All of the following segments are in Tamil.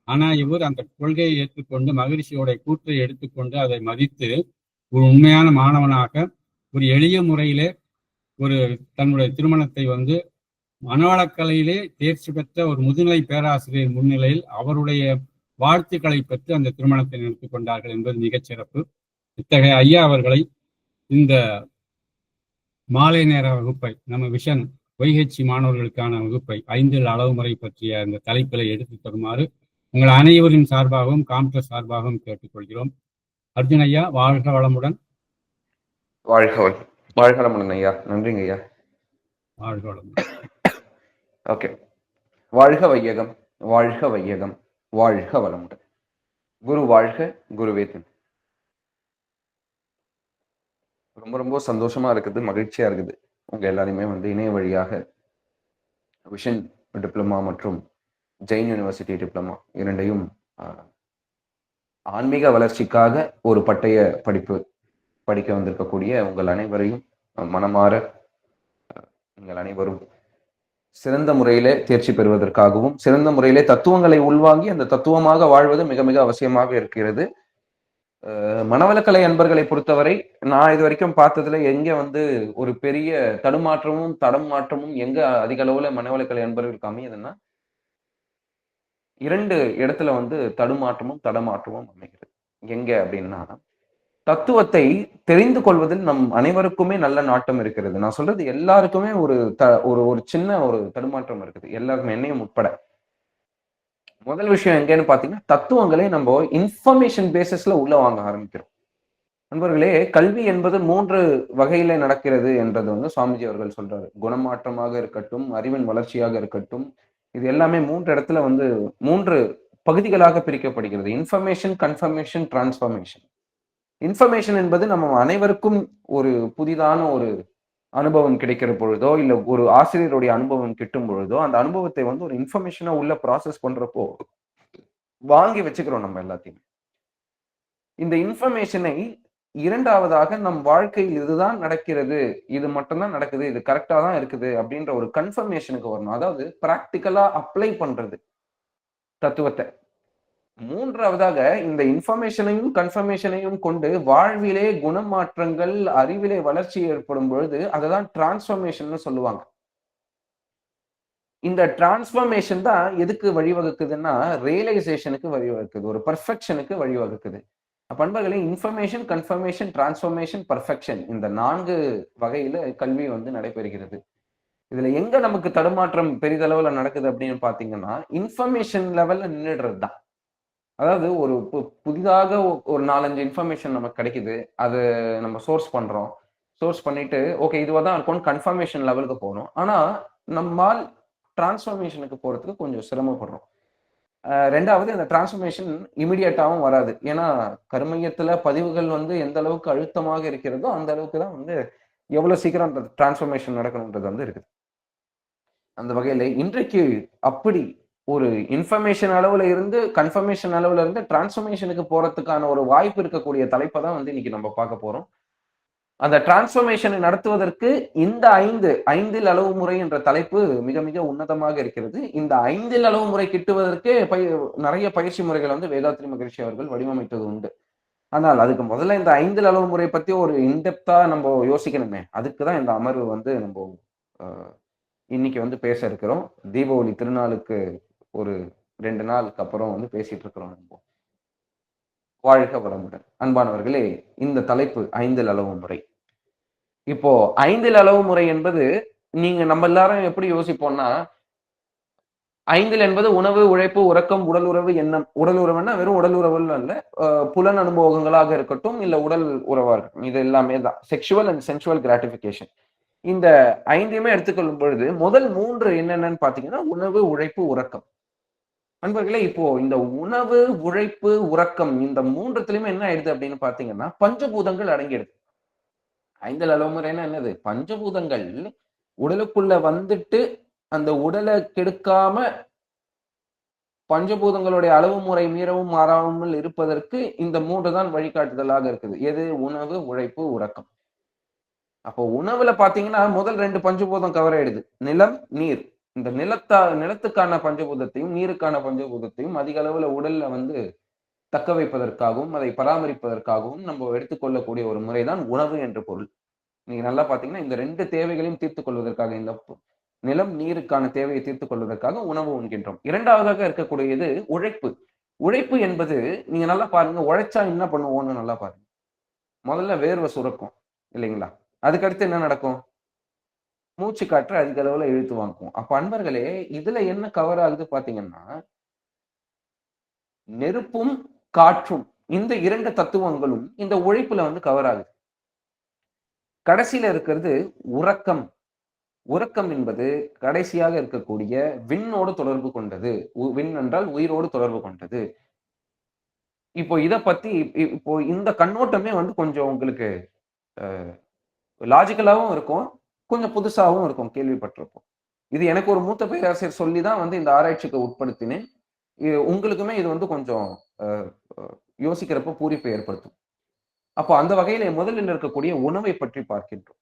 ஆனா இவர் அந்த கொள்கையை ஏற்றுக்கொண்டு மகிழ்ச்சியோட கூற்றை எடுத்துக்கொண்டு அதை மதித்து ஒரு உண்மையான மாணவனாக ஒரு எளிய முறையிலே ஒரு தன்னுடைய திருமணத்தை மனவளக்கலையிலே தேர்ச்சி பெற்ற ஒரு முதுநிலை பேராசிரியர் முன்னிலையில் அவருடைய வாழ்த்துக்களை பெற்று அந்த திருமணத்தை நடத்தி கொண்டார்கள் என்பது மிகச் சிறப்பு. இத்தகைய ஐயா அவர்களை இந்த மாலை நேர வகுப்பை நம்ம விஷன் ஒய்ஹெச்சி மாணவர்களுக்கான வகுப்பை 5 அளவு முறை பற்றிய இந்த தலைப்பிலை எடுத்து தருமாறு உங்கள் அனைவரின் சார்பாகவும் காம்ப்ளஸ் சார்பாகவும் கேட்டுக்கொள்கிறோம். அர்ஜுன் ஐயா, வாழ்க வளமுடன். வாழ்க வளமுடன் ஐயா. நன்றிங்க ஐயா. வாழ்க வளமுடன். ஓகே. வாழ்க வையகம், வாழ்க வையகம், வாழ்க வளமுடன். குரு வாழ்க, குருவே துணை. ரொம்ப ரொம்ப சந்தோஷமா இருக்குது, மகிழ்ச்சியா இருக்குது. உங்க எல்லாரையுமே இணைய வழியாக விஷன் டிப்ளமா மற்றும் ஜெயின் யூனிவர்சிட்டி டிப்ளமா இரண்டையும் ஆன்மீக வளர்ச்சிக்காக ஒரு பட்டய படிப்பு படிக்க வந்திருக்கக்கூடிய உங்கள் அனைவரையும் மனமாற நீங்கள் அனைவரும் சிறந்த முறையிலே தேர்ச்சி பெறுவதற்காகவும் சிறந்த முறையிலே தத்துவங்களை உள்வாங்கி அந்த தத்துவமாக வாழ்வது மிக மிக அவசியமாக இருக்கிறது. மனவளக்கலை அன்பர்களை பொறுத்தவரை நான் இது வரைக்கும் பார்த்ததுல எங்க ஒரு பெரிய தடுமாற்றமும் தடம் மாற்றமும் எங்க அதிக அளவுல மனவளக்கலை அன்பர்களுக்கு அமையுதுன்னா 2 இடத்துல தடுமாற்றமும் தடமாற்றமும் அமைகிறது. எங்க அப்படின்னா, தத்துவத்தை தெரிந்து கொள்வதில் நம் அனைவருக்குமே நல்ல நாட்டம் இருக்கிறது. நான் சொல்றது எல்லாருக்குமே ஒரு சின்ன ஒரு தடுமாற்றம் இருக்குது, எல்லாருக்குமே, என்னையும் உட்பட. முதல் விஷயம் எங்கன்னு பாத்தீங்கன்னா, தத்துவங்களை நம்ம இன்ஃபர்மேஷன் பேசிஸ்ல உள்ள வாங்க ஆரம்பிக்கிறோம். நண்பர்களே, கல்வி என்பது 3 வகையில நடக்கிறது என்றது சுவாமிஜி அவர்கள் சொல்றாரு. குணமாற்றமாக இருக்கட்டும், அறிவின் வளர்ச்சியாக இருக்கட்டும், இது எல்லாமே 3 இடத்துல 3 பகுதிகளாக பிரிக்கப்படுகிறது. Information, confirmation, transformation. இன்ஃபர்மேஷன் என்பது நம்ம அனைவருக்கும் ஒரு புதிதான ஒரு அனுபவம் கிடைக்கிற பொழுதோ இல்ல ஒரு ஆசிரியருடைய அனுபவம் கிட்டும் பொழுதோ அந்த அனுபவத்தை ஒரு இன்ஃபர்மேஷனா உள்ள ப்ராசஸ் பண்றப்போ வாங்கி வச்சுக்கிறோம் நம்ம எல்லாத்தையும். இந்த இன்ஃபர்மேஷனை இரண்டாவதாக நம் வாழ்க்கையில் இதுதான் நடக்கிறது, இது மட்டும்தான் நடக்குது, இது கரெக்டா தான் இருக்குது அப்படின்ற ஒரு கன்ஃபர்மேஷனுக்கு வரணும். அதாவது பிராக்டிக்கலா அப்ளை பண்றது தத்துவத்தை. மூன்றாவதாக இந்த இன்ஃபர்மேஷனையும் கன்ஃபர்மேஷனையும் கொண்டு வாழ்விலே குணமாற்றங்கள், அறிவிலே வளர்ச்சி ஏற்படும் பொழுது அததான் டிரான்ஸ்ஃபர்மேஷன் சொல்லுவாங்க. இந்த டிரான்ஸ்ஃபர்மேஷன் தான் எதுக்கு வழிவகுக்குதுன்னா ரியலைசேஷனுக்கு வழிவகுக்குது, ஒரு பர்ஃபெக்ஷனுக்கு வழிவகுக்குது. பண்புகளை இன்ஃபர்மேஷன், கன்ஃபர்மேஷன், டிரான்ஸ்ஃபர்மேஷன், பர்ஃபெக்ஷன், இந்த 4 வகையில கல்வி நடைபெறுகிறது. இதுல எங்க நமக்கு தடுமாற்றம் பெரிதளவுல நடக்குது அப்படின்னு பாத்தீங்கன்னா, இன்ஃபர்மேஷன் லெவல்ல நின்றுடுறது தான். அதாவது ஒரு புதிதாக ஒரு 4-5 இன்ஃபர்மேஷன் நமக்கு கிடைக்குது, அது நம்ம சோர்ஸ் பண்றோம். சோர்ஸ் பண்ணிட்டு ஓகே இதுவாதான் இருக்கும், கன்ஃபர்மேஷன் லெவலுக்கு போகணும். ஆனா நம்மால் டிரான்ஸ்ஃபர்மேஷனுக்கு போறதுக்கு கொஞ்சம் சிரமப்படுறோம். ரெண்டாவது, இந்த டிரான்ஸ்ஃபர்மேஷன் இமிடியட்டாவும் வராது. ஏன்னா கருமையத்துல பதிவுகள் எந்த அளவுக்கு அழுத்தமாக இருக்கிறதோ அந்த அளவுக்கு தான் எவ்வளவு சீக்கிரம் அந்த டிரான்ஸ்ஃபர்மேஷன் நடக்கணும்ன்றது இருக்குது. அந்த வகையில இன்றைக்கு அப்படி ஒரு இன்ஃபர்மேஷன் அளவுல இருந்து கன்ஃபர்மேஷன் அளவுல இருந்து டிரான்ஸ்ஃபர்மேஷனுக்கு போறதுக்கான ஒரு வாய்ப்பு இருக்கக்கூடிய தலைப்பை தான் இன்னைக்கு நம்ம பார்க்க போறோம். அந்த டிரான்ஸ்ஃபர்மேஷனை நடத்துவதற்கு இந்த 5 அளவு முறை என்ற தலைப்பு மிக மிக உன்னதமாக இருக்கிறது. இந்த 5 அளவு முறை கிட்டுவதற்கு நிறைய பயிற்சி முறைகள் வேதாத்ரி மகரிஷி அவர்கள் வடிவமைத்தது உண்டு. ஆனால் அதுக்கு முதல்ல இந்த 5 அளவு முறை பத்தி ஒரு இன்டெப்தா நம்ம யோசிக்கணுமே. அதுக்குதான் இந்த அமர்வு நம்ம இன்னைக்கு பேச இருக்கிறோம். தீபாவளி திருநாளுக்கு ஒரு 2 நாளுக்கு அப்புறம் பேசிட்டு இருக்கிறோம். நம்ம வாழ்க வளமுடன். அன்பானவர்களே, இந்த தலைப்பு 5 அளவு முறை. இப்போ 5 அளவு முறை என்பது நம்ம எல்லாரும் எப்படி யோசிப்போம்னா, 5 என்பது உணவு, உழைப்பு, உறக்கம், உடல் உறவு, எண்ணம். உடல் உறவுன்னா வெறும் உடல் உறவு அல்ல, புலன் அனுபவங்களாக இருக்கட்டும், இல்ல உடல் உறவா இருக்கட்டும், இது எல்லாமே தான் செக்ஷுவல் அண்ட் சென்சுவல் கிராட்டிபிகேஷன். இந்த 5மே எடுத்துக்கொள்ளும் பொழுது முதல் 3 என்னென்னு பாத்தீங்கன்னா உணவு, உழைப்பு, உறக்கம். நண்பர்களே, இப்போ இந்த உணவு, உழைப்பு, உறக்கம் இந்த 3த்துலயுமே என்ன ஆயிடுது அப்படின்னு பாத்தீங்கன்னா பஞ்சபூதங்கள் அடங்கிடுது. 5 அளவு முறைன்னா என்னது? பஞ்சபூதங்கள் உடலுக்குள்ள வந்துட்டு அந்த உடலை கெடுக்காம பஞ்சபூதங்களுடைய அளவு முறை மீறவும் மாறாமல் இருப்பதற்கு இந்த 3 தான் வழிகாட்டுதலாக இருக்குது. எது? உணவு, உழைப்பு, உறக்கம். அப்போ உணவுல பாத்தீங்கன்னா முதல் 2 பஞ்சபூதம் கவர் ஆயிடுது, நிலம், நீர். இந்த நிலத்துக்கான பஞ்சபூதத்தையும் நீருக்கான பஞ்சபூதத்தையும் அதிக அளவுல உடல்ல வந்து தக்க வைப்பதற்காகவும் அதை பராமரிப்பதற்காகவும் நம்ம எடுத்துக்கொள்ளக்கூடிய ஒரு முறைதான் உணவு என்ற பொருள். நீங்க நல்லா பாத்தீங்கன்னா இந்த 2 தேவைகளையும் தீர்த்துக் கொள்வதற்காக, இந்த நிலம் நீருக்கான தேவையை தீர்த்துக் கொள்வதற்காக உணவு உண்கின்றோம். இரண்டாவதாக இருக்கக்கூடியது உழைப்பு. உழைப்பு என்பது நீங்க நல்லா பாருங்க, உழைச்சா என்ன பண்ணுவோம்னு நல்லா பாருங்க. முதல்ல வேர்வை சுரக்கும் இல்லைங்களா? அதுக்கடுத்து என்ன நடக்கும்? மூச்சு காற்று அதிக அளவுல இழுத்து வாங்குவோம். அப்ப அன்பர்களே, இதுல என்ன கவர் ஆகுது பாத்தீங்கன்னா, நெருப்பும் காற்றும், இந்த 2 தத்துவங்களும் இந்த உழைப்புல வந்து கவர் ஆகுது. கடைசியில இருக்கிறது உறக்கம். உறக்கம் என்பது கடைசியாக இருக்கக்கூடிய விண்ணோடு தொடர்பு கொண்டது. விண் என்றால் உயிரோடு தொடர்பு கொண்டது. இப்போ இத பத்தி இப்போ இந்த கண்ணோட்டமே வந்து கொஞ்சம் உங்களுக்கு லாஜிக்கலாவும் இருக்கும், கொஞ்சம் புதுசாவும் இருக்கும் கேள்விப்பட்டிருப்போம். இது எனக்கு ஒரு மூத்த பேராசிரியர் சொல்லி தான் வந்து இந்த ஆராய்ச்சிக்கு உட்படுத்தினேன். உங்களுக்குமே இது வந்து கொஞ்சம் யோசிக்கிறப்ப பூரிப்பை ஏற்படுத்தும். அப்போ அந்த வகையில முதலில் இருக்கக்கூடிய உணவை பற்றி பார்க்கின்றோம்.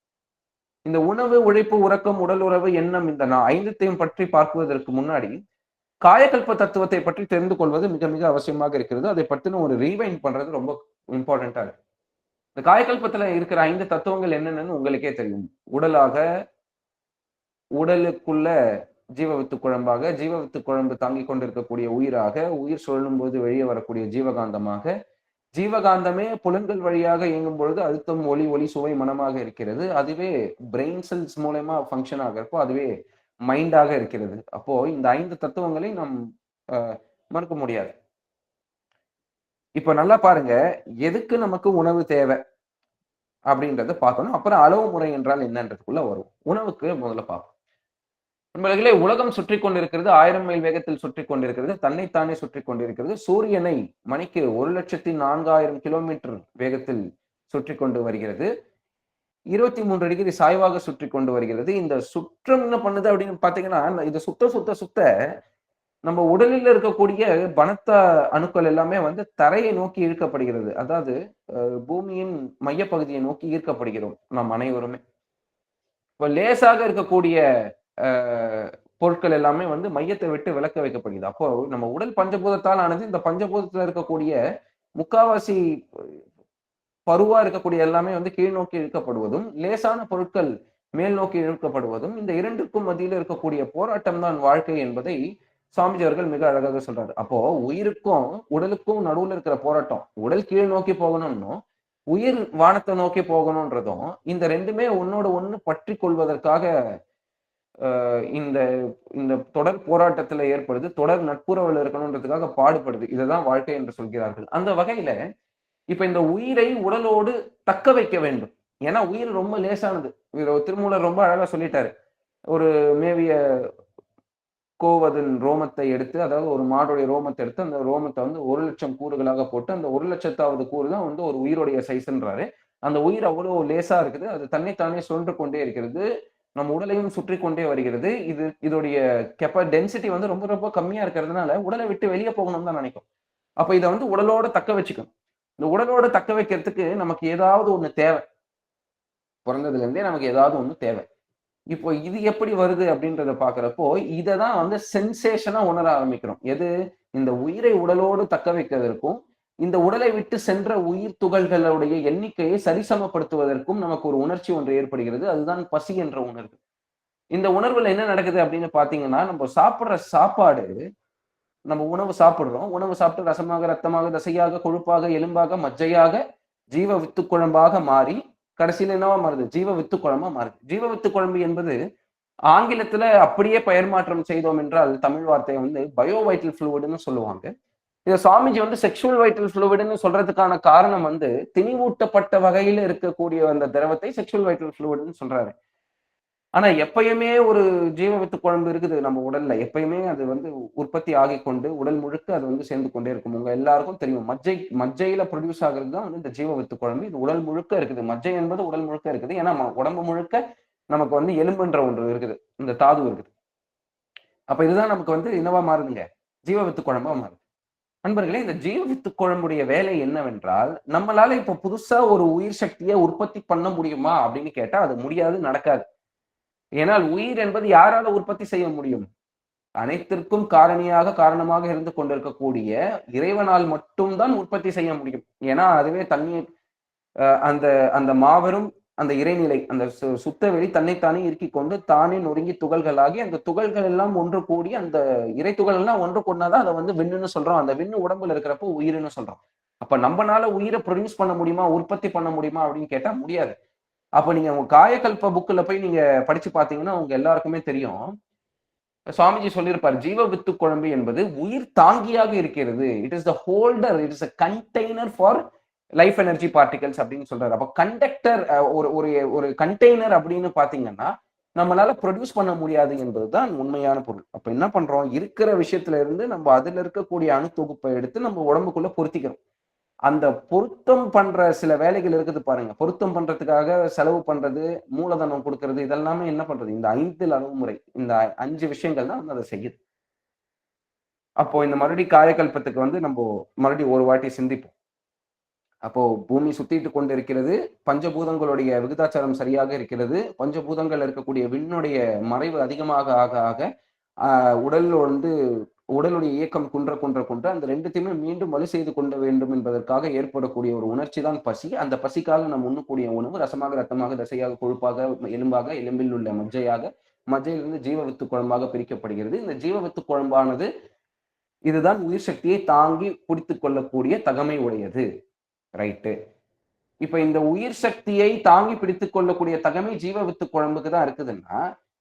இந்த உணவு, உழைப்பு, உறக்கம், உடல் உறவு, எண்ணம், இந்த 5த்தையும் பற்றி பார்க்குவதற்கு முன்னாடி காயகல்ப தத்துவத்தை பற்றி தெரிந்து கொள்வது மிக மிக அவசியமாக இருக்கிறது. அதை பற்றின ஒரு ரீவைண்ட் பண்றது ரொம்ப இம்பார்ட்டண்டா இருக்கு. இந்த காயகல்பத்துல இருக்கிற 5 தத்துவங்கள் என்னென்னு உங்களுக்கே தெரியும். உடலுக்குள்ள ஜீவவித்து குழம்பாக, ஜீவவித்து குழம்பு தாங்கிக் கொண்டிருக்கக்கூடிய உயிராக, உயிர் சொல்லும் போது வெளியே வரக்கூடிய ஜீவகாந்தமாக, ஜீவகாந்தமே புலன்கள் வழியாக இயங்கும் பொழுது அழுத்தம், ஒளி, சுவை, மனமாக இருக்கிறது. அதுவே பிரெயின் செல்ஸ் மூலமா ஃபங்க்ஷன் ஆகிறப்போ அதுவே மைண்டாக இருக்கிறது. அப்போ இந்த 5 தத்துவங்களை நாம் மறுக்க முடியாது. இப்ப நல்லா பாருங்க, எதுக்கு நமக்கு உணவு தேவை அப்படின்றத பார்க்கணும். அப்புறம் அளவு முறை என்றால் என்னன்றதுக்குள்ள வரும். உணவுக்கு முதல்ல பார்ப்போம். நண்பர்களே, உலகம் சுற்றி கொண்டிருக்கிறது, 1000 மைல் வேகத்தில் சுற்றி கொண்டிருக்கிறது, தன்னைத்தானே சுற்றி கொண்டிருக்கிறது. சூரியனை மணிக்கு 1,04,000 கிலோமீட்டர் வேகத்தில் சுற்றி கொண்டு வருகிறது. 23 டிகிரி சாய்வாக சுற்றி கொண்டு வருகிறது. இந்த சுற்றம் என்ன பண்ணுது அப்படின்னு பாத்தீங்கன்னா, இது சுத்த நம்ம உடலில் இருக்கக்கூடிய பணத்த அணுக்கள் எல்லாமே வந்து தரையை நோக்கி இழுக்கப்படுகிறது. அதாவது பூமியின் மையப்பகுதியை நோக்கி ஈர்க்கப்படுகிறோம் நாம் அனைவருமே. இப்ப லேசாக இருக்கக்கூடிய பொருட்கள் எல்லாமே வந்து மையத்தை விட்டு விலக்க வைக்கப்படுகிறது. அப்போ நம்ம உடல் பஞ்சபூதத்தால் ஆனது. இந்த பஞ்சபூதத்துல இருக்கக்கூடிய முக்காவாசி பருவா இருக்கக்கூடிய எல்லாமே வந்து கீழ் நோக்கி இழுக்கப்படுவதும், லேசான பொருட்கள் மேல் நோக்கி இழுக்கப்படுவதும், இந்த இரண்டுக்கும் மத்தியில் இருக்கக்கூடிய போராட்டம் தான் வாழ்க்கை என்பதை சுவாமிஜி அவர்கள் மிக அழகாக சொல்றாரு. அப்போ உயிருக்கும் உடலுக்கும் நடுவுல இருக்கிற போராட்டம், உடல் கீழ் நோக்கி போகணும்னும் உயிர் வானத்தை நோக்கி போகணும்ன்றதும், இந்த ரெண்டுமே ஒன்னோட ஒண்ணு பற்றி கொள்வதற்காக இந்த இந்த தொடர் போராட்டத்துல ஏற்படுது. தொடர் நட்புறவுல இருக்கணும்ன்றதுக்காக பாடுபடுது. இதுதான் வாழ்க்கை என்று சொல்கிறார்கள். அந்த வகையில இப்ப இந்த உயிரை உடலோடு தக்க வைக்க வேண்டும். ஏன்னா உயிர் ரொம்ப லேசானது. திருமூலர் ரொம்ப அழகா சொல்லிட்டாரு. ஒரு மேவிய கோவதன் ரோமத்தை எடுத்து, அதாவது ஒரு மாடுடைய ரோமத்தை எடுத்து, அந்த ரோமத்தை வந்து 1,00,000 கூறுகளாக போட்டு, அந்த 1,00,000வது கூறு தான் வந்து ஒரு உயிரோடைய சைஸ்ன்றாரு. அந்த உயிர் அவ்வளவு லேசா இருக்குது. அது தன்னைத்தானே சுழன்று கொண்டே இருக்கிறது. நம்ம உடலையும் சுற்றி கொண்டே வருகிறது. இதோடைய டென்சிட்டி வந்து ரொம்ப ரொம்ப கம்மியா இருக்கிறதுனால உடலை விட்டு வெளியே போகணும்னு தான் நினைக்கும். அப்ப இதை வந்து உடலோட தக்க வச்சுக்கணும். இந்த உடலோட தக்க வைக்கிறதுக்கு நமக்கு ஏதாவது ஒண்ணு தேவை. பிறந்ததுல இருந்தே நமக்கு ஏதாவது ஒண்ணு தேவை. இப்போ இது எப்படி வருது அப்படின்றத பாக்குறப்போ, இததான் வந்து சென்சேஷனா உணர ஆரம்பிக்கிறோம். எது? இந்த உயிரை உடலோடு தக்க வைக்கிறதற்கும், இந்த உடலை விட்டு சென்ற உயிர் துகள்களுடைய எண்ணிக்கையை சரிசமப்படுத்துவதற்கும் நமக்கு ஒரு உணர்ச்சி ஒன்று ஏற்படுகிறது. அதுதான் பசி என்ற உணர்வு. இந்த உணர்வுல என்ன நடக்குது அப்படின்னு பாத்தீங்கன்னா, நம்ம சாப்பிடுற சாப்பாடு, நம்ம உணவு சாப்பிடுறோம். உணவு சாப்பிட்டு ரசமாக, ரத்தமாக, தசையாக, கொழுப்பாக, எலும்பாக, மஜ்ஜையாக, ஜீவ வித்து குழம்பாக மாறி கடைசியில என்னவா மாறுது? ஜீவ வித்து குழம்பா மாறுது. ஜீவ வித்து குழம்பு என்பது ஆங்கிலத்துல அப்படியே பெயர் மாற்றம் செய்தோம் என்றால் தமிழ் வார்த்தையை வந்து பயோ வைட்டல் ஃப்ளூயிட்னு சொல்லுவாங்க. இதை சுவாமிஜி வந்து செக்ஷுவல் வைட்டல் ஃப்ளூயிட்னு சொல்றதுக்கான காரணம் வந்து திணிவூட்டப்பட்ட வகையில இருக்கக்கூடிய அந்த திரவத்தை செக்ஷுவல் வைட்டல் ஃப்ளூயிட்னு சொல்றாரு. ஆனா எப்பயுமே ஒரு ஜீவ வித்து குழம்பு இருக்குது நம்ம உடல்ல. எப்பயுமே அது வந்து உற்பத்தி ஆகி கொண்டு உடல் முழுக்க அது வந்து சேர்ந்து கொண்டே இருக்கும். உங்க எல்லாருக்கும் தெரியும், மஜ்ஜையில ப்ரொடியூஸ் ஆகுறது தான் வந்து இந்த ஜீவ வித்து குழம்பு. இது உடல் முழுக்க இருக்குது. மஜ்ஜை என்பது உடல் முழுக்க இருக்குது. ஏன்னா உடம்பு முழுக்க நமக்கு வந்து எலும்புன்ற ஒன்று இருக்குது, இந்த தாது இருக்குது. அப்ப இதுதான் நமக்கு வந்து என்னவா மாறுதுங்க? ஜீவ வித்து குழம்பா மாறுது. நண்பர்களே, இந்த ஜீவ வித்து குழம்புடைய வேலை என்னவென்றால், நம்மளால இப்ப புதுசா ஒரு உயிர் சக்தியை உற்பத்தி பண்ண முடியுமா அப்படின்னு கேட்டா அது முடியாது, நடக்காது. ஏனால் உயிர் என்பது யாரால உற்பத்தி செய்ய முடியும்? அனைத்திற்கும் காரணமாக இருந்து கொண்டிருக்கக்கூடிய இறைவனால் மட்டும்தான் உற்பத்தி செய்ய முடியும். ஏன்னா அதுவே தண்ணீர் அந்த அந்த மாபெரும் அந்த இறைநிலை, அந்த சுத்த வெளி தன்னைத்தானே இறுக்கிக் கொண்டு தானே நொறுங்கி துகள்களாகி, அந்த துகள்கள் எல்லாம் ஒன்று கூடி அந்த இறை துகள் எல்லாம் ஒன்று கொண்டாதான் அதை வந்து விண்ணுன்னு சொல்றோம். அந்த விண்ணு உடம்புல இருக்கிறப்போ உயிர்னு சொல்றோம். அப்ப நம்மனால உயிரை ப்ரொடியூஸ் பண்ண முடியுமா, உற்பத்தி பண்ண முடியுமா அப்படின்னு கேட்டா முடியாது. அப்ப நீங்க உங்க காயகல்ப புக்ல போய் நீங்க படிச்சு பாத்தீங்கன்னா உங்க எல்லாருக்குமே தெரியும். சுவாமிஜி சொல்லியிருப்பார், ஜீவ வித்து குழம்பு என்பது உயிர் தாங்கியாக இருக்கிறது. It is the holder, it is a container for life energy particles அப்படின்னு சொல்றாரு. அப்ப கண்டக்டர், ஒரு ஒரு ஒரு கண்டெய்னர் அப்படின்னு பாத்தீங்கன்னா நம்மளால ப்ரொடியூஸ் பண்ண முடியாது என்பதுதான் உண்மையான பொருள். அப்ப என்ன பண்றோம், இருக்கிற விஷயத்துல இருந்து நம்ம அதுல இருக்கக்கூடிய அணு தொகுப்பை எடுத்து நம்ம உடம்புக்குள்ள பொருத்திக்கிறோம். அந்த பொருத்தம் பண்ற சில வேலைகள் இருக்குது பாருங்க. பொருத்தம் பண்றதுக்காக செலவு பண்றது, மூலதனம் கொடுக்கறது, இதெல்லாமே என்ன பண்றது, இந்த 5 அணுகுமுறை, இந்த 5 விஷயங்கள் தான் வந்து அதை செய்யுது. அப்போ இந்த மறுபடியும் காயகல்பத்துக்கு வந்து நம்ம மறுபடியும் ஒரு வாட்டி சிந்திப்போம். அப்போ பூமி சுத்திட்டு கொண்டு இருக்கிறது, பஞ்சபூதங்களுடைய விகிதாச்சாரம் சரியாக இருக்கிறது. பஞ்சபூதங்கள் இருக்கக்கூடிய விண்ணுடைய மறைவு அதிகமாக ஆக ஆக உடல் வந்து உடலுடைய இயக்கம் குன்ற அந்த ரெண்டுத்தையுமே மீண்டும் வலு செய்து கொள்ள வேண்டும் என்பதற்காக ஏற்படக்கூடிய ஒரு உணர்ச்சி தான் பசி. அந்த பசிக்காக நாம் உண்ணக்கூடிய உணவு ரசமாக, ரத்தமாக, தசையாக, கொழுப்பாக, எலும்பாக, எலும்பில் உள்ள மஜ்ஜையாக, மஜ்ஜையிலிருந்து ஜீவ வித்து குழம்பாக பிரிக்கப்படுகிறது. இந்த ஜீவ வித்து குழம்பானது இதுதான் உயிர் சக்தியை தாங்கி பிடித்துக் கொள்ளக்கூடிய தகமை உடையது. ரைட்டு. இப்ப இந்த உயிர் சக்தியை தாங்கி பிடித்துக் கொள்ளக்கூடிய தகமை ஜீவ வித்து குழம்புக்கு தான் இருக்குதுன்னா,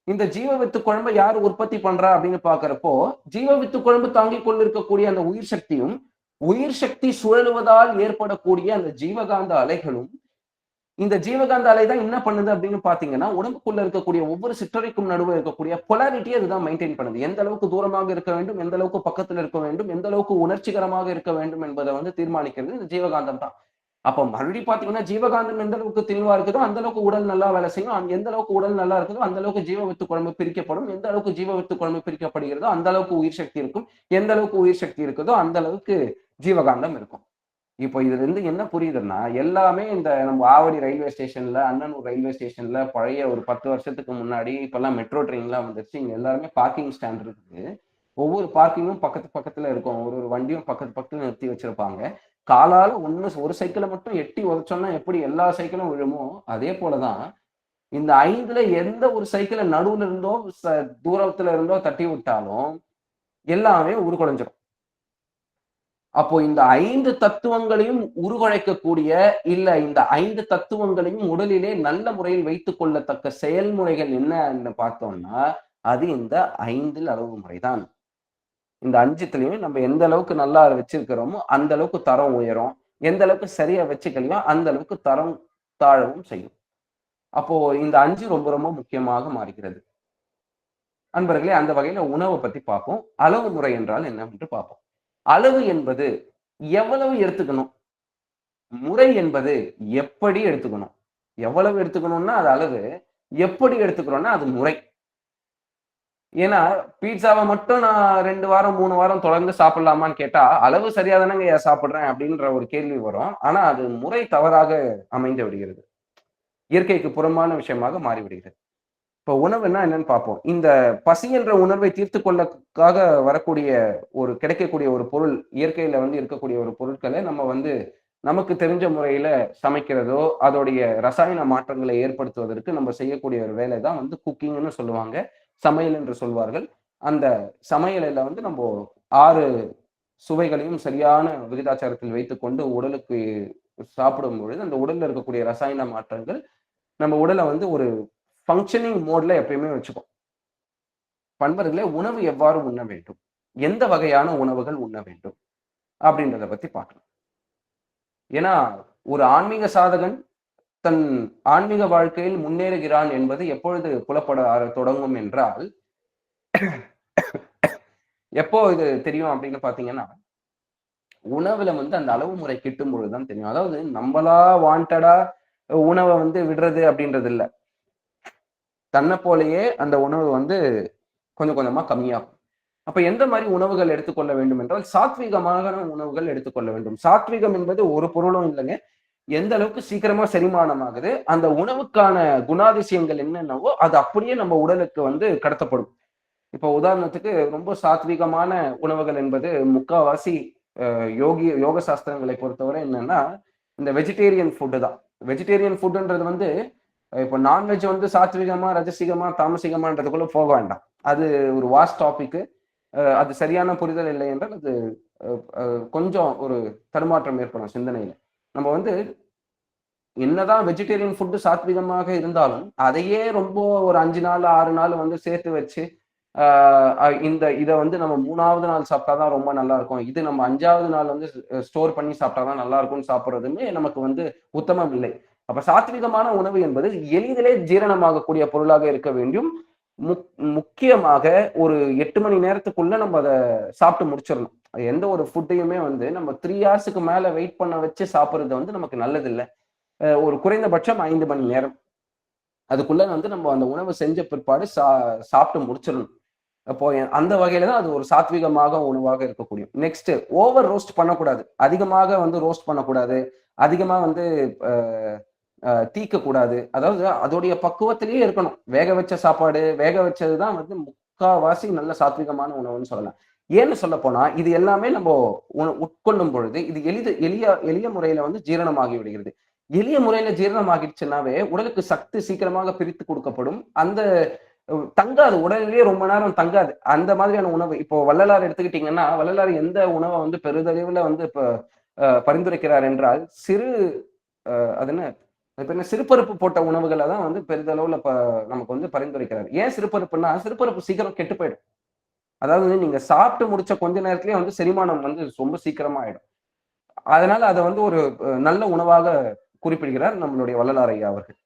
இந்த ஜீவ வித்து குழம்பை யார் உற்பத்தி பண்றா அப்படின்னு பாக்குறப்போ, ஜீவ வித்து குழம்பு தாங்கிக் கொண்டிருக்கக்கூடிய அந்த உயிர் சக்தியும், உயிர் சக்தி சுழலுவதால் ஏற்படக்கூடிய அந்த ஜீவகாந்த அலைகளும், இந்த ஜீவகாந்த அலை தான் என்ன பண்ணுது அப்படின்னு பாத்தீங்கன்னா, உடம்புக்குள்ள இருக்கக்கூடிய ஒவ்வொரு சிற்றறைக்கும் நடுவே இருக்கக்கூடிய பொலாரிட்டியை அதுதான் மெயின்டைன் பண்ணுது. எந்த அளவுக்கு தூரமாக இருக்க வேண்டும், எந்த அளவுக்கு பக்கத்துல இருக்க வேண்டும், எந்த அளவுக்கு உணர்ச்சிகரமாக இருக்க வேண்டும் என்பதை வந்து தீர்மானிக்கிறது இந்த ஜீவகாந்தம் தான். அப்ப மறுபடியும் பாத்தீங்கன்னா, ஜீவகாந்தம் எந்த அளவுக்கு தெளிவா இருக்குதோ அந்த அளவுக்கு உடல் நல்லா வேலை செய்யும். எந்த அளவுக்கு உடல் நல்லா இருக்குதோ அந்த அளவுக்கு ஜீவ வித்து குழம்பு பிரிக்கப்படும். எந்த அளவுக்கு ஜீவ வித்து குழம்பு பிரிக்கப்படுகிறதோ அந்த அளவுக்கு உயிர் சக்தி இருக்கும். எந்த அளவுக்கு உயிர் சக்தி இருக்குதோ அந்த அளவுக்கு ஜீவகாந்தம் இருக்கும். இப்போ இதுல இருந்து என்ன புரியுதுன்னா, எல்லாமே இந்த நம்ம ஆவடி ரயில்வே ஸ்டேஷன்ல, அண்ணனூர் ரயில்வே ஸ்டேஷன்ல பழைய ஒரு 10 வருஷத்துக்கு முன்னாடி, இப்பெல்லாம் மெட்ரோ ட்ரெயின்லாம் வந்துருச்சு. இங்க எல்லாருமே பார்க்கிங் ஸ்டாண்ட் இருக்குது. ஒவ்வொரு பார்க்கிங்கும் பக்கத்துல இருக்கும். ஒரு ஒரு வண்டியும் பக்கத்துல நிறுத்தி வச்சிருப்பாங்க. காலால ஒரு சைக்கிளை மட்டும் எட்டி உதைச்சோம்னா எப்படி எல்லா சைக்கிளும் விழுமோ, அதே போலதான் இந்த 5ல எந்த ஒரு சைக்கிளை நடுவுல இருந்தோ தூரத்துல இருந்தோ தட்டி விட்டாலும் எல்லாமே உருக்குலைஞ்சிடும். அப்போ இந்த 5 தத்துவங்களையும் உருகுலைக்கக்கூடிய, இல்ல இந்த 5 தத்துவங்களையும் உடலிலே நல்ல முறையில் வைத்துக் கொள்ளத்தக்க செயல்முறைகள் என்னன்னு பார்த்தோம்னா, அது இந்த 5 அளவு முறைதான். இந்த 5த்துலயுமே நம்ம எந்த அளவுக்கு நல்லா வச்சிருக்கிறோமோ அந்த அளவுக்கு தரம் உயரும். எந்த அளவுக்கு சரியா வச்சுக்கலையோ அந்த அளவுக்கு தரம் தாழவும் செய்யும். அப்போ இந்த 5 ரொம்ப ரொம்ப முக்கியமாக மாறுகிறது. அன்பர்களே, அந்த வகையில உணவை பத்தி பார்ப்போம். அளவு முறை என்றால் என்னவென்று பார்ப்போம். அளவு என்பது எவ்வளவு எடுத்துக்கணும், முறை என்பது எப்படி எடுத்துக்கணும். எவ்வளவு எடுத்துக்கணும்னா அது அளவு, எப்படி எடுத்துக்கிறோம்னா அது முறை. ஏன்னா பீட்சாவை மட்டும் நான் 2 வாரம் 3 வாரம் தொடர்ந்து சாப்பிடலாமான்னு கேட்டா, அளவு சரியா தானங்க சாப்பிடுறேன் அப்படின்ற ஒரு கேள்வி வரும். ஆனா அது முறை தவறாக அமைந்து விடுகிறது. இயற்கைக்கு புறம்பான விஷயமாக மாறிவிடுகிறது. இப்போ உணவுன்னா என்னன்னு பார்ப்போம். இந்த பசி என்ற உணர்வை தீர்த்து கொள்ளக்காக வரக்கூடிய கிடைக்கக்கூடிய ஒரு பொருள், இயற்கையில வந்து இருக்கக்கூடிய ஒரு பொருட்களை நம்ம வந்து நமக்கு தெரிஞ்ச முறையில சமைக்கிறதோ, அதோடைய ரசாயன மாற்றங்களை ஏற்படுத்துவதற்கு நம்ம செய்யக்கூடிய ஒரு வேலை தான் வந்து குக்கிங்னு சொல்லுவாங்க. சமையல் என்று சொல்வார்கள். அந்த சமையலில் வந்து நம்ம 6 சுவைகளையும் சரியான விகிதாச்சாரத்தில் வைத்துக்கொண்டு உடலுக்கு சாப்பிடும் பொழுது அந்த உடல்ல இருக்கக்கூடிய ரசாயன மாற்றங்கள் நம்ம உடலை வந்து ஒரு ஃபங்க்ஷனிங் மோட்ல எப்பயுமே வச்சுக்கும். பண்பர்களே, உணவு எவ்வாறு உண்ண வேண்டும், எந்த வகையான உணவுகள் உண்ண வேண்டும் அப்படின்றத பத்தி பார்க்கலாம். ஏன்னா ஒரு ஆன்மீக சாதகன் தன் ஆன்மீக வாழ்க்கையில் முன்னேறுகிறான் என்பது எப்பொழுது புலப்பட தொடங்கும் என்றால், எப்போ இது தெரியும் அப்படின்னு பாத்தீங்கன்னா, உணவுல வந்து அந்த அளவு முறை கிட்டும் பொழுதுதான் தெரியும். அதாவது நம்மளா வாண்டடா உணவை வந்து விடுறது அப்படின்றது இல்லை. தன்னை போலேயே அந்த உணவு வந்து கொஞ்சம் கொஞ்சமா கம்மியாகும். அப்ப எந்த மாதிரி உணவுகள் எடுத்துக்கொள்ள வேண்டும் என்றால், சாத்வீகமான உணவுகள் எடுத்துக்கொள்ள வேண்டும். சாத்வீகம் என்பது ஒரு பொருளும் இல்லைங்க. எந்த அளவுக்கு சீக்கிரமா செரிமானம் ஆகுது, அந்த உணவுக்கான குணாதிசயங்கள் என்னென்னவோ அது அப்படியே நம்ம உடலுக்கு வந்து கடத்தப்படும். இப்போ உதாரணத்துக்கு ரொம்ப சாத்வீகமான உணவுகள் என்பது முக்காவாசி யோக சாஸ்திரங்களை பொறுத்தவரை என்னன்னா, இந்த வெஜிடேரியன் ஃபுட்டு தான். வெஜிடேரியன் ஃபுட்டுன்றது வந்து இப்போ நான்வெஜ் வந்து சாத்விகமா, ரஜசிகமா, தாமசிகமான்றதுக்குள்ள போக வேண்டாம். அது ஒரு வாஸ்ட் டாபிக்கு. அது சரியான புரிதல் இல்லை என்றால் அது கொஞ்சம் ஒரு தடுமாற்றம் ஏற்படும் சிந்தனையில. நம்ம வந்து என்னதான் வெஜிடேரியன் ஃபுட்டு சாத்விகமாக இருந்தாலும், அதையே ரொம்ப ஒரு 5 நாள், 6 நாள் வந்து சேர்த்து வச்சு, இத வந்து நம்ம 3வது நாள் சாப்பிட்டா தான் ரொம்ப நல்லா இருக்கும். இது நம்ம 5வது நாள் வந்து ஸ்டோர் பண்ணி சாப்பிட்டா தான் நல்லா இருக்கும்னு சாப்பிடுறதுமே நமக்கு வந்து உத்தமம் இல்லை. அப்ப சாத்விகமான உணவு என்பது எளிதிலே ஜீரணமாகக்கூடிய பொருளாக இருக்க வேண்டும். முக்கியமாக ஒரு 8 மணி நேரத்துக்குள்ள நம்ம அத சாப்பிட்டு முடிச்சிடணும். எந்த ஒரு ஃபுட்டையுமே வந்து நம்ம 3 ஹார்ஸ்க்கு மேல வெயிட் பண்ண வச்சு சாப்பிடுறது வந்து நமக்கு நல்லதில்ல. ஒரு குறைந்தபட்சம் 5 மணி நேரம். அதுக்குள்ள வந்து நம்ம அந்த உணவு செஞ்ச பிற்பாடு சாப்பிட்டு முடிச்சிடணும். அப்போ அந்த வகையில தான் அது ஒரு சாத்விகமாக உணவாக இருக்கக்கூடியும். நெக்ஸ்ட் ஓவர் ரோஸ்ட் பண்ணக்கூடாது. அதிகமாக வந்து ரோஸ்ட் பண்ணக்கூடாது. அதிகமா வந்து தீக்கக்கூடாது. அதாவது அதோடைய பக்குவத்திலேயே இருக்கணும். வேக வச்ச சாப்பாடு, வேக வச்சது தான் வந்து முக்காவாசி நல்ல சாத்விகமான உணவுன்னு சொல்லலாம். ஏன்னு சொல்ல போனா, இது எல்லாமே நம்ம உட்கொள்ளும் பொழுது இது எளிய முறையில வந்து ஜீரணமாகி விடுகிறது. எளிய முறையில ஜீரணமாகிடுச்சுன்னாவே உடலுக்கு சக்தி சீக்கிரமாக பிரித்து கொடுக்கப்படும். அந்த தங்காது, உடலிலேயே ரொம்ப நேரம் தங்காது. அந்த மாதிரியான உணவு இப்போ வள்ளலார் எடுத்துக்கிட்டீங்கன்னா, வள்ளலார் எந்த உணவை வந்து பெரிதளவுல வந்து இப்ப பரிந்துரைக்கிறார் என்றால், அது என்ன சிறுபருப்பு போட்ட உணவுகளை தான் வந்து பெரிதளவுல நமக்கு வந்து பரிந்துரைக்கிறார். ஏன் சிறுபருப்புன்னா, சிறுபருப்பு சீக்கிரம் கெட்டு போயிடும். அதாவது நீங்க சாப்பிட்டு முடிச்ச கொஞ்ச நேரத்திலேயே வந்து செரிமானம் வந்து ரொம்ப சீக்கிரமா ஆயிடும். அதனால அதை வந்து ஒரு நல்ல உணவாக குறிப்பிடுகிறார் நம்மளுடைய வள்ளலார் ஐயா அவர்கள்.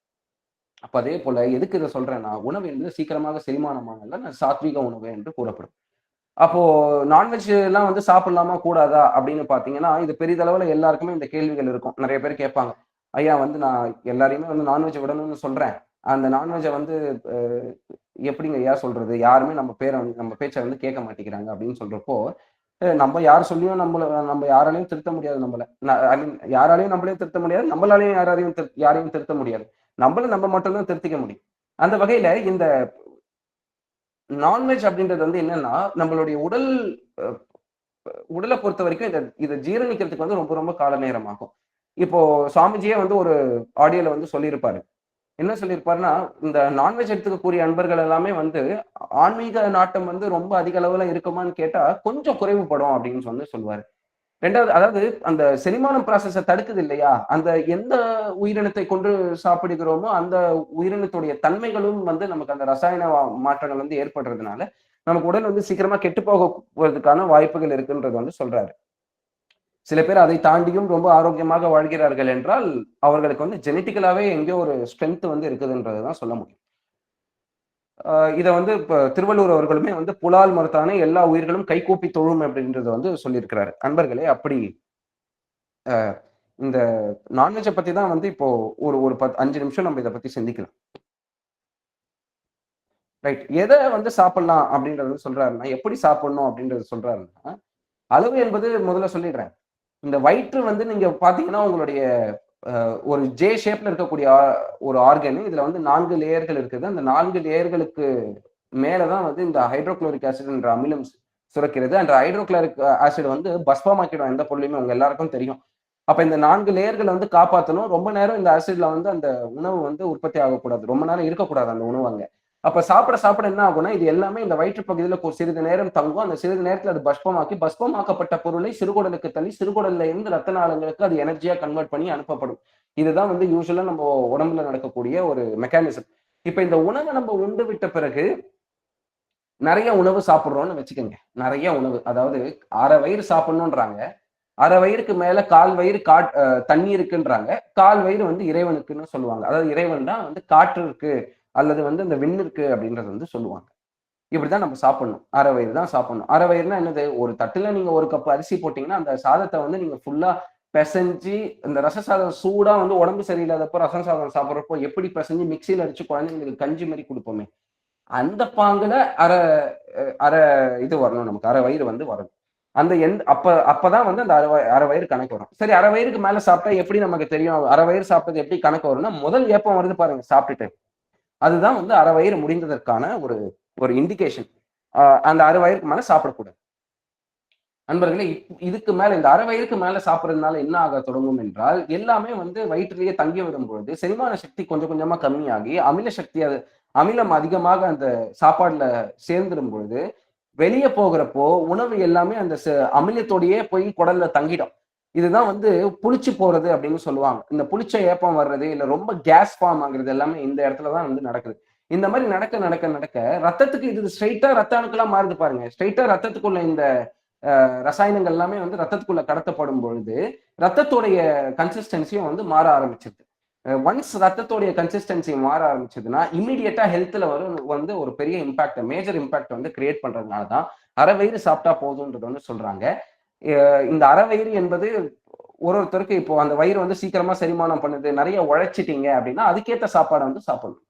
அப்ப அதே போல எதுக்கு இதை சொல்றேன்னா, உணவு என்பது சீக்கிரமாக செரிமானமானது சாத்வீக உணவு என்று கூறப்படும். அப்போ நான்வெஜ் எல்லாம் வந்து சாப்பிடலாமா கூடாதா அப்படின்னு பாத்தீங்கன்னா, இது பெரிதளவுல எல்லாருக்குமே இந்த கேள்விகள் இருக்கும். நிறைய பேர் கேட்பாங்க, ஐயா வந்து நான் எல்லாரையுமே வந்து நான்வெஜ் விடணும்னு சொல்றேன். அந்த நான்வெஜ்ஜை வந்து எப்படிங்க ஐயா சொல்றது? யாருமே நம்ம பேச்சை வந்து கேட்க மாட்டேங்கிறாங்க அப்படின்னு சொல்றப்போ, நம்ம யார் சொல்லியும் நம்ம யாராலையும் திருத்த முடியாது. யாராலையும் நம்மளையும் திருத்த முடியாது. நம்மளாலையும் யாரையும் திருத்த முடியாது. நம்ம மட்டும்தான் திருத்திக்க முடியும். அந்த வகையில இந்த நான்வெஜ் அப்படின்றது வந்து என்னன்னா, நம்மளுடைய உடலை பொறுத்த வரைக்கும் இதை ஜீரணிக்கிறதுக்கு வந்து ரொம்ப ரொம்ப கால நேரம் ஆகும். இப்போ சுவாமிஜியே வந்து ஒரு ஆடியோல வந்து சொல்லியிருப்பாரு. என்ன சொல்லியிருப்பாருன்னா, இந்த நான்வெஜ் எடுத்துக்கக்கூடிய அன்பர்கள் எல்லாமே வந்து ஆன்மீக நாட்டம் வந்து ரொம்ப அதிக அளவுல இருக்குமான்னு கேட்டா கொஞ்சம் குறைவுபடும் அப்படின்னு வந்து சொல்லுவாரு. 2வது, அதாவது அந்த செரிமானம் ப்ராசஸ தடுக்குது இல்லையா? அந்த எந்த உயிரினத்தை கொன்று சாப்பிடுகிறோமோ அந்த உயிரினத்துடைய தன்மைகளும் வந்து நமக்கு அந்த ரசாயன மாற்றங்கள் வந்து ஏற்படுறதுனால நமக்கு உடல் வந்து சீக்கிரமா கெட்டு போவதற்கான வாய்ப்புகள் இருக்குன்றது வந்து சொல்றாரு. சில பேர் அதை தாண்டியும் ரொம்ப ஆரோக்கியமாக வாழ்கிறார்கள் என்றால் அவர்களுக்கு வந்து ஜெனட்டிக்கலாவே எங்கேயோ ஒரு ஸ்ட்ரென்த் வந்து இருக்குதுன்றதுதான் சொல்ல முடியும். இதை வந்து இப்ப திருவள்ளுவர் அவர்களுமே வந்து புலால் மறுத்தானே எல்லா உயிர்களும் கைகூப்பி தொழும் அப்படின்றத வந்து சொல்லியிருக்கிறாரு. அன்பர்களே, அப்படி இந்த நான்வெஜ்ஜை பத்தி தான் வந்து இப்போ ஒரு 5 நிமிஷம் நம்ம இதை பத்தி சிந்திக்கலாம். ரைட். எதை வந்து சாப்பிடலாம் அப்படின்றது சொல்றாருன்னா, எப்படி சாப்பிடணும் அப்படின்றது சொல்றாருன்னா, அளவு என்பது முதல்ல சொல்லிடுறேன். இந்த வயிற்று வந்து நீங்க பாத்தீங்கன்னா உங்களுடைய ஒரு ஜே ஷேப்ல இருக்கக்கூடிய ஒரு ஆர்கன். இதுல வந்து 4 லேயர்கள் இருக்குது. அந்த 4 லேயர்களுக்கு மேலதான் வந்து இந்த ஹைட்ரோகுளோரிக் ஆசிட் என்ற அமிலம் சுரக்கிறது. அந்த ஹைட்ரோகுளோரிக் ஆசிட் வந்து பஸ்பமாக்கிடும் எந்த பொருளையுமே, உங்க எல்லாருக்கும் தெரியும். அப்ப இந்த 4 லேயர்களை வந்து காப்பாற்றணும். ரொம்ப நேரம் இந்த ஆசிட்ல வந்து அந்த உணவு வந்து உற்பத்தி ஆகக்கூடாது. ரொம்ப நேரம் இருக்கக்கூடாது அந்த உணவு அங்க. அப்ப சாப்பிட என்ன ஆகும்னா, இது எல்லாமே இந்த வயிற்று பகுதியில சிறிது நேரம் தங்கும். அந்த சிறிது நேரத்துல அது பஸ்பமாக்கப்பட்ட பொருளை சிறுகுடலுக்கு தள்ளி சிறுகுடல்ல இருந்து ரத்த நாளங்களுக்கு அது எனர்ஜியா கன்வெர்ட் பண்ணி அனுப்பப்படும். இதுதான் வந்து யூஸ்வலா நம்ம உடம்புல நடக்கக்கூடிய ஒரு மெக்கானிசம். இப்ப இந்த உணவை நம்ம உண்டு விட்ட பிறகு நிறைய உணவு சாப்பிடுறோம்னு வச்சுக்கோங்க. நிறைய உணவு, அதாவது அரை வயிறு சாப்பிடணும்ன்றாங்க. அரை வயிறுக்கு மேல கால் வயிறு தண்ணி இருக்குன்றாங்க. கால் வயிறு வந்து இறைவனுக்குன்னு சொல்லுவாங்க. அதாவது இறைவன் தான் வந்து காற்று இருக்கு அல்லது வந்து இந்த விண்ணிற்கு அப்படின்றது வந்து சொல்லுவாங்க. இப்படிதான் நம்ம சாப்பிடணும். அரை வயிறு தான் சாப்பிடணும். அரை வயிறுனா என்னது? ஒரு தட்டுல நீங்க 1 கப் அரிசி போட்டீங்கன்னா அந்த சாதத்தை வந்து நீங்க ஃபுல்லா பிசைஞ்சு, இந்த ரச சாதம் சூடா வந்து உடம்பு சரியில்லாதப்போ ரசம் சாதம் சாப்பிட்றப்போ எப்படி பிசைஞ்சு மிக்சியில அடிச்சு குழந்தைங்களுக்கு கஞ்சி மாதிரி கொடுப்போமே, அந்த பாங்குல அரை இது வரணும். நமக்கு அரை வயிறு வந்து வரணும். அந்த அப்பதான் வந்து அந்த அரை வயிறு கணக்கு வரும். சரி, அரை வயிறுக்கு மேல சாப்பிட்டா எப்படி நமக்கு தெரியும்? அரை வயிறு சாப்பிட்டது எப்படி கணக்கு வரும்னா, முதல் ஏப்பம் வருது பாருங்க சாப்பிட்டுட்டு, அதுதான் வந்து அரை வயிறு முடிந்ததற்கான ஒரு ஒரு இண்டிகேஷன். அந்த அரை வயிறுக்கு மேல சாப்பிடக்கூடாது. நண்பர்களே, இதுக்கு மேல இந்த அரை வயிறுக்கு மேல சாப்பிடுறதுனால என்ன ஆக தொடங்கும் என்றால், எல்லாமே வந்து வயிற்றிலேயே தங்கி விடும் பொழுது, செரிமான சக்தி கொஞ்சம் கொஞ்சமா கம்மியாகி, அமில சக்தி அமிலம் அதிகமாக அந்த சாப்பாடுல சேர்ந்துடும் பொழுது, வெளிய போகிறப்போ உணவு எல்லாமே அந்த அமிலத்தோடயே போய் குடல்ல தங்கிடும். இதுதான் வந்து புளிச்சு போறது அப்படின்னு சொல்லுவாங்க. இந்த புளிச்ச ஏப்பம் வர்றது, இல்ல ரொம்ப கேஸ் ஃபார்ம் ஆகுறது எல்லாமே இந்த இடத்துல தான் வந்து நடக்குது. இந்த மாரி நடக்க நடக்க நடக்க ரத்தத்துக்கு இது ஸ்ட்ரெயிட்டா ரத்த அணுக்களா மாறுது பாருங்க. ஸ்ட்ரெயிட்டா ரத்தத்துக்குள்ள இந்த ரசாயனங்கள் எல்லாமே வந்து ரத்தத்துக்குள்ள கடத்தப்படும் பொழுது, ரத்தத்தோடைய கன்சிஸ்டன்சியும் வந்து மாற ஆரம்பிச்சிருது. ஒன்ஸ் ரத்தத்தோடைய கன்சிஸ்டன்சி மாற ஆரம்பிச்சதுன்னா, இம்மீடியட்டா ஹெல்த்ல வந்து ஒரு பெரிய இம்பாக்ட், மேஜர் இம்பாக்ட் வந்து கிரியேட் பண்றதுனால தான், அரை வயிறு சாப்பிட்டா போதும்ன்றது வந்து சொல்றாங்க. இந்த அரை வயிறு என்பது ஒருத்தருக்கு இப்போ அந்த வயிறு வந்து சீக்கிரமா செரிமானம் பண்ணுது, நெறைய உழைச்சிட்டீங்க அப்படின்னா, அதுக்கேத்த சாப்பாட வந்து சாப்பிடணும்.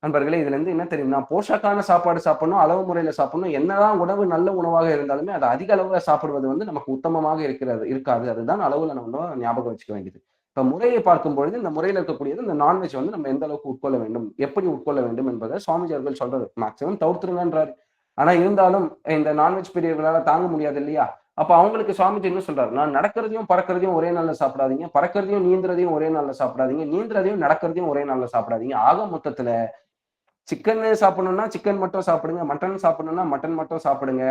நண்பர்களே, இதுல இருந்து என்ன தெரியும்னா, போஷாக்கான சாப்பாடு சாப்பிடணும், அளவு முறையில சாப்பிடணும். என்னதான் உணவு நல்ல உணவாக இருந்தாலுமே, அது அதிக அளவுல சாப்பிடுவது வந்து நமக்கு உத்தமமாக இருக்காது. அதுதான் அளவுல நம்ம ஞாபகம் வச்சுக்க வேண்டியது. இப்ப முறையை பார்க்கும் பொழுது, இந்த முறையில இருக்கக்கூடியது இந்த நான்வெஜ் வந்து நம்ம எந்த அளவுக்கு உட்கொள்ள வேண்டும், எப்படி உட்கொள்ள வேண்டும் என்பதை சுவாமிஜி அவர்கள் சொல்றது. மேக்ஸிமம் தவிர்த்துருங்கன்றாரு. ஆனா இருந்தாலும் இந்த நான்வெஜ் பிரியர்களால தாங்க முடியாது இல்லையா? அப்ப அவங்களுக்கு சுவாமிஜி என்ன சொல்றாரு? நான் நடக்கிறதையும், பறக்கிறதையும் ஒரே நாள்ல சாப்பிடாதீங்க. பறக்கிறதையும், நீந்துறதையும் ஒரே நாள்ல சாப்பிடாதீங்க. நீந்துறதையும், நடக்கிறதையும் ஒரே நாள்ல சாப்பிடாதீங்க. ஆக மொத்தத்துல சிக்கன் சாப்பிடணும்னா சிக்கன் மட்டும் சாப்பிடுங்க. மட்டன் சாப்பிடணும்னா மட்டன் மட்டும் சாப்பிடுங்க.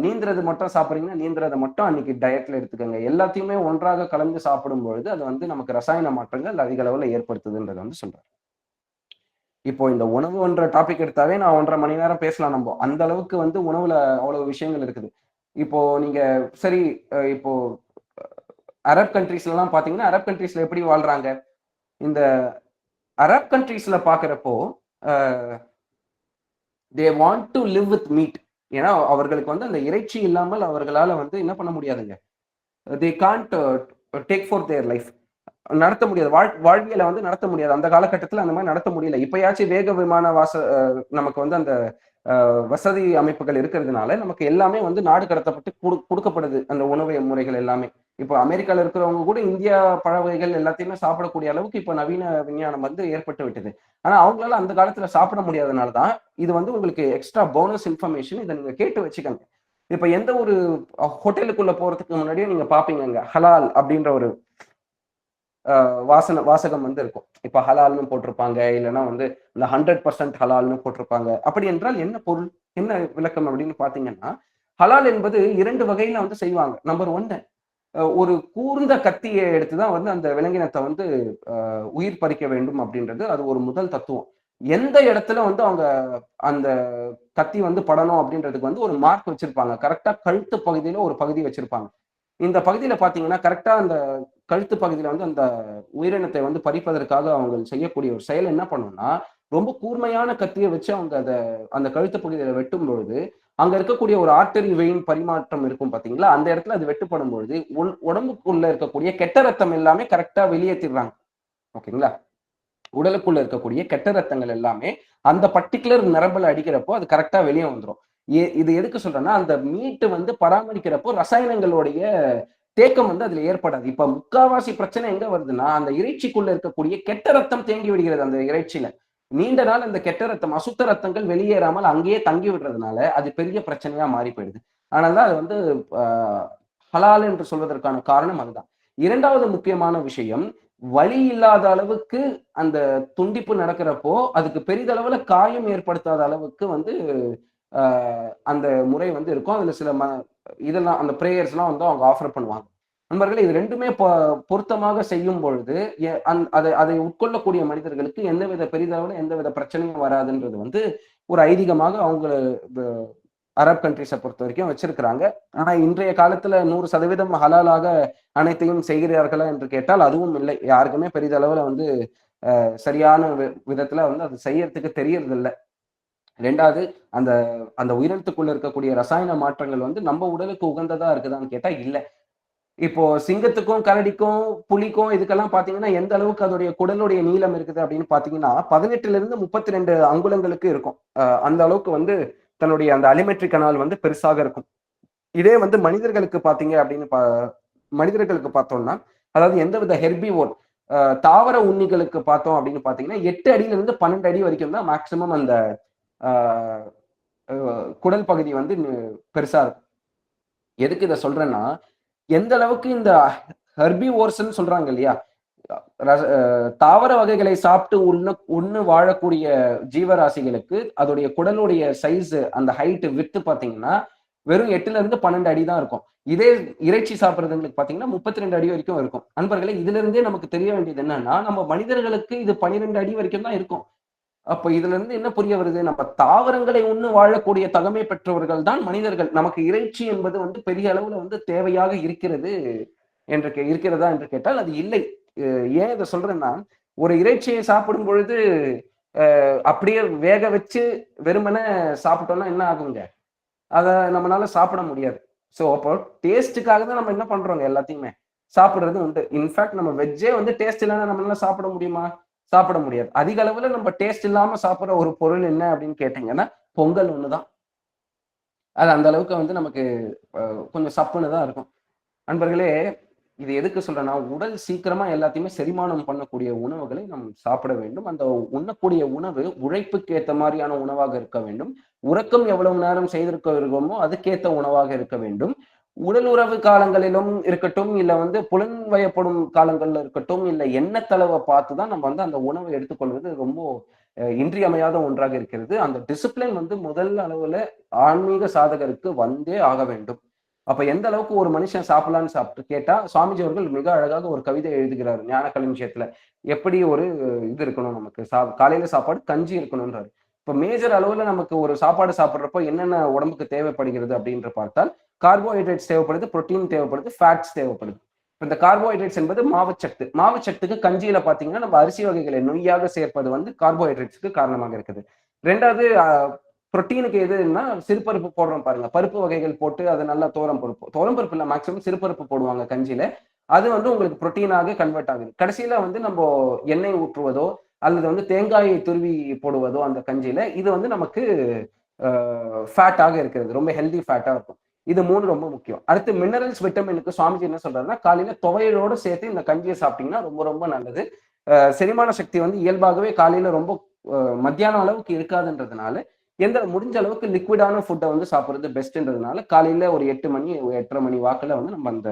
நீந்துறது மட்டும் சாப்பிடுறீங்கன்னா, நீந்துறத மட்டும் அன்னைக்கு டயட்ல எடுத்துக்கங்க. எல்லாத்தையுமே ஒன்றாக கலந்து சாப்பிடும் பொழுது, அது வந்து நமக்கு ரசாயன மாற்றங்கள் அதிக அளவுல ஏற்படுத்துதுன்றத வந்து சொல்றாரு. இப்போ இந்த உணவுன்ற டாபிக் எடுத்தாவே நான் 1 1/2 மணி நேரம் பேசலாம் நம்ப. அந்த அளவுக்கு வந்து உணவுல அவ்வளவு விஷயங்கள் இருக்குது. இப்போ நீங்க சரி இப்போ அரப் கண்ட்ரீஸ்லலாம் பார்த்தீங்கன்னா, அரப் கண்ட்ரீஸ்ல எப்படி வாழ்றாங்க? இந்த அரப் கண்ட்ரீஸ்ல பார்க்கிறப்போ, uh they want to live with meat. ஏன்னா, அவர்களுக்கு வந்து அந்த இறைச்சி இல்லாமல் அவர்களால வந்து என்ன பண்ண முடியாதுங்க. They can't take for their life. நடத்த முடியாது. வாழ்வியல வந்து நடத்த முடியாது. அந்த காலகட்டத்தில அந்த மாரி நடத்த முடியல. இப்பயாச்சும் வேக விமான நமக்கு வந்து அந்த வசதி அமைப்புகள் இருக்கிறதுனால, நமக்கு எல்லாமே வந்து நாடு கடத்தப்பட்டு குடுக்கப்படுது. அந்த உணவு முறைகள் எல்லாமே. இப்போ அமெரிக்கால இருக்கிறவங்க கூட இந்தியா பழ வகைகள் எல்லாத்தையுமே சாப்பிடக்கூடிய அளவுக்கு இப்ப நவீன விஞ்ஞானம் வந்து ஏற்பட்டு விட்டது. ஆனா அவங்களால அந்த காலத்துல சாப்பிட முடியாதனால தான், இது வந்து உங்களுக்கு எக்ஸ்ட்ரா போனஸ் இன்ஃபர்மேஷன். இத நீங்க கேட்டு வச்சுக்கங்க. இப்ப எந்த ஒரு ஹோட்டலுக்குள்ள போறதுக்கு முன்னாடியே நீங்க பார்ப்பீங்கங்க. ஹலால் அப்படின்ற ஒரு வாசகம் வந்து இருக்கும். இப்ப ஹலால்ன்னு போட்டிருப்பாங்க. இல்லன்னா வந்து இந்த 100% ஹலால்ன்னு போட்டிருப்பாங்க. அப்படி என்றால் என்ன பொருள்? என்ன விளக்கம் அப்படின்னு பார்த்தீங்கன்னா, ஹலால் என்பது 2 வகையில வந்து செய்வாங்க. நம்பர் 1 ஒரு கூர்ந்த கத்திய எடுத்து தான் வந்து அந்த விலங்கினத்த வந்து உயிர் பறிக்க வேண்டும் அப்படின்றது அது ஒரு முதல் தத்துவம். எந்த இடத்துல வந்து அவங்க அந்த கத்தி வந்து படணும் அப்படின்றதுக்கு வந்து ஒரு மார்க் வச்சிருப்பாங்க. கரெக்ட்டா கழுத்து பகுதியில ஒரு பகுதி வச்சிருப்பாங்க. இந்த பகுதியில பார்த்தீங்கன்னா, கரெக்ட்டா அந்த கழுத்து பகுதியில வந்து அந்த உயிரினத்தை வந்து பறிப்பதற்காக அவங்க செய்யக்கூடிய ஒரு செயல் என்ன பண்ணும்னா, ரொம்ப கூர்மையான கத்திய வச்சு அவங்க அந்த கழுத்து பகுதியில வெட்டும் பொழுது, அங்க இருக்கக்கூடிய ஒரு ஆர்டரி வெயின் பரிமாற்றம் இருக்கும் பார்த்தீங்களா? அந்த இடத்துல அது வெட்டுப்படும் பொழுது, உடம்புக்குள்ள இருக்கக்கூடிய கெட்ட ரத்தம் எல்லாமே கரெக்ட்டா வெளியேத்திடுறாங்க. ஓகேங்களா? உடலுக்குள்ள இருக்கக்கூடிய கெட்ட ரத்தங்கள் எல்லாமே அந்த பர்ட்டிகுலர் நரம்புல அடிக்கிறப்போ அது கரெக்ட்டா வெளிய வந்துரும். இது எதுக்கு சொல்றேன்னா, அந்த மீட் வந்து பராமரிக்கிறப்போ ரசாயனங்களுடைய தேக்கம் வந்து அதுல ஏற்படாது. இப்ப முக்காவாசி பிரச்சனை எங்க வருதுன்னா, அந்த இறைச்சிக்குள்ள இருக்கக்கூடிய கெட்ட ரத்தம் தேங்கி விடுகிறது அந்த இறைச்சியில. நீண்ட நாள் அந்த கெட்ட ரத்தம், அசுத்த ரத்தங்கள் வெளியேறாமல் அங்கேயே தங்கி விடுறதுனால, அது பெரிய பிரச்சனையா மாறி போயிடுது. அதனால தான் அது வந்து அ ஹலால் என்று சொல்வதற்கான காரணம் அதுதான். 2வது முக்கியமான விஷயம், வலி இல்லாத அளவுக்கு அந்த துண்டிப்பு நடக்கிறப்போ, அதுக்கு பெரிதளவுல காயம் ஏற்படுத்தாத அளவுக்கு வந்து அ அந்த முறை வந்து இருக்கும். அதுல சில இதெல்லாம் அந்த பிரேயர்ஸ்லாம் வந்து அவங்க ஆஃபர் பண்ணுவாங்க. நண்பர்களே, இது 2மே பொருத்தமாக செய்யும் பொழுது, அதை உட்கொள்ளக்கூடிய மனிதர்களுக்கு எந்தவித பெரிதளவுல எந்தவித பிரச்சனையும் வராதுன்றது வந்து ஒரு ஐதீகமாக அவங்க ப அரப் கண்ட்ரீஸ பொறுத்தவரைக்கும் வச்சிருக்கிறாங்க. ஆனா இன்றைய காலத்துல 100% ஹலாலாக அனைத்தையும் செய்கிறார்களா என்று கேட்டால் அதுவும் இல்லை. யாருக்குமே பெரிதளவுல வந்து சரியான விதத்துல வந்து அது செய்யறதுக்கு தெரியறதில்ல. 2வது அந்த அந்த உயிரினத்துக்குள்ள இருக்கக்கூடிய ரசாயன மாற்றங்கள் வந்து நம்ம உடலுக்கு உகந்ததா இருக்குதான்னு கேட்டா இல்ல. இப்போ சிங்கத்துக்கும், கரடிக்கும், புலிக்கும் இதுக்கெல்லாம் பார்த்தீங்கன்னா, எந்த அளவுக்கு அதோடைய குடலுடைய நீளம் இருக்குது அப்படின்னு பார்த்தீங்கன்னா, 18லிருந்து 32 அங்குலங்களுக்கு இருக்கும். அந்த அளவுக்கு வந்து தன்னுடைய அந்த அலிமெட்ரி கனால் வந்து பெருசாக இருக்கும். இதே வந்து மனிதர்களுக்கு பாத்தீங்க அப்படின்னு மனிதர்களுக்கு பார்த்தோம்னா, அதாவது எந்தவித ஹெர்பிவோர் தாவர உண்ணிகளுக்கு பார்த்தோம் அப்படின்னு பாத்தீங்கன்னா 8 அடியில இருந்து 12 அடி வரைக்கும் தான் மேக்சிமம் அந்த ஆஹ் குடல் பகுதி வந்து பெருசா இருக்கும். எதுக்கு இதை சொல்றேன்னா, எந்த அளவுக்கு இந்த ஹெர்பிவோர்ஸ்ன்னு சொல்றாங்க இல்லையா, தாவர வகைகளை சாப்பிட்டு உண்ணு வாழக்கூடிய ஜீவராசிகளுக்கு அதோடைய குடலுடைய சைஸ், அந்த ஹைட், வித்து பாத்தீங்கன்னா வெறும் 8ல இருந்து 12 அடி தான் இருக்கும். இதே இறைச்சி சாப்பிடுறதுங்களுக்கு பாத்தீங்கன்னா 32 அடி வரைக்கும் இருக்கும். அன்பர்களே, இதுல இருந்தே நமக்கு தெரிய வேண்டியது என்னன்னா, நம்ம மனிதர்களுக்கு இது 12 அடி வரைக்கும் தான் இருக்கும். அப்ப இதுல இருந்து என்ன புரிய வருது, நம்ம தாவரங்களை உண்ணு வாழக்கூடிய தகமை பெற்றவர்கள் தான் மனிதர்கள். நமக்கு இறைச்சி என்பது வந்து பெரிய அளவுல வந்து தேவையாக இருக்கிறது இருக்கிறதா என்று கேட்டால் அது இல்லை. ஏன் இதை சொல்றேன்னா, ஒரு இறைச்சியை சாப்பிடும் பொழுது அப்படியே வேக வச்சு வெறுமனே சாப்பிட்டோம்னா என்ன ஆகுங்க, அதை நம்மளால சாப்பிட முடியாது. ஸோ அப்போ டேஸ்ட்டுக்காக தான் நம்ம என்ன பண்றோங்க, எல்லாத்தையுமே சாப்பிடுறது உண்டு. இன்ஃபேக்ட் நம்ம வெஜ்ஜே வந்து டேஸ்ட் இல்லைன்னா நம்மளால சாப்பிட முடியுமா? சாப்பிட முடியாது. அதிக அளவுல நம்ம டேஸ்ட் இல்லாம சாப்பிடுற ஒரு பொருள் என்ன அப்படின்னு கேட்டீங்கன்னா, பொங்கல் ஒண்ணுதான். அது அந்த அளவுக்கு வந்து நமக்கு கொஞ்சம் சப்புன்னு தான் இருக்கும். நண்பர்களே, இது எதுக்கு சொல்றேன்னா, உடல் சீக்கிரமா எல்லாத்தையுமே செரிமானம் பண்ணக்கூடிய உணவுகளை நாம் சாப்பிட வேண்டும். அந்த உண்ணக்கூடிய உணவு உழைப்புக்கு ஏத்த மாதிரியான உணவாக இருக்க வேண்டும். உறக்கம் எவ்வளவு நேரம் செய்திருக்கிறோமோ அதுக்கேத்த உணவாக இருக்க வேண்டும். உடல் உறவு காலங்களிலும் இருக்கட்டும், இல்ல வந்து புலன் வயப்படும் காலங்கள்ல இருக்கட்டும், இல்ல எண்ணத்தளவை பார்த்துதான் நம்ம வந்து அந்த உணவை எடுத்துக்கொள்வது ரொம்ப இன்றியமையாத ஒன்றாக இருக்கிறது. அந்த டிசிப்ளின் வந்து முதல் அளவுல ஆன்மீக சாதகருக்கு வந்தே ஆக வேண்டும். அப்ப எந்த அளவுக்கு ஒரு மனுஷன் சாப்பிடலான்னு சாப்பிட்டு கேட்டா, சுவாமிஜி அவர்கள் மிக அழகாக ஒரு கவிதை எழுதுகிறார் ஞான களஞ்சியத்துல. எப்படி ஒரு இது இருக்கணும் நமக்கு, காலையில சாப்பாடு கஞ்சி இருக்கணும்ன்றாரு. இப்ப மேஜர் அளவுல நமக்கு ஒரு சாப்பாடு சாப்பிடுறப்போ என்னென்ன உடம்புக்கு தேவைப்படுகிறது அப்படின்ற பார்த்தால், கார்போஹைட்ரேட்ஸ் தேவைப்படுது, புரோட்டீன் தேவைப்படுது, ஃபேட்ஸ் தேவைப்படுது. இந்த கார்போஹைட்ரேட்ஸ் என்பது மாவுச்சத்து. மாவுச்சத்துக்கு கஞ்சியில பாத்தீங்கன்னா நம்ம அரிசி வகைகளை நொய்யாக சேர்ப்பது வந்து கார்போஹைட்ரேட்ஸ்க்கு காரணமாக இருக்குது. ரெண்டாவது புரோட்டீனுக்கு எதுன்னா சிறுபருப்பு போடுறோம் பாருங்க, பருப்பு வகைகள் போட்டு அது நல்லா தோரம் பருப்பு இல்ல, மேக்சிமம் சிறுபருப்பு போடுவாங்க கஞ்சியில. அது வந்து உங்களுக்கு புரோட்டீனாக கன்வெர்ட் ஆகுது. கடைசியில வந்து நம்ம எண்ணெய் ஊற்றுவதோ அல்லது வந்து தேங்காயை துருவி போடுவதோ அந்த கஞ்சியில, இது வந்து நமக்கு ஃபேட்டாக இருக்கிறது, ரொம்ப ஹெல்தி ஃபேட்டா இருக்கும். இது 3 ரொம்ப முக்கியம். அடுத்து மினரல்ஸ், விட்டமினுக்கு சுவாமிஜி என்ன சொல்றாருன்னா, காலையில துவையலோட சேர்த்து இந்த கஞ்சியை சாப்பிட்டீங்கன்னா ரொம்ப ரொம்ப நல்லது. செரிமான சக்தி வந்து இயல்பாகவே காலையில ரொம்ப மத்தியானம் அளவுக்கு இருக்காதுன்றதுனால எந்த முடிஞ்ச அளவுக்கு லிக்விடான ஃபுட்டை வந்து சாப்பிடுறது பெஸ்ட்ன்றதுனால காலையில ஒரு 8 மணி 8:30 மணி வாக்குல வந்து நம்ம அந்த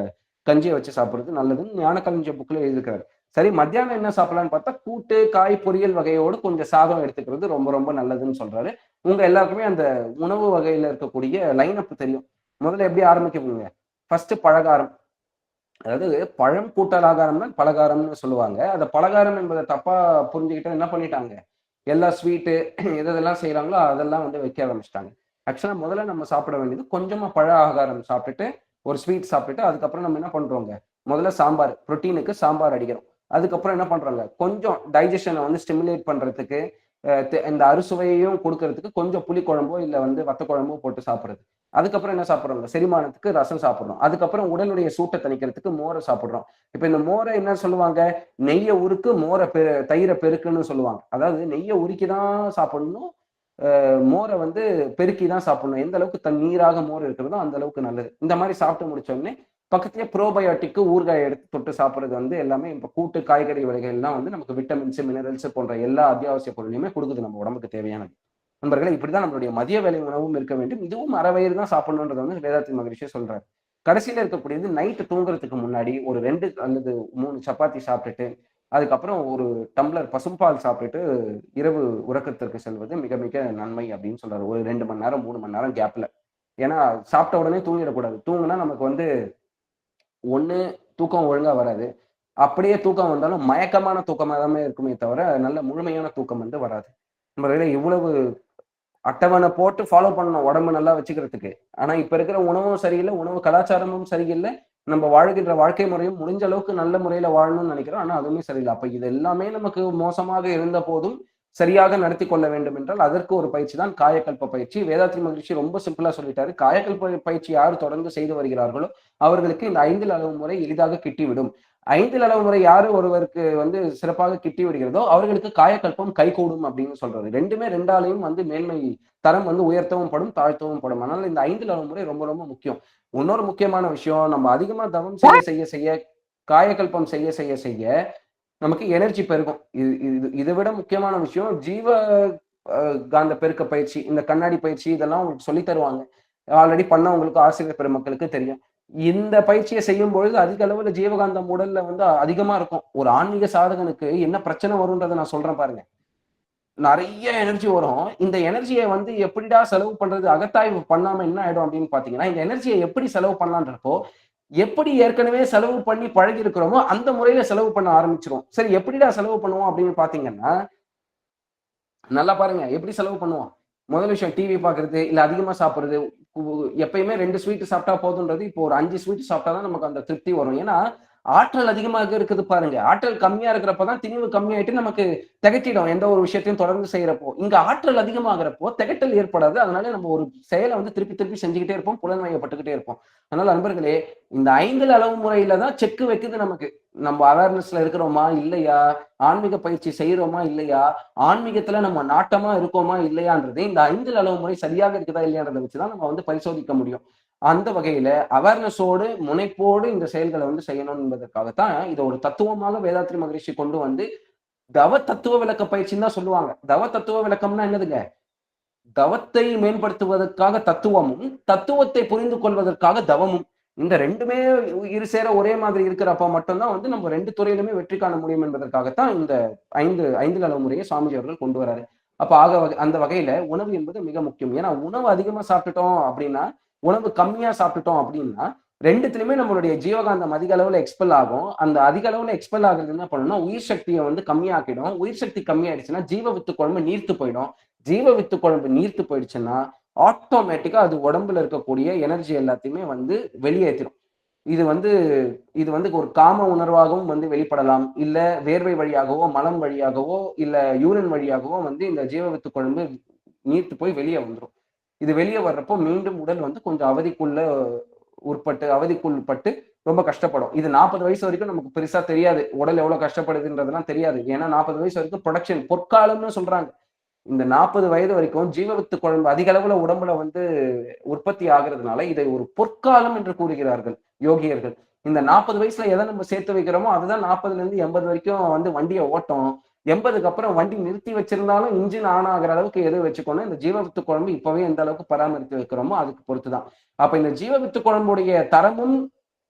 கஞ்சியை வச்சு சாப்பிடுறது நல்லதுன்னு ஞான களஞ்சிய புக்ல எழுதிருக்காரு. சரி, மத்தியானம் என்ன சாப்பிடலான்னு பார்த்தா கூட்டு, காய், பொரியல் வகையோடு கொஞ்சம் சாதம் எடுத்துக்கிறது ரொம்ப ரொம்ப நல்லதுன்னு சொல்றாரு. உங்க எல்லாருக்குமே அந்த உணவு வகையில இருக்கக்கூடிய லைன் அப் தெரியும். முதல்ல எப்படி ஆரம்பிக்குவீங்க? ஃபர்ஸ்ட் பலகாரம். அதாவது பழம் கூட்டல் ஆகாரம் தான் பலகாரம்னு சொல்லுவாங்க. அந்த பலகாரம் என்பதை தப்பா புரிஞ்சுக்கிட்டு என்ன பண்ணிட்டாங்க, எல்லா ஸ்வீட்டு எதெல்லாம் செய்யறாங்களோ அதெல்லாம் வந்து வைக்க ஆரம்பிச்சிட்டாங்க. ஆக்சுவலா முதல்ல நம்ம சாப்பிட வேண்டியது கொஞ்சமா பழ ஆகாரம் சாப்பிட்டுட்டு, ஒரு ஸ்வீட் சாப்பிட்டுட்டு, அதுக்கப்புறம் நம்ம என்ன பண்றோங்க, முதல்ல சாம்பார், புரோட்டீனுக்கு சாம்பார் அடிக்கிறோம். அதுக்கப்புறம் என்ன பண்றாங்க, கொஞ்சம் டைஜஷனை வந்து ஸ்டிமுலேட் பண்றதுக்கு இந்த அறுசுவையையும் கொடுக்கறதுக்கு கொஞ்சம் புளி குழம்போ இல்ல வந்து வத்த குழம்போ போட்டு சாப்பிடுறது. அதுக்கப்புறம் என்ன சாப்பிடுறோம், செரிமானத்துக்கு ரசம் சாப்பிடுறோம். அதுக்கப்புறம் உடலுடைய சூட்டை தணிக்கிறதுக்கு மோரை சாப்பிடுறோம். இப்ப இந்த மோரை என்ன சொல்லுவாங்க, நெய்யை உருக்கு மோரை தயிரை பெருக்குன்னு சொல்லுவாங்க. அதாவது நெய்யை உருக்கிதான் சாப்பிடணும், மோரை வந்து பெருக்கி தான் சாப்பிடணும். எந்த அளவுக்கு தண்ணீராக மோர் இருக்கிறதோ அந்த அளவுக்கு நல்லது. இந்த மாதிரி சாப்பிட்டு முடிச்ச உடனே பக்கத்துலயே ப்ரோபயோட்டிக்கு ஊறுகாய் எடுத்து தொட்டு சாப்பிடுறது வந்து எல்லாமே இப்ப கூட்டு காய்கறி வகைகள்லாம் வந்து நமக்கு விட்டமின்ஸ், மினரல்ஸ் போன்ற எல்லா அத்தியாவசிய பொருளையுமே கொடுக்குது நம்ம உடம்புக்கு தேவையானது. நண்பர்களே, இப்படிதான் நம்மளுடைய மதிய வேலை உணவும் இருக்க வேண்டும். இதுவும் அறவயிறு தான் சாப்பிடணுன்றது வந்து வேதாத்திரி மகரிஷி சொல்றாரு. கடைசியில இருக்கக்கூடியது நைட்டு தூங்குறதுக்கு முன்னாடி ஒரு 2 அல்லது 3 சப்பாத்தி சாப்பிட்டுட்டு அதுக்கப்புறம் ஒரு டம்ளர் பசும்பால் சாப்பிட்டுட்டு இரவு உறக்கத்திற்கு செல்வது மிக மிக நன்மை அப்படின்னு சொல்றாரு. ஒரு 2 மணி நேரம் 3 மணி நேரம் கேப்ல. ஏன்னா சாப்பிட்ட உடனே தூங்கிடக்கூடாது. தூங்குனா நமக்கு வந்து ஒண்ணு தூக்கம் ஒழுங்கா வராது. அப்படியே தூக்கம் வந்தாலும் மயக்கமான தூக்கமா தான் இருக்குமே தவிர நல்ல முழுமையான தூக்கம் வந்து வராது. நம்ம இவ்வளவு அட்டவணை போட்டு ஃபாலோ பண்ணணும் உடம்பு நல்லா வச்சுக்கிறதுக்கு. ஆனா இப்ப இருக்கிற உணவும் சரியில்லை, உணவு கலாச்சாரமும் சரியில்லை, நம்ம வாழ்கின்ற வாழ்க்கை முறையும் முடிஞ்ச அளவுக்கு நல்ல முறையில வாழணும்னு நினைக்கிறோம். ஆனா அதுவுமே சரியில்லை. அப்ப இது எல்லாமே நமக்கு மோசமாக இருந்த போதும் சரியாக நடத்தி கொள்ள வேண்டும் என்றால் அதற்கு ஒரு பயிற்சி தான் காயக்கல்ப பயிற்சி. வேதாத்ரி மகிழ்ச்சி ரொம்ப சிம்பிளா சொல்லிட்டாரு. காயக்கல்ப பயிற்சி யார் தொடர்ந்து செய்து வருகிறார்களோ அவர்களுக்கு இந்த 5 அளவு முறை எளிதாக கிட்டிவிடும். 5 அளவு முறை யாரு ஒருவருக்கு வந்து சிறப்பாக கிட்டி விடுகிறதோ அவர்களுக்கு காயக்கல்பம் கைகூடும் அப்படின்னு சொல்றது. ரெண்டுமே ரெண்டாலையும் வந்து மேன்மை தரம் வந்து உயர்த்தவும் படும், தாழ்த்தவும் படும். அதனால இந்த 5 அளவு முறை ரொம்ப ரொம்ப முக்கியம். இன்னொரு முக்கியமான விஷயம், நம்ம அதிகமா தவம் செய்ய காயக்கல்பம் செய்ய நமக்கு எனர்ஜி பெருகும். இதை விட முக்கியமான விஷயம் ஜீவ காந்த பெருக்க பயிற்சி, இந்த கண்ணாடி பயிற்சி இதெல்லாம் உங்களுக்கு சொல்லி தருவாங்க. ஆல்ரெடி பண்ணவங்களுக்கு ஆசிரியர் பெருமக்களுக்கு தெரியும். இந்த பயிற்சியை செய்யும் பொழுது அதிக அளவுல ஜீவகாந்தம் உடல்ல வந்து அதிகமா இருக்கும். ஒரு ஆன்மீக சாதகனுக்கு என்ன பிரச்சனை வரும்ன்றதை நான் சொல்றேன் பாருங்க. நிறைய எனர்ஜி வரும். இந்த எனர்ஜியை வந்து எப்படிடா செலவு பண்றது, அகத்தாய்வு பண்ணாம என்ன ஆயிடும் அப்படின்னு பாத்தீங்கன்னா, இந்த எனர்ஜியை எப்படி செலவு பண்ணலான்றப்போ எப்படி ஏற்கனவே செலவு பண்ணி பழகி இருக்கிறோமோ அந்த முறையில செலவு பண்ண ஆரம்பிச்சிரும். சரி, எப்படிடா செலவு பண்ணுவோம் அப்படின்னு பாத்தீங்கன்னா, நல்லா பாருங்க எப்படி செலவு பண்ணுவோம். முதல் விஷயம் டிவி பாக்குறது, இல்ல அதிகமா சாப்பிடுறது. எப்பயுமே 2 ஸ்வீட் சாப்பிட்டா போதுன்றது இப்போ ஒரு 5 ஸ்வீட் சாப்பிட்டாதான் நமக்கு அந்த திருப்தி வரும். ஏன்னா ஆற்றல் அதிகமாக இருக்குது பாருங்க. ஆற்றல் கம்மியா இருக்கிறப்பதான் திணிவு கம்மியாயிட்டு நமக்கு திகட்டிடும் எந்த ஒரு விஷயத்தையும் தொடர்ந்து செய்யறப்போ. இங்க ஆற்றல் அதிகமாகிறப்போ திகட்டல் ஏற்படாது. அதனால நம்ம ஒரு செயலை வந்து திருப்பி திருப்பி செஞ்சுக்கிட்டே இருப்போம், புலன்வயப்பட்டுக்கிட்டே இருப்போம். அதனால நண்பர்களே, இந்த 5 அளவு முறையில தான் செக் வைக்குது நமக்கு. நம்ம அவேர்னஸ்ல இருக்கிறோமா இல்லையா, ஆன்மீக பயிற்சி செய்யறோமா இல்லையா, ஆன்மீகத்துல நம்ம நாட்டமா இருக்கோமா இல்லையான்றது இந்த 5 அளவு முறை சரியாக இருக்குதா இல்லையான்றதை வச்சுதான் நம்ம வந்து பரிசோதிக்க முடியும். அந்த வகையில அவேர்னஸோடு முனைப்போடு இந்த செயல்களை வந்து செய்யணும் என்பதற்காகத்தான் இதை ஒரு தத்துவமாக வேதாத்ரி மகரிஷி கொண்டு வந்து தவ தத்துவ விளக்க பயிற்சின்னு தான் சொல்லுவாங்க. தவ தத்துவ விளக்கம்னா என்னதுங்க? தவத்தை மேம்படுத்துவதற்காக தத்துவமும், தத்துவத்தை புரிந்து கொள்வதற்காக தவமும். இந்த ரெண்டுமே இரு சேர ஒரே மாதிரி இருக்கிறப்ப மட்டும்தான் வந்து நம்ம 2 துறையிலுமே வெற்றி காண முடியும் என்பதற்காகத்தான் இந்த 5 அளவு முறையை சுவாமிஜி அவர்கள் கொண்டு வராரு. அப்ப அந்த வகையில உணவு என்பது மிக முக்கியம். ஏன்னா உணவு அதிகமா சாப்பிட்டுட்டோம் அப்படின்னா, உணவு கம்மியா சாப்பிட்டுட்டோம் அப்படின்னா, 2த்துலயுமே நம்மளுடைய ஜீவகாந்தம் அதிக அளவுல எக்ஸ்பெல் ஆகும். அந்த அதிக அளவுல எக்ஸ்பெல் ஆகுறது என்ன பண்ணணும்னா, உயிர் சக்தியை வந்து கம்மியாக்கிடும். உயிர் சக்தி கம்மியாயிடுச்சுன்னா ஜீவ வித்து குழம்பு நீர்த்து போயிடும். ஜீவ வித்து குழம்பு நீர்த்து போயிடுச்சுன்னா ஆட்டோமேட்டிக்கா அது உடம்புல இருக்கக்கூடிய எனர்ஜி எல்லாத்தையுமே வந்து வெளியேற்றிடும். இது வந்து இது வந்து ஒரு காம உணர்வாகவும் வந்து வெளிப்படலாம். இல்ல வேர்வை வழியாகவோ, மலம் வழியாகவோ, இல்ல யூரின் வழியாகவோ வந்து இந்த ஜீவவித்து குழம்பு நீர்த்து போய் வெளியே வந்துடும். இது வெளியே வர்றப்போ மீண்டும் உடல் வந்து கொஞ்சம் அவதிக்குள்பட்டு ரொம்ப கஷ்டப்படும். இது 40 வயசு வரைக்கும் நமக்கு பெருசா தெரியாது. உடல் எவ்வளவு கஷ்டப்படுதுன்றதெல்லாம் தெரியாது. ஏன்னா 40 வயசு வரைக்கும் ப்ரொடக்ஷன் பொற்காலம்னு சொல்றாங்க. இந்த 40 வயது வரைக்கும் ஜீவவித்து குழம்பு அதிக அளவுல உடம்புல வந்து உற்பத்தி ஆகுறதுனால இதை ஒரு பொற்காலம் என்று கூறுகிறார்கள் யோகியர்கள். இந்த 40 வயசுல எதை நம்ம சேர்த்து வைக்கிறோமோ அதுதான் 40ல இருந்து 80 வரைக்கும் வந்து வண்டியை ஓட்டும். 80க்கு அப்புறம் வண்டி நிறுத்தி வச்சிருந்தாலும் இன்ஜின் ஆன் ஆகிற அளவுக்கு எது வச்சுக்கணும். இந்த ஜீவவித்து குழம்பு இப்பவே எந்த அளவுக்கு பராமரித்து வைக்கிறோமோ அதுக்கு பொறுத்துதான். அப்ப இந்த ஜீவவித்து குழம்புடைய தரமும்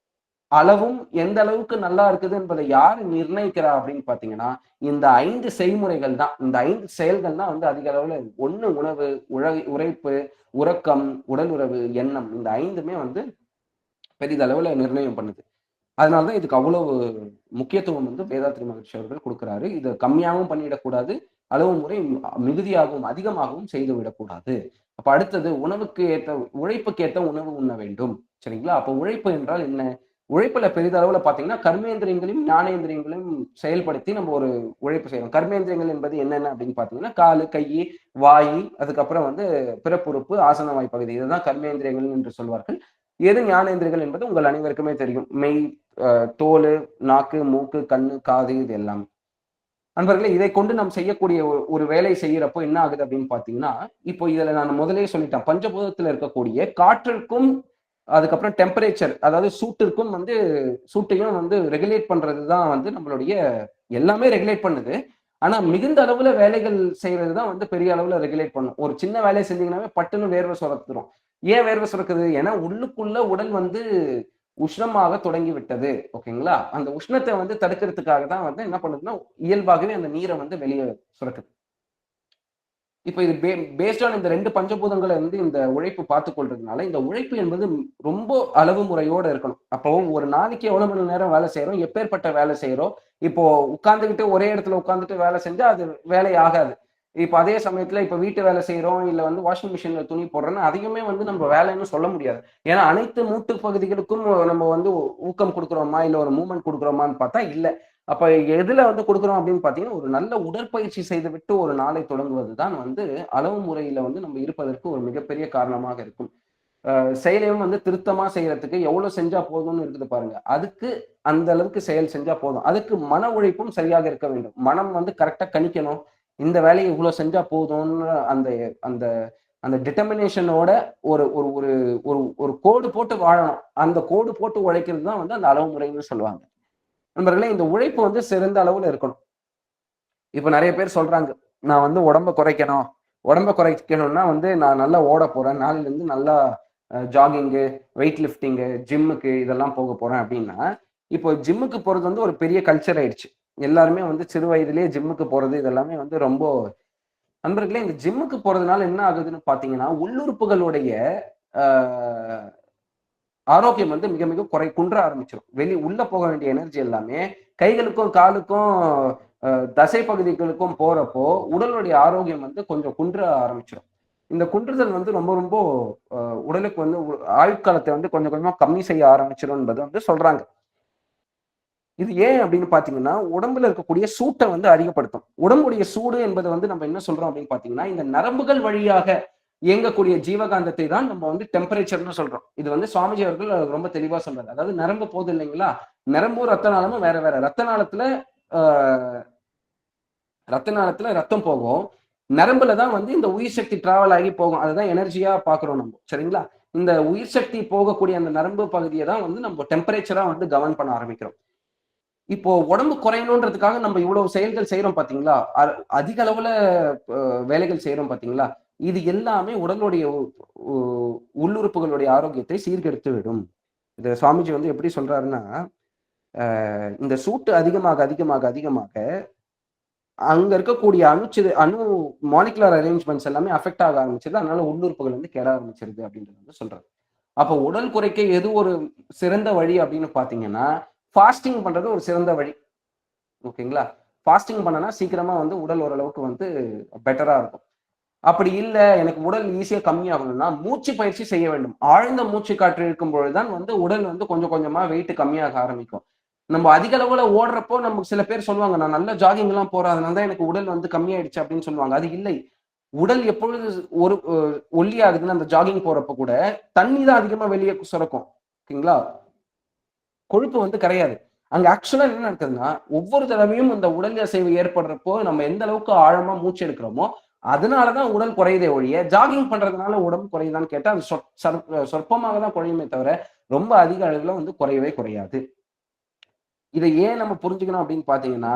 அளவும் எந்த அளவுக்கு நல்லா இருக்குது என்பதை யாரு நிர்ணயிக்கிறா அப்படின்னு பாத்தீங்கன்னா, இந்த 5 செய்முறைகள் தான். இந்த 5 செயல்கள் தான் வந்து அதிக அளவுல ஒண்ணு உணவு, உழைப்பு, உறக்கம், உடல் உறவு, எண்ணம். இந்த 5மே வந்து பெரிதளவுல நிர்ணயம் பண்ணுது. அதனாலதான் இதுக்கு அவ்வளவு முக்கியத்துவம் வந்து வேதாத்ரி மகரிஷி அவர்கள் கொடுக்கிறாரு. இதை கம்மியாகவும் பண்ணிடக்கூடாது, அளவு முறை மிகுதியாகவும் அதிகமாகவும் செய்து விடக்கூடாது. அப்ப அடுத்தது உழைப்புக்கு ஏற்ற உணவு உண்ண வேண்டும். சரிங்களா? அப்ப உழைப்பு என்றால் என்ன? உழைப்புல பெரிதளவுல பாத்தீங்கன்னா கர்மேந்திரியங்களையும் ஞானேந்திரியங்களையும் செயல்படுத்தி நம்ம ஒரு உழைப்பு செய்யணும். கர்மேந்திரியங்கள் என்பது என்னென்ன அப்படின்னு பாத்தீங்கன்னா காலு, கை, வாய், அதுக்கப்புறம் வந்து பிறப்புறுப்பு, ஆசன வாய் பகுதி. இதுதான் கர்மேந்திரியங்கள் என்று சொல்வார்கள். எது ஞானேந்திரியங்கள் என்பது உங்கள் அனைவருக்குமே தெரியும். மெய், தோல், நாக்கு, மூக்கு, கண்ணு, காது, இது எல்லாம். நண்பர்களே, இதை கொண்டு நாம் செய்யக்கூடிய ஒரு வேலை செய்யறப்போ என்ன ஆகுது அப்படின்னு பாத்தீங்கன்னா, இப்போ இதுல நான் முதலே சொல்லிட்டேன், பஞ்சபூதத்துல இருக்கக்கூடிய காற்றிற்கும் அதுக்கப்புறம் டெம்பரேச்சர், அதாவது சூட்டிற்கும் வந்து சூட்டையும் வந்து ரெகுலேட் பண்றதுதான் வந்து நம்மளுடைய எல்லாமே ரெகுலேட் பண்ணுது. ஆனா மிகுந்த அளவுல வேலைகள் செய்யறதுதான் வந்து பெரிய அளவுல ரெகுலேட் பண்ணும். ஒரு சின்ன வேலையை செஞ்சீங்கன்னாவே பட்டுன்னு வேர்வை சுரத்துரும். ஏன் வேர்வை சுரக்குது? ஏன்னா உள்ளுக்குள்ள உடல் வந்து உஷ்ணமாக தொடங்கி விட்டது. ஓகேங்களா? அந்த உஷ்ணத்தை வந்து தடுக்கிறதுக்காக தான் வந்து என்ன பண்ணுதுன்னா இயல்பாகவே அந்த நீரை வந்து வெளியே சுரக்குது. இப்ப இது பேஸ்ட் ஆன் இந்த 2 பஞ்சபூதங்களை வந்து இந்த உழைப்பு பார்த்துக் கொள்றதுனால இந்த உழைப்பு என்பது ரொம்ப அளவு முறையோட இருக்கணும். அப்போ ஒரு நாளைக்கு எவ்வளவு மணி நேரம் வேலை செய்யறோம், எப்பேற்பட்ட வேலை செய்யறோம். இப்போ உட்கார்ந்துகிட்டு ஒரே இடத்துல உட்கார்ந்துட்டு வேலை செஞ்சா அது வேலை ஆகாது. இப்ப அதே சமயத்துல இப்ப வீட்டு வேலை செய்யறோம், இல்ல வந்து வாஷிங் மிஷின்ல துணி போடுறோம்னா அதையுமே வந்து நம்ம வேலைன்னு சொல்ல முடியாது. ஏன்னா அனைத்து மூட்டு பகுதிகளுக்கும் நம்ம வந்து ஊக்கம் கொடுக்குறோமா இல்ல ஒரு மூவ்மெண்ட் கொடுக்குறோமான்னு பார்த்தா இல்ல. அப்ப எதுல வந்து கொடுக்குறோம் அப்படின்னு பாத்தீங்கன்னா, ஒரு நல்ல உடற்பயிற்சி செய்துவிட்டு ஒரு நாளை தொடங்குவது தான் வந்து அளவு முறையில வந்து நம்ம இருப்பதற்கு ஒரு மிகப்பெரிய காரணமாக இருக்கும். செயலையும் வந்து திருத்தமா செய்யறதுக்கு எவ்வளவு செஞ்சா போதும்னு இருக்குது பாருங்க. அதுக்கு அந்த அளவுக்கு செயல் செஞ்சா போதும். அதுக்கு மன உழைப்பும் சரியாக இருக்க வேண்டும். மனம் வந்து கரெக்ட்டா கணிக்கணும். இந்த வேலைய இவ்வளோ செஞ்சா போதும்னு அந்த அந்த அந்த டிட்டர்மினேஷனோட ஒரு ஒரு ஒரு ஒரு ஒரு கோடு போட்டு வாழணும். அந்த கோடு போட்டு உழைக்கிறது தான் வந்து அந்த அளவு முறைன்னு சொல்லுவாங்க. நண்பர்களே, இந்த உழைப்பு வந்து சிறந்த அளவுல இருக்கணும். இப்ப நெறைய பேர் சொல்றாங்க, நான் வந்து உடம்ப குறைக்கணும். உடம்ப குறைக்கணும்னா வந்து நான் நல்லா ஓடப் போறேன். நாளைலருந்து நல்லா ஜாகிங்கு, வெயிட் லிஃப்டிங்கு, ஜிம்முக்கு இதெல்லாம் போகப் போறேன் அப்படின்னா, இப்போ ஜிம்முக்கு போறது வந்து ஒரு பெரிய கல்ச்சர் ஆயிடுச்சு. எல்லாருமே வந்து சிறு வயதிலேயே ஜிம்முக்கு போறது இதெல்லாமே வந்து ரொம்ப நண்பர்களே, இந்த ஜிம்முக்கு போறதுனால என்ன ஆகுதுன்னு பார்த்தீங்கன்னா, உள்ளுறுப்புகளுடைய அ ஆரோக்கியம் வந்து மிக மிக குன்ற ஆரம்பிச்சிரும். உள்ள போக வேண்டிய எனர்ஜி எல்லாமே கைகளுக்கும், காலுக்கும், தசை பகுதிகளுக்கும் போறப்போ, உடலுடைய ஆரோக்கியம் வந்து கொஞ்சம் குன்ற ஆரம்பிச்சிரும். இந்த குன்றுதல் வந்து ரொம்ப ரொம்ப அ உடலுக்கு வந்து ஆயுட்காலத்தை வந்து கொஞ்சம் கொஞ்சமா கம்மி செய்ய ஆரம்பிச்சிரும் என்பது வந்து சொல்றாங்க. இது ஏன் அப்படின்னு பார்த்தீங்கன்னா, உடம்புல இருக்கக்கூடிய சூட்ட வந்து அதிகப்படுத்தும். உடம்புடைய சூடு என்பது வந்து நம்ம என்ன சொல்றோம் அப்படின்னு பார்த்தீங்கன்னா, இந்த நரம்புகள் வழியாக இயங்கக்கூடிய ஜீவகாந்தத்தை தான் நம்ம வந்து டெம்பரேச்சர்ன்னு சொல்றோம். இது வந்து சுவாமிஜி அவர்கள் ரொம்ப தெளிவா சொல்றாரு. அதாவது நரம்பு போகுது இல்லைங்களா? நரம்பும் ரத்த நாளமும் வேற வேற. அ ரத்த நாளத்துல ரத்தம் போகும். நரம்புல தான் வந்து இந்த உயிர் சக்தி டிராவல் ஆகி போகும். அதுதான் எனர்ஜியா பார்க்கிறோம் நம்ம. சரிங்களா? இந்த உயிர் சக்தி போகக்கூடிய அந்த நரம்பு பகுதிய தான் வந்து நம்ம டெம்பரேச்சரா வந்து கவர்ன் பண்ண ஆரம்பிக்கிறோம். இப்போ உடம்பு குறையணுன்றதுக்காக நம்ம இவ்வளவு செயல்கள் செய்றோம் பார்த்தீங்களா? அதிக அளவுல அ வேலைகள் செய்றோம் பார்த்தீங்களா? இது எல்லாமே உடலுடைய உ உள்ளுறுப்புகளுடைய ஆரோக்கியத்தை சீர்கெடுத்து விடும். இத சுவாமிஜி வந்து எப்படி சொல்றாருன்னா, இந்த சூட்டு அதிகமாக, அதிகமாக, அதிகமாக அங்க இருக்கக்கூடிய அணு மாலிகுலர் அரேஞ்ச்மென்ட்ஸ் எல்லாமே அஃபெக்ட் ஆக ஆரம்பிச்சிருது. அதனால உள்ளுறுப்புகள் வந்து கெட ஆரம்பிச்சிருது அப்படின்றத வந்து சொல்றாரு. அப்ப உடல் குறைக்க எது ஒரு சிறந்த வழி அப்படின்னு பார்த்தீங்கன்னா, ஃபாஸ்டிங் பண்றது ஒரு சிறந்த வழி. ஓகேங்களா? ஃபாஸ்டிங் பண்ணனா சீக்கிரமா வந்து உடல் ஓரளவுக்கு வந்து பெட்டரா இருக்கும். அப்படி இல்ல, எனக்கு உடல் ஈஸியா கம்மியாகணும்னா, மூச்சு பயிற்சி செய்ய வேண்டும். ஆழ்ந்த மூச்சு காற்று இழுக்கும் பொழுது தான் வந்து உடல் வந்து கொஞ்சம் கொஞ்சமா வெயிட் கம்மியாக ஆரம்பிக்கும். நம்ம அதிக அளவுல ஓடுறப்போ நமக்கு சில பேர் சொல்லுவாங்க, "நான் நல்லா ஜாகிங்லாம் போறேன். அதனால தான் எனக்கு உடல் வந்து கம்மியாயிடுச்சு" அப்படின்னு சொல்லுவாங்க. அது இல்லை. உடல் எப்பொழுது ஒரு ஒல்லி ஆகுதுன்னு அந்த ஜாகிங் போறப்ப கூட, தண்ணி தான் அதிகமா வெளிய சுரக்கும். ஓகேங்களா? கொழுப்பு வந்து கரையாது. அங்க ஆக்சுவலா என்ன நடக்குதுன்னா, ஒவ்வொரு தடவையும் இந்த உடல் அசைவு ஏற்படுறப்போ, நம்ம எந்த அளவுக்கு ஆழமா மூச்சு எடுக்கிறோமோ, அதனால தான் உடல் குறையுதே ஒழிய, ஜாகிங் பண்றதுனால உடம்பு குறையுதான்னு கேட்டா, அது சொற்பமாக தான் குறையுமே தவிர, ரொம்ப அதிக அளவுல வந்து குறையவே குறையாது. இத ஏன் நம்ம புரிஞ்சுக்கணும் அப்படின்னு பார்த்தீங்கன்னா,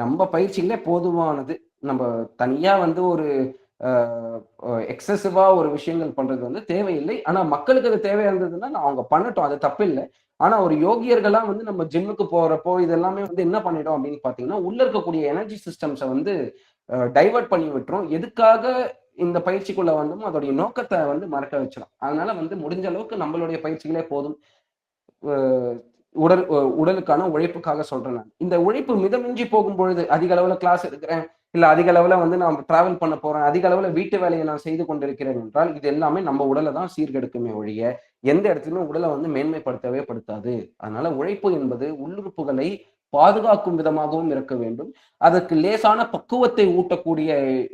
நம்ம பயிற்சிகளே போதுமானது. நம்ப தனியா வந்து ஒரு அ எக்ஸசிவா ஒரு விஷயங்கள் பண்றது வந்து தேவையில்லை. ஆனா மக்களுக்கு அது தேவையா இருந்ததுன்னா, அவங்க பண்ணட்டும். அது தப்பில்ல. ஆனா ஒரு யோகியர்களா வந்து நம்ம ஜிம்முக்கு போறப்போ, இதெல்லாமே வந்து என்ன பண்ணிடும் அப்படின்னு பார்த்தீங்கன்னா, உள்ள இருக்கக்கூடிய எனர்ஜி சிஸ்டம்ஸ வந்து டைவர்ட் பண்ணி விட்டுரும். எதுக்காக இந்த பயிற்சிக்குள்ள வந்தோமோ, அதோடைய நோக்கத்த வந்து மறக்க வச்சுரும். அதனால வந்து முடிஞ்ச அளவுக்கு நம்மளுடைய பயிற்சிகளே போதும். அ உடலுக்கான உழைப்புக்காக சொல்றேன் நான். இந்த உழைப்பு மிதமிஞ்சி போகும்பொழுது, அதிக அளவுல கிளாஸ் எடுக்கிறேன், இல்ல அதிக அளவுல வந்து நான் டிராவல் பண்ண போறேன், அதிக அளவுல வீட்டு வேலையை நான் செய்து கொண்டிருக்கிறேன் என்றால், இது எல்லாமே நம்ம உடல தான் சீர்கெடுக்குமே ஒழிய, எந்த இடத்துலயுமே உடல வந்து மேன்மைப்படுத்தவே படுத்தாது. அதனால உழைப்பு என்பது உள்ளுறுப்புகளை பாதுகாக்கும் விதமாகவும் இருக்க வேண்டும். அதற்கு லேசான பக்குவத்தை ஊட்டக்கூடிய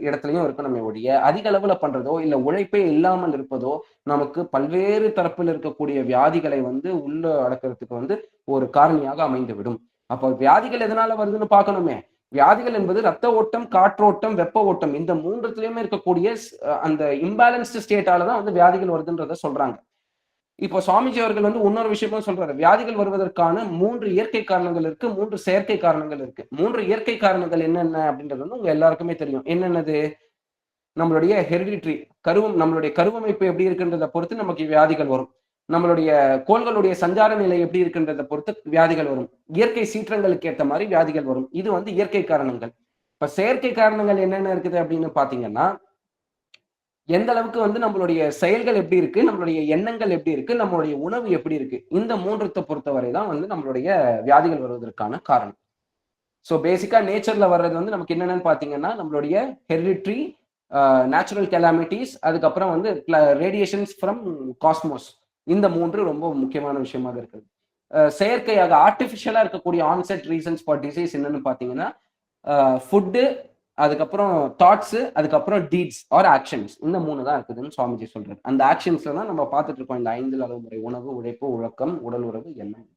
இடத்துலயும் இருக்கணுமே ஒழிய, அதிக அளவுல பண்றதோ, இல்ல உழைப்பே இல்லாமல் இருப்பதோ, நமக்கு பல்வேறு தரப்பில் இருக்கக்கூடிய வியாதிகளை வந்து உள்ள அடக்கிறதுக்கு வந்து ஒரு காரணியாக அமைந்துவிடும். அப்ப வியாதிகள் எதனால வருதுன்னு பார்க்கணுமே. வியாதிகள் என்பது ரத்த ஓட்டம், காற்றோட்டம், வெப்ப ஓட்டம் இந்த 3த்துலயுமே இருக்கக்கூடிய அந்த இம்பேலன்ஸ்டு ஸ்டேட்டால தான் வந்து வியாதிகள் வருதுன்றத சொல்றாங்க. இப்போ சுவாமிஜி அவர்கள் வந்து இன்னொரு விஷயமும் சொல்றாரு. வியாதிகள் வருவதற்கான 3 இயற்கை காரணங்கள் இருக்கு. 3 செயற்கை காரணங்கள் இருக்கு. 3 இயற்கை காரணங்கள் என்னென்ன அப்படின்றது வந்து உங்க எல்லாருக்குமே தெரியும். என்னென்னது? நம்மளுடைய ஹெரிடிட்ரி நம்மளுடைய கருவமைப்பு எப்படி இருக்குன்றத பொறுத்து நமக்கு வியாதிகள் வரும். நம்மளுடைய கோள்களுடைய சஞ்சார நிலை எப்படி இருக்குன்றத பொறுத்து வியாதிகள் வரும். இயற்கை சீற்றங்களுக்கு ஏத்த மாரி வியாதிகள் வரும். இது வந்து இயற்கை காரணங்கள். இப்ப செயற்கை காரணங்கள் என்னென்ன இருக்குது அப்படின்னு பார்த்தீங்கன்னா, எந்த அளவுக்கு வந்து நம்மளுடைய செயல்கள் எப்படி இருக்கு, நம்மளுடைய எண்ணங்கள் எப்படி இருக்கு, நம்மளுடைய உணவு எப்படி இருக்கு. இந்த 3த்த பொறுத்தவரை தான் வந்து நம்மளுடைய வியாதிகள் வருவதற்கான காரணம். ஸோ பேசிக்கா நேச்சர்ல வர்றது வந்து நமக்கு என்னென்னன்னு பார்த்தீங்கன்னா, நம்மளுடைய ஹெரிடிட்ரி, நேச்சுரல் கெலாமிட்டீஸ், அதுக்கப்புறம் வந்து ரேடியேஷன்ஸ் ஃப்ரம் காஸ்மோஸ். இந்த 3 ரொம்ப முக்கியமான விஷயமாக இருக்குது. செயற்கையாக ஆர்டிஃபிஷியலா இருக்கக்கூடிய ஆன்செட் ரீசன்ஸ் ஃபார் டிசீஸ் என்னன்னு பாத்தீங்கன்னா ஃபுட்டு, அதுக்கப்புறம் தாட்ஸ், அதுக்கப்புறம் டீட்ஸ் ஆர் ஆக்ஷன்ஸ். இந்த 3 தான் இருக்குதுன்னு சுவாமிஜி சொல்றாரு. அந்த ஆக்ஷன்ஸ்ல தான் நம்ம பார்த்துட்டு இருக்கோம் இந்த 5 அளவு முறை: உணவு, உழைப்பு, உழக்கம், உடல் உறவு, எண்ணம்.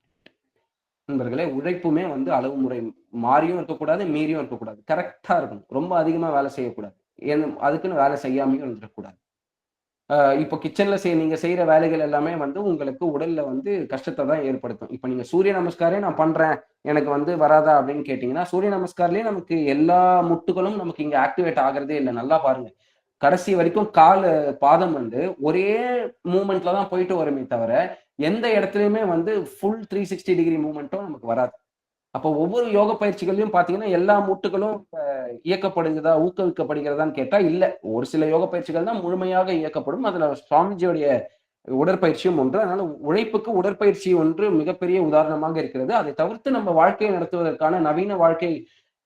நண்பர்களே, உழைப்புமே வந்து அளவு முறை மாறியும் இருக்கக்கூடாது, மீறியும் இருக்கக்கூடாது. கரெக்டா இருக்கணும். ரொம்ப அதிகமா வேலை செய்யக்கூடாது. அதுக்குன்னு வேலை செய்யாமையும் இருந்துடக்கூடாது. இப்போ கிச்சன்ல நீங்க செய்யற வேலைகள் எல்லாமே வந்து உங்களுக்கு உடல்ல வந்து கஷ்டத்தை தான் ஏற்படுத்தும். இப்ப நீங்க சூரிய நமஸ்காரே நான் பண்றேன், எனக்கு வந்து வராதா அப்படின்னு கேட்டீங்கன்னா, சூரிய நமஸ்கார்லயே நமக்கு எல்லா முட்டுகளும் நமக்கு இங்க ஆக்டிவேட் ஆகுறதே இல்லை. நல்லா பாருங்க. கடைசி வரைக்கும் பாதம் வந்து ஒரே மூவ்மெண்ட்ல தான் போயிட்டு வருமே தவிர, எந்த இடத்துலயுமே வந்து ஃபுல் 360 டிகிரி மூவ்மெண்ட்டும் நமக்கு வராது. அப்போ ஒவ்வொரு யோக பயிற்சிகள்லயும் பாத்தீங்கன்னா எல்லா மூட்டுகளும் இயக்கப்படுகிறதா, ஊக்குவிக்கப்படுகிறதான்னு கேட்டா இல்ல. ஒரு சில யோக பயிற்சிகள் தான் முழுமையாக இயக்கப்படும். அதுல சுவாமிஜியுடைய உடற்பயிற்சியும் ஒன்று. அதனால உழைப்புக்கு உடற்பயிற்சி ஒன்று மிகப்பெரிய உதாரணமாக இருக்கிறது. அதை தவிர்த்து நம்ம வாழ்க்கையை நடத்துவதற்கான நவீன வாழ்க்கை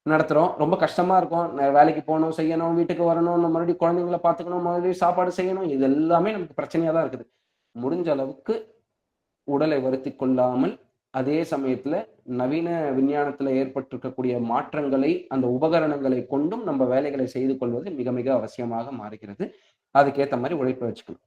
நடத்துறோம். ரொம்ப கஷ்டமா இருக்கும். வேலைக்கு போகணும், செய்யணும், வீட்டுக்கு வரணும், மறுபடியும் குழந்தைங்களை பார்த்துக்கணும், மறுபடியும் சாப்பாடு செய்யணும். இது எல்லாமே நமக்கு பிரச்சனையா தான் இருக்குது. முடிஞ்ச அளவுக்கு உடலை வருத்திக் கொள்ளாமல், அதே சமயத்துல நவீன விஞ்ஞானத்துல ஏற்பட்டிருக்கக்கூடிய மாற்றங்களை, அந்த உபகரணங்களை கொண்டும் நம்ம வேலைகளை செய்து கொள்வது மிக மிக அவசியமாக மாறுகிறது. அதுக்கேத்த மாதிரி உழைப்பை வச்சுக்கணும்.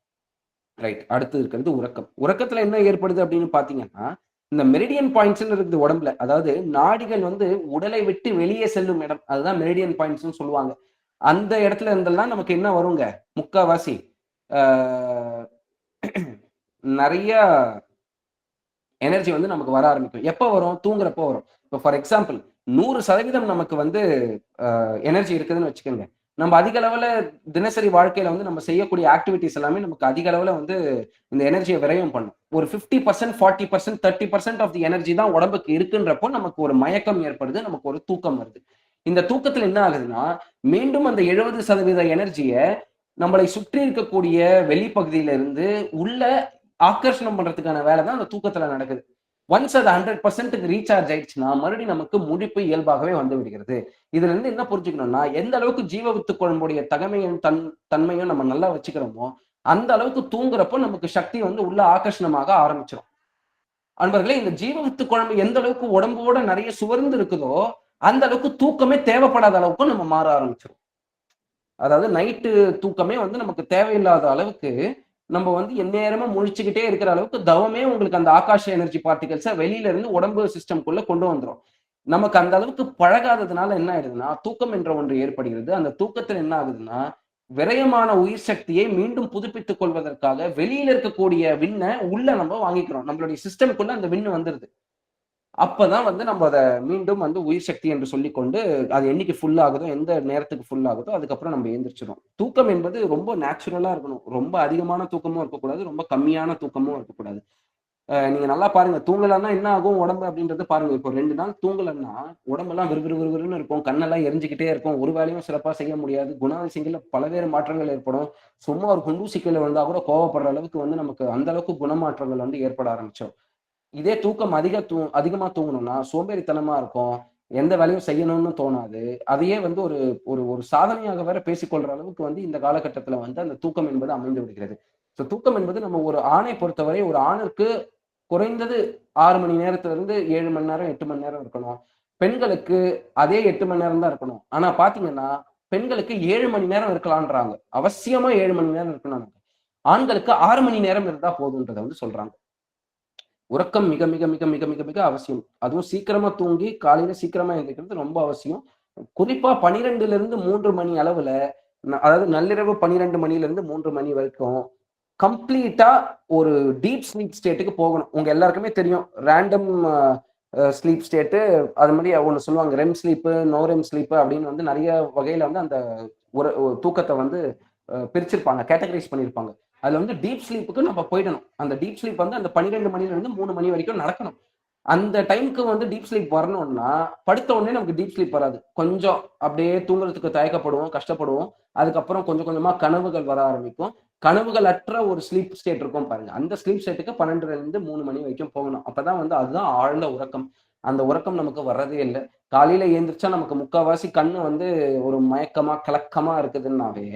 ரைட். அடுத்து இருக்கிறது உறக்கம். உறக்கத்துல என்ன ஏற்படுது அப்படின்னு பாத்தீங்கன்னா, இந்த மெரிடியன் பாயிண்ட்ஸ் இருக்குது உடம்புல. அதாவது நாடிகள் வந்து உடலை விட்டு வெளியே செல்லும் இடம், அதுதான் மெரிடியன் பாயிண்ட்ஸ் சொல்லுவாங்க. அந்த இடத்துல இருந்தெல்லாம் நமக்கு என்ன வருங்க, முக்காவாசி நிறைய எனர்ஜி வந்து நமக்கு வர ஆரம்பிக்கும். எப்போ வரும்? தூங்குறப்போ வரும். இப்போ ஃபார் எக்ஸாம்பிள் 100% நமக்கு வந்து எனர்ஜி இருக்குதுன்னு வச்சுக்கோங்க. நம்ம அதிக அளவுல தினசரி வாழ்க்கையில வந்து நம்ம செய்யக்கூடிய ஆக்டிவிட்டிஸ் எல்லாமே நமக்கு அதிக அளவுல வந்து இந்த எனர்ஜியை விரயம் பண்ணும். ஒரு 50%, 40%, 30% ஆஃப் தி எனர்ஜி தான் உடம்புக்கு இருக்குன்றப்போ நமக்கு ஒரு மயக்கம் ஏற்படுது, நமக்கு ஒரு தூக்கம் வருது. இந்த தூக்கத்துல என்ன ஆகுதுன்னா, மீண்டும் அந்த 70% எனர்ஜியை நம்மளை சுற்றி இருக்கக்கூடிய வெளிப்பகுதியில இருந்து உள்ள ஆக்கர்ஷணம் பண்றதுக்கான வேலை தான் அந்த தூக்கத்துல நடக்குது. ஒன்ஸ் அது 100% ரீசார்ஜ் ஆயிடுச்சுன்னா மறுபடியும் நமக்கு முழிப்பு இயல்பாகவே வந்து விடுகிறது. இதுல இருந்து என்ன புரிஞ்சுக்கணும்னா, எந்த அளவுக்கு ஜீவவித்து குழம்புடைய தன்மையும் நம்ம நல்லா வச்சுக்கிறோமோ, அந்த அளவுக்கு தூங்குறப்போ நமக்கு சக்தி வந்து உள்ள ஆகர்ஷணமாக ஆரம்பிச்சிடும். அன்பர்களே, இந்த ஜீவவித்து குழம்பு எந்த அளவுக்கு உடம்போட நிறைய சுவர்ந்து இருக்குதோ, அந்த அளவுக்கு தூக்கமே தேவைப்படாத அளவுக்கு நம்ம மாற ஆரம்பிச்சிடும். அதாவது நைட்டு தூக்கமே வந்து நமக்கு தேவையில்லாத அளவுக்கு நம்ம வந்து எந்நேரமும் முழிச்சுக்கிட்டே இருக்கிற அளவுக்கு தவமே உங்களுக்கு அந்த ஆகாஷ எனர்ஜி பார்ட்டிகல்ஸை வெளியில இருந்து உடம்பு சிஸ்டம்குள்ள கொண்டு வந்துடும். நமக்கு அந்த அளவுக்கு பழகாததுனால என்ன ஆயிடுதுன்னா, தூக்கம் என்ற ஒன்று ஏற்படுகிறது. அந்த தூக்கத்தில் என்ன ஆகுதுன்னா, விரயமான உயிர் சக்தியை மீண்டும் புதுப்பித்துக் கொள்வதற்காக வெளியில இருக்கக்கூடிய விண்ணை உள்ள நம்ம வாங்கிக்கிறோம். நம்மளுடைய சிஸ்டம்குள்ள அந்த விண்ணு வந்துருது. அப்பதான் வந்து நம்ம அதை மீண்டும் வந்து உயிர் சக்தி என்று சொல்லிக்கொண்டு அது என்னைக்கு ஃபுல் ஆகுதோ, எந்த நேரத்துக்கு ஃபுல் ஆகுதோ அதுக்கப்புறம் நம்ம எழுந்திரிச்சிடும். தூக்கம் என்பது ரொம்ப நேச்சுரலா இருக்கணும். ரொம்ப அதிகமான தூக்கமும் இருக்கக்கூடாது, ரொம்ப கம்மியான தூக்கமும் இருக்கக்கூடாது. நீங்க நல்லா பாருங்க, தூங்கலன்னா என்ன ஆகும் உடம்பு அப்படின்றது பாருங்க. இப்போ 2 நாள் தூங்கலன்னா உடம்பெல்லாம் விறுவிறுன்னு இருக்கும், கண்ணெல்லாம் எரிஞ்சுக்கிட்டே இருக்கும், ஒரு வேலையும் சிறப்பா செய்ய முடியாது, குணாதிசயங்கள்ல பலவேறு மாற்றங்கள் ஏற்படும். சும்மா ஒரு குண்டூசிக்கையில வந்தா கூட கோவப்படுற அளவுக்கு வந்து நமக்கு அந்த அளவுக்கு குணமாற்றங்கள் வந்து ஏற்பட ஆரம்பிச்சோம். இதே தூக்கம் அதிகமா தூங்கணும்னா சோம்பேறித்தனமா இருக்கும். எந்த வேலையும் செய்யணும்னு தோணாது. அதையே வந்து ஒரு ஒரு ஒரு சாதனையாக வேற பேசிக்கொள்ற அளவுக்கு வந்து இந்த காலகட்டத்துல வந்து அந்த தூக்கம் என்பது அமைந்து விடுகிறது. ஸோ தூக்கம் என்பது நம்ம ஒரு ஆணை பொறுத்தவரை ஒரு ஆணிற்கு குறைந்தது 6 மணி நேரத்துல இருந்து 7 மணி நேரம், 8 மணி நேரம் இருக்கணும். பெண்களுக்கு அதே 8 மணி நேரம் தான் இருக்கணும். ஆனா பாத்தீங்கன்னா, பெண்களுக்கு 7 மணி நேரம் இருக்கலான்றாங்க. அவசியமா 7 மணி நேரம் இருக்கணும். ஆண்களுக்கு 6 மணி நேரம் இருந்தா போதுன்றத வந்து சொல்றாங்க. உறக்கம் மிக மிக மிக மிக மிக மிக அவசியம். அதுவும் சீக்கிரமா தூங்கி காலையில சீக்கிரமா எழுந்திரிக்கிறது ரொம்ப அவசியம். குறிப்பா 12ல இருந்து 3 மணி அளவுல, அதாவது நள்ளிரவு 12 மணில இருந்து 3 மணி வரைக்கும் கம்ப்ளீட்டா ஒரு டீப் ஸ்லீப் ஸ்டேட்டுக்கு போகணும். உங்க எல்லாருக்குமே தெரியும், ரேண்டம் ஸ்லீப் ஸ்டேட்டு, அது மாதிரி ஒண்ணு சொல்லுவாங்க, REM sleep, no REM sleep அப்படின்னு வந்து நிறைய வகையில வந்து அந்த ஒரு தூக்கத்தை வந்து பிரிச்சிருப்பாங்க, கேட்டகரைஸ் பண்ணியிருப்பாங்க. அதுல வந்து டீப் ஸ்லீப்புக்கு நம்ம போயிடணும். அந்த டீப் ஸ்லீப் வந்து அந்த 12 மணில இருந்து 3 மணி வரைக்கும் நடக்கணும். அந்த டைமுக்கு வந்து டீப் ஸ்லீப் வரணும்னா, படுத்த உடனே நமக்கு டீப் ஸ்லீப் வராது. கொஞ்சம் அப்படியே தூங்குறதுக்கு தயக்கப்படுவோம், கஷ்டப்படுவோம். அதுக்கப்புறம் கொஞ்சம் கொஞ்சமா கனவுகள் வர ஆரம்பிக்கும். கனவுகள் அற்ற ஒரு ஸ்லீப் ஸ்டேட் இருக்கும் பாருங்க. அந்த ஸ்லீப் ஸ்டேட்டுக்கு 12ல இருந்து 3 மணி வரைக்கும் போகணும். அப்பதான் வந்து அதுதான் ஆழ்ந்த உறக்கம். அந்த உறக்கம் நமக்கு வர்றதே இல்லை. காலையில எழுந்திரிச்சா நமக்கு முக்காவாசி கண்ணு வந்து ஒரு மயக்கமா, கலக்கமா இருக்குதுன்னாவே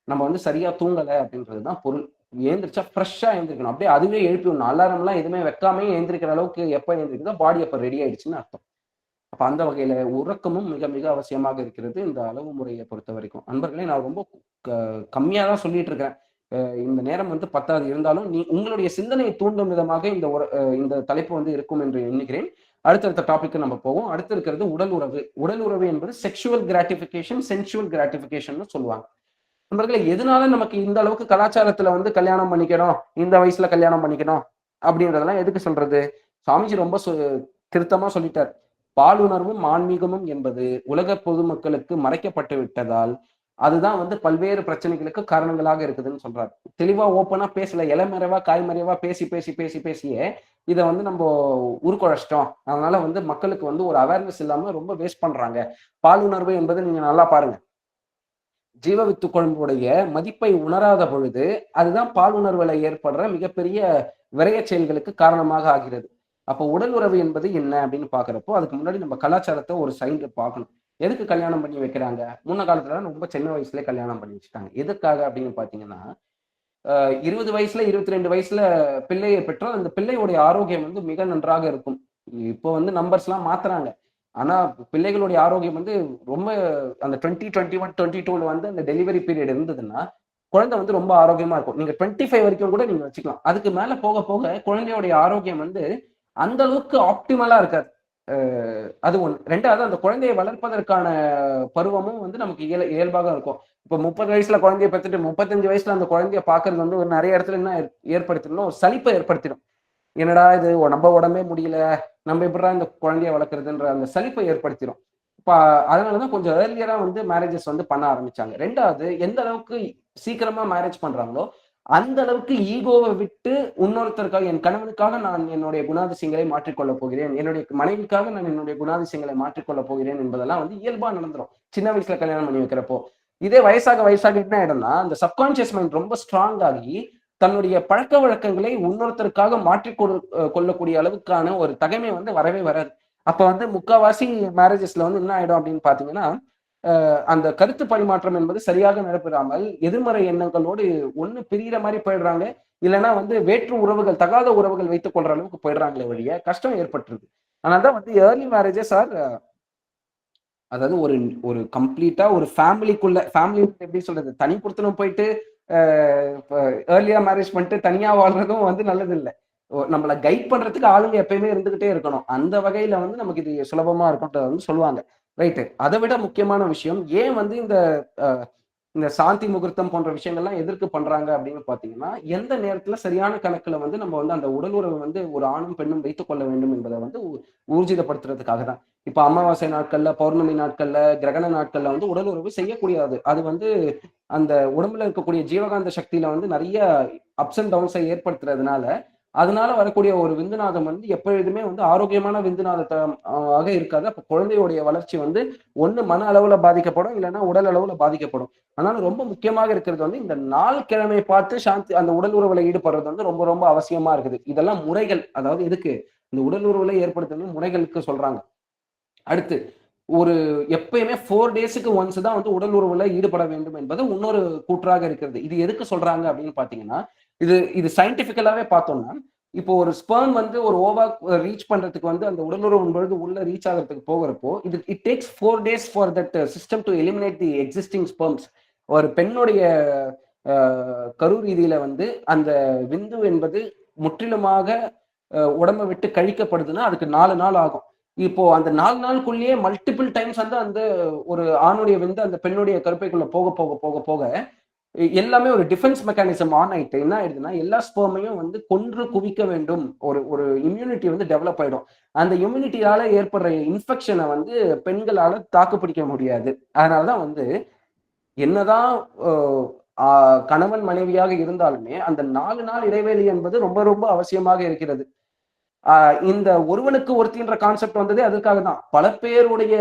நம்ம வந்து சரியா தூங்கலை அப்படின்றதுதான் பொருள். ஏந்திரிச்சா ஃப்ரெஷ்ஷா எழுந்திரிக்கணும். அப்படியே அதுவே எழுப்பி விடணும். அலாரம்லாம் எதுவுமே வைக்காம எழுந்திரிக்கிற அளவுக்கு எப்ப எழுந்திரிக்குதோ பாடி அப்ப ரெடி ஆயிடுச்சுன்னு அர்த்தம். அப்ப அந்த வகையில உறக்கமும் மிக மிக அவசியமாக இருக்கிறது இந்த அளவு முறையை பொறுத்த வரைக்கும். நண்பர்களே, நான் ரொம்ப கம்மியா தான் சொல்லிட்டு இருக்கிறேன். இந்த நேரம் வந்து பத்தாது. இருந்தாலும் உங்களுடைய சிந்தனையை தூண்டும் விதமாக இந்த தலைப்பு வந்து இருக்கும் என்று எண்ணுகிறேன். அடுத்தடுத்த டாபிக்கு நம்ம போவோம். அடுத்து இருக்கிறது உடல் உறவு. உடல் உறவு என்பது செக்ஷுவல் கிராட்டிபிகேஷன், சென்சுவல் கிராட்டிபிகேஷன் சொல்லுவாங்க. நண்பர்களே, எதனால நமக்கு இந்த அளவுக்கு கலாச்சாரத்துல வந்து கல்யாணம் பண்ணிக்கணும், இந்த வயசுல கல்யாணம் பண்ணிக்கணும் அப்படின்றதெல்லாம் எதுக்கு சொல்றது? சாமிஜி ரொம்ப திருத்தமா சொல்லிட்டார். பாலுணர்வும் ஆன்மீகமும் என்பது உலக பொதுமக்களுக்கு மறைக்கப்பட்டு விட்டதால் அதுதான் வந்து பல்வேறு பிரச்சனைகளுக்கு காரணங்களாக இருக்குதுன்னு சொல்றாரு. தெளிவா ஓப்பனா பேசல, இளமறைவா காய்மறைவா பேசி பேசி பேசி பேசியே இதை வந்து நம்ம உருக்குழைச்சிட்டோம். அதனால வந்து மக்களுக்கு வந்து ஒரு அவேர்னஸ் இல்லாம ரொம்ப வேஸ்ட் பண்றாங்க. பாலுணர்வு என்பது நீங்க நல்லா பாருங்க, ஜீவவித்து குழம்புடைய மதிப்பை உணராத பொழுது அதுதான் பாலுணர்வுல ஏற்படுற மிகப்பெரிய விரய செயல்களுக்கு காரணமாக ஆகிறது. அப்போ உடல் உறவு என்பது என்ன அப்படின்னு பாக்குறப்போ அதுக்கு முன்னாடி நம்ம கலாச்சாரத்தை ஒரு சைடு பார்க்கணும். எதுக்கு கல்யாணம் பண்ணி வைக்கிறாங்க? முன்ன காலத்துல ரொம்ப சின்ன வயசுல கல்யாணம் பண்ணி வச்சுட்டாங்க. எதுக்காக அப்படின்னு பாத்தீங்கன்னா, 20 வயசுல 22 வயசுல பிள்ளையை பெற்றால் அந்த பிள்ளையுடைய ஆரோக்கியம் வந்து மிக நன்றாக இருக்கும். இப்போ வந்து நம்பர்ஸ் எல்லாம் மாத்துறாங்க. ஆனா பிள்ளைகளுடைய ஆரோக்கியம் வந்து ரொம்ப அந்த 2021 22ல வந்து அந்த டெலிவரி பீரியட் இருந்ததுன்னா குழந்தை வந்து ரொம்ப ஆரோக்கியமா இருக்கும். நீங்க 25 வரைக்கும் கூட நீங்க வச்சுக்கலாம். அதுக்கு மேல போக போக குழந்தையோடைய ஆரோக்கியம் வந்து அந்த அளவுக்கு ஆப்டிமலா இருக்காது. அது ஒண்ணு. 2வது, அந்த குழந்தையை வளர்ப்பதற்கான பருவமும் வந்து நமக்கு இயல்பாக இருக்கும். இப்ப 30 வயசுல குழந்தைய பெத்துட்டு 35 வயசுல அந்த குழந்தைய பாக்குறது வந்து ஒரு நிறைய இடத்துல என்ன ஏற்படுத்திடும், ஒரு சலிப்பை ஏற்படுத்திடும். என்னடா இது, நம்ம உடம்பே முடியல, நம்ம எப்படிடா இந்த குழந்தைய வளர்க்கறதுன்ற அந்த சலிப்பை ஏற்படுத்திடும். இப்ப அதனாலதான் கொஞ்சம் ஏர்லியரா வந்து மேரேஜஸ் வந்து பண்ண ஆரம்பிச்சாங்க. 2வது, எந்த அளவுக்கு சீக்கிரமா மேரேஜ் பண்றாங்களோ அந்த அளவுக்கு ஈகோவை விட்டு இன்னொருத்தருக்காக, என் கணவனுக்காக நான் என்னுடைய குணாதிசயங்களை மாற்றிக்கொள்ளப் போகிறேன், என்னுடைய மனைவிக்காக நான் என்னுடைய குணாதிசயங்களை மாற்றிக்கொள்ளப் போகிறேன் என்பதெல்லாம் வந்து இயல்பா நடந்துரும் சின்ன வயசுல கல்யாணம் பண்ணி வைக்கிறப்போ. இதே வயசாக வயசாக என்ன ஆயிடும்னா, அந்த சப்கான்சியஸ் மைண்ட் ரொம்ப ஸ்ட்ராங் ஆகி தன்னுடைய பழக்க வழக்கங்களை இன்னொருத்தருக்காக கொள்ளக்கூடிய அளவுக்கான ஒரு தகைமை வந்து வரவே வராது. அப்ப வந்து முக்காவாசி மேரேஜஸ்ல வந்து என்ன ஆயிடும் அப்படின்னு பாத்தீங்கன்னா, அந்த கருத்து பரிமாற்றம் என்பது சரியாக நடைபெறாமல் எதிர்மறை எண்ணங்களோடு ஒண்ணு பிரிகிற மாதிரி போயிடுறாங்க. இல்லைன்னா வந்து வேற்று உறவுகள், தகாத உறவுகள் வைத்துக் கொள்ற அளவுக்கு போயிடுறாங்களே வழிய கஷ்டம் ஏற்பட்டுருது. அதனாலதான் வந்து ஏர்லி மேரேஜஸ் ஆர், அதாவது ஒரு ஒரு கம்ப்ளீட்டா ஒரு ஃபேமிலி எப்படி சொல்றது, தனி புருத்தனம் போயிட்டு ஏர்லியா மேரேஜ் பண்ணிட்டு தனியா வாழ்றதும் வந்து நல்லது இல்லை. நம்மளை கைட் பண்றதுக்கு ஆளுங்க எப்பயுமே இருந்துகிட்டே இருக்கணும். அந்த வகையில வந்து நமக்கு இது சுலபமா இருக்கும்ன்றத வந்து சொல்லுவாங்க. ரைட்டு. அதை விட முக்கியமான விஷயம், ஏன் வந்து இந்த சாந்தி முகூர்த்தம் போன்ற விஷயங்கள்லாம் எதற்கு பண்றாங்க அப்படின்னு பாத்தீங்கன்னா, எந்த நேரத்துல சரியான கணக்குல வந்து நம்ம வந்து அந்த உடல் உறவை வந்து ஒரு ஆணும் பெண்ணும் வைத்துக் கொள்ள வேண்டும் என்பதை வந்து ஊர்ஜிதப்படுத்துறதுக்காக தான். இப்ப அமாவாசை நாட்கள்ல, பௌர்ணமி நாட்கள்ல, கிரகண நாட்கள்ல வந்து உடல் உறவு செய்யக்கூடியது. அது வந்து அந்த உடம்புல இருக்கக்கூடிய ஜீவகாந்த சக்தியில வந்து நிறைய அப்ஸ் அண்ட் டவுன்ஸை ஏற்படுத்துறதுனால அதனால வரக்கூடிய ஒரு விந்துநாதம் வந்து எப்பொழுதுமே வந்து ஆரோக்கியமான விந்துநாதமாக இருக்காது. அப்ப குழந்தையுடைய வளர்ச்சி வந்து ஒண்ணு மன அளவுல பாதிக்கப்படும், இல்லைன்னா உடல் அளவுல பாதிக்கப்படும். அதனால ரொம்ப முக்கியமாக இருக்கிறது வந்து இந்த நாள் கிழமை பார்த்து சாந்தி அந்த உடல் உறவுல ஈடுபடுறது வந்து ரொம்ப ரொம்ப அவசியமா இருக்குது. இதெல்லாம் முறைகள், அதாவது எதுக்கு இந்த உடல் உறவுல ஏற்படுத்துறது முறைகளுக்கு சொல்றாங்க. அடுத்து, ஒரு எப்பயுமே 4 டேஸுக்கு ஒன்ஸ் தான் வந்து உடல் உறவுல ஈடுபட வேண்டும் என்பது இன்னொரு கூற்றாக இருக்கிறது. இது எதுக்கு சொல்றாங்க அப்படின்னு பாத்தீங்கன்னா, இது சயின்டிபிக்கலாவே பார்த்தோம்னா, இப்போ ஒரு ஸ்பெர்ம் வந்து ஒரு ஓவா ரீச் பண்றதுக்கு வந்து அந்த உடலுறவு பொழுது உள்ள ரீச் ஆகிறதுக்கு போகிறப்போ it takes 4 days for that system to eliminate the existing sperms. ஒரு பெண்ணுடைய கரு ரீதியில வந்து அந்த விந்து என்பது முற்றிலுமாக உடம்பை விட்டு கழிக்கப்படுதுன்னா அதுக்கு 4 நாள் ஆகும். இப்போ அந்த 4 நாளுக்குள்ளேயே மல்டிபிள் டைம்ஸ் வந்து அந்த ஒரு ஆணுடைய விந்து அந்த பெண்ணுடைய கருப்பைக்குள்ள போக போக போக போக எல்லாமே ஒரு டிஃபென்ஸ் மெக்கானிசம் ஆன் ஆயிட்டு என்ன ஆயிடுதுன்னா, எல்லா ஸ்பெர்மையும் வந்து கொன்று குவிக்க வேண்டும். ஒரு இம்யூனிட்டி வந்து டெவலப் ஆயிடும். அந்த இம்யூனிட்டியால ஏற்படுற இன்ஃபெக்ஷனை வந்து பெண்களால தாக்கு பிடிக்க முடியாது. அதனாலதான் வந்து என்னதான் கணவன் மனைவியாக இருந்தாலுமே அந்த 4 நாள் இடைவெளி என்பது ரொம்ப ரொம்ப அவசியமாக இருக்கிறது. இந்த ஒருவனுக்கு ஒருத்தின்ற கான்செப்ட் வந்ததே அதற்காக தான். பல பேருடைய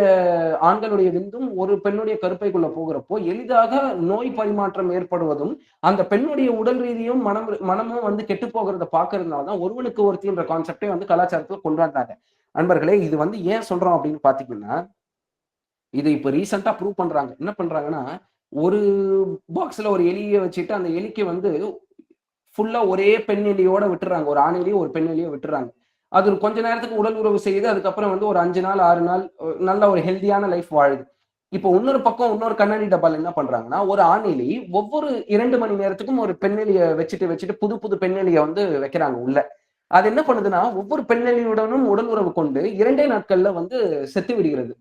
ஆண்களுடைய விந்தும் ஒரு பெண்ணுடைய கருப்பைக்குள்ள போகிறப்போ எளிதாக நோய் பரிமாற்றம் ஏற்படுவதும் அந்த பெண்ணுடைய உடல் ரீதியும் மனமும் வந்து கெட்டு போகிறத பாக்குறதுனாலதான் ஒருவனுக்கு ஒருத்தின்ற கான்செப்டே வந்து கலாச்சாரத்துல கொண்டு வந்தாங்க. நண்பர்களே, இது வந்து ஏன் சொல்றோம் அப்படின்னு பாத்தீங்கன்னா, இது இப்ப ரீசெண்டா ப்ரூவ் பண்றாங்க. என்ன பண்றாங்கன்னா, ஒரு பாக்ஸ்ல ஒரு எலியை வச்சுட்டு அந்த எலிக்கு வந்து ஃபுல்லா ஒரே பெண் எலியோட விட்டுறாங்க, ஒரு ஆண் எலியோ ஒரு பெண் எலியோ விட்டுறாங்க. அது கொஞ்ச நேரத்துக்கு உடல் உறவு செய்யுது, அதுக்கப்புறம் வந்து ஒரு 5 நாள் 6 நாள் நல்ல ஒரு ஹெல்தியான லைஃப் வாழுது. இப்போ இன்னொரு பக்கம் இன்னொரு கண்ணாடி டப்பால என்ன பண்றாங்கன்னா, ஒரு ஆண் எலி ஒவ்வொரு 2 மணி நேரத்துக்கும் ஒரு பெண் எலிய வச்சுட்டு புது புது பெண் எலிய வந்து வைக்கிறாங்க உள்ள. அது என்ன பண்ணுதுன்னா, ஒவ்வொரு பெண் எலியுடனும் உடல் உறவு கொண்டு 2 நாட்கள்ல வந்து செத்து விடுகிறது.